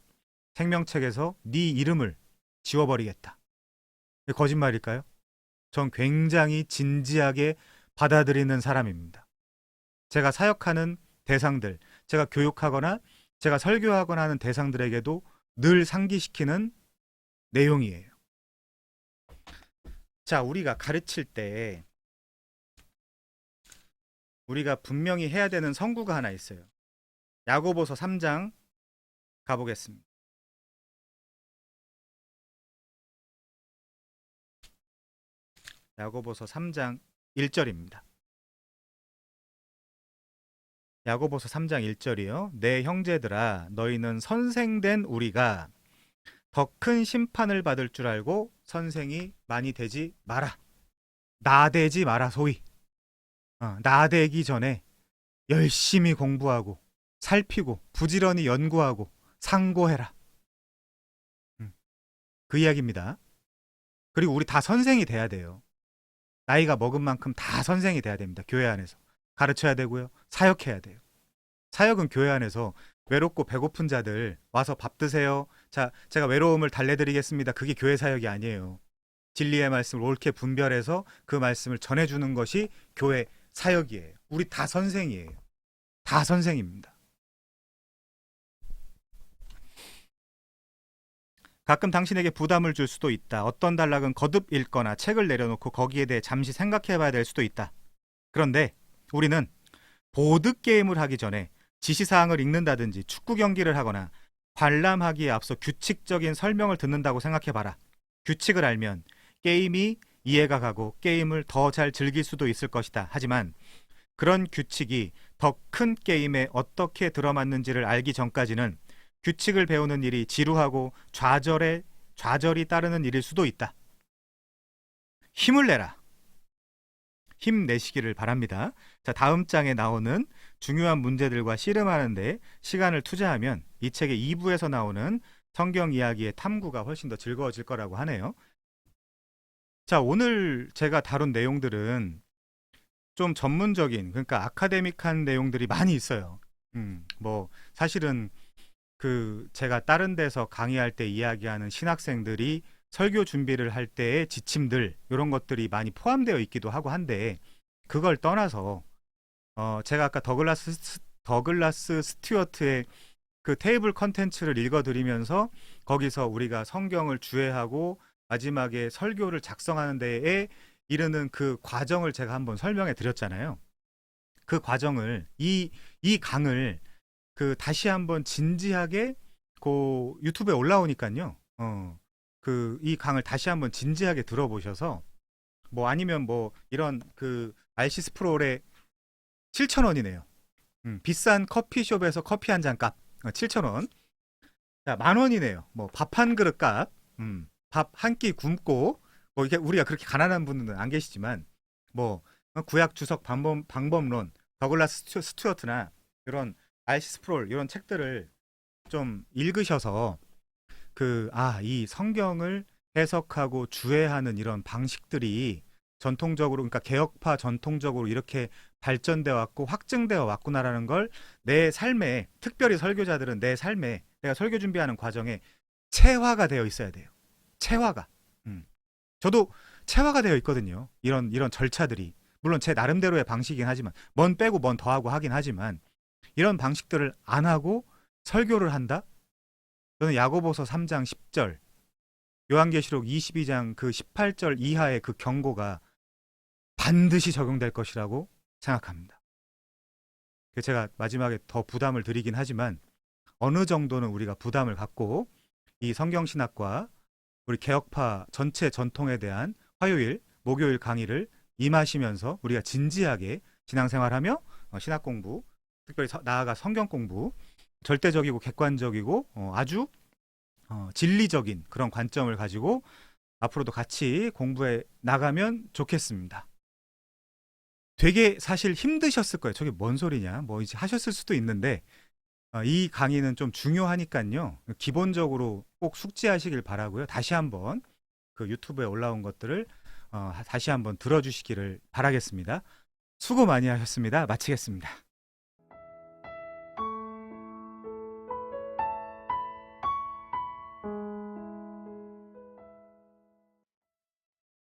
생명책에서 네 이름을 지워버리겠다. 거짓말일까요? 전 굉장히 진지하게 받아들이는 사람입니다. 제가 사역하는 대상들, 제가 교육하거나 제가 설교하거나 하는 대상들에게도 늘 상기시키는 내용이에요. 자, 우리가 가르칠 때 우리가 분명히 해야 되는 성구가 하나 있어요. 야고보서 3장 가보겠습니다. 야고보서 3장 1절입니다. 야고보서 3장 1절이요. 내 형제들아 너희는 선생된 우리가 더 큰 심판을 받을 줄 알고 선생이 많이 되지 마라. 나대지 마라 소위. 나대기 전에 열심히 공부하고 살피고 부지런히 연구하고 상고해라. 그 이야기입니다. 그리고 우리 다 선생이 돼야 돼요. 나이가 먹은 만큼 다 선생이 돼야 됩니다. 교회 안에서. 가르쳐야 되고요. 사역해야 돼요. 사역은 교회 안에서 외롭고 배고픈 자들 와서 밥 드세요. 자, 제가 외로움을 달래드리겠습니다. 그게 교회 사역이 아니에요. 진리의 말씀을 옳게 분별해서 그 말씀을 전해주는 것이 교회 사역이에요. 우리 다 선생이에요. 다 선생입니다. 가끔 당신에게 부담을 줄 수도 있다. 어떤 단락은 거듭 읽거나 책을 내려놓고 거기에 대해 잠시 생각해 봐야 될 수도 있다. 그런데 우리는 보드게임을 하기 전에 지시사항을 읽는다든지 축구 경기를 하거나 관람하기에 앞서 규칙적인 설명을 듣는다고 생각해 봐라. 규칙을 알면 게임이 이해가 가고 게임을 더 잘 즐길 수도 있을 것이다. 하지만 그런 규칙이 더 큰 게임에 어떻게 들어맞는지를 알기 전까지는 규칙을 배우는 일이 지루하고 좌절이 따르는 일일 수도 있다. 힘을 내라. 힘내시기를 바랍니다. 자, 다음 장에 나오는 중요한 문제들과 씨름하는데 시간을 투자하면 이 책의 2부에서 나오는 성경 이야기의 탐구가 훨씬 더 즐거워질 거라고 하네요. 자, 오늘 제가 다룬 내용들은 좀 전문적인, 그러니까 아카데믹한 내용들이 많이 있어요. 뭐 사실은 제가 다른 데서 강의할 때 이야기하는 신학생들이 설교 준비를 할 때의 지침들 이런 것들이 많이 포함되어 있기도 하고 한데 그걸 떠나서 제가 아까 더글라스 스튜어트의 그 테이블 컨텐츠를 읽어드리면서 거기서 우리가 성경을 주해하고 마지막에 설교를 작성하는 데에 이르는 그 과정을 제가 한번 설명해 드렸잖아요. 그 과정을 이 강을 다시 한번 진지하게 유튜브에 올라오니까요. 이 강을 다시 한번 진지하게 들어보셔서 뭐 아니면 뭐 이런 RC 스프롤에 7,000원이네요. 비싼 커피숍에서 커피 한 잔 값 7,000원. 자, 10,000원이네요. 뭐 밥 한 그릇 값. 밥 한 끼 굶고 뭐 이게 우리가 그렇게 가난한 분들은 안 계시지만 뭐 구약 주석 방법론 더글라스 스튜어트나 이런 RC 스프롤 이런 책들을 좀 읽으셔서 이 성경을 해석하고 주해하는 이런 방식들이 전통적으로, 그러니까 개혁파 전통적으로 이렇게 발전되어 왔고 확증되어 왔구나라는 걸 내 삶에, 특별히 설교자들은 내 삶에, 내가 설교 준비하는 과정에 체화가 되어 있어야 돼요. 체화가. 저도 체화가 되어 있거든요. 이런 절차들이. 물론 제 나름대로의 방식이긴 하지만, 뭔 빼고 뭔 더하고 하긴 하지만, 이런 방식들을 안 하고 설교를 한다? 저는 야고보서 3장 10절, 요한계시록 22장 18절 이하의 그 경고가 반드시 적용될 것이라고 생각합니다. 제가 마지막에 더 부담을 드리긴 하지만 어느 정도는 우리가 부담을 갖고 이 성경신학과 우리 개혁파 전체 전통에 대한 화요일, 목요일 강의를 임하시면서 우리가 진지하게 신앙생활하며 신학 공부, 특별히 나아가 성경 공부, 절대적이고 객관적이고 아주 진리적인 그런 관점을 가지고 앞으로도 같이 공부해 나가면 좋겠습니다. 되게 사실 힘드셨을 거예요. 저게 뭔 소리냐? 뭐 이제 하셨을 수도 있는데 이 강의는 좀 중요하니까요. 기본적으로 꼭 숙지하시길 바라고요. 다시 한번 유튜브에 올라온 것들을 다시 한번 들어주시기를 바라겠습니다. 수고 많이 하셨습니다. 마치겠습니다.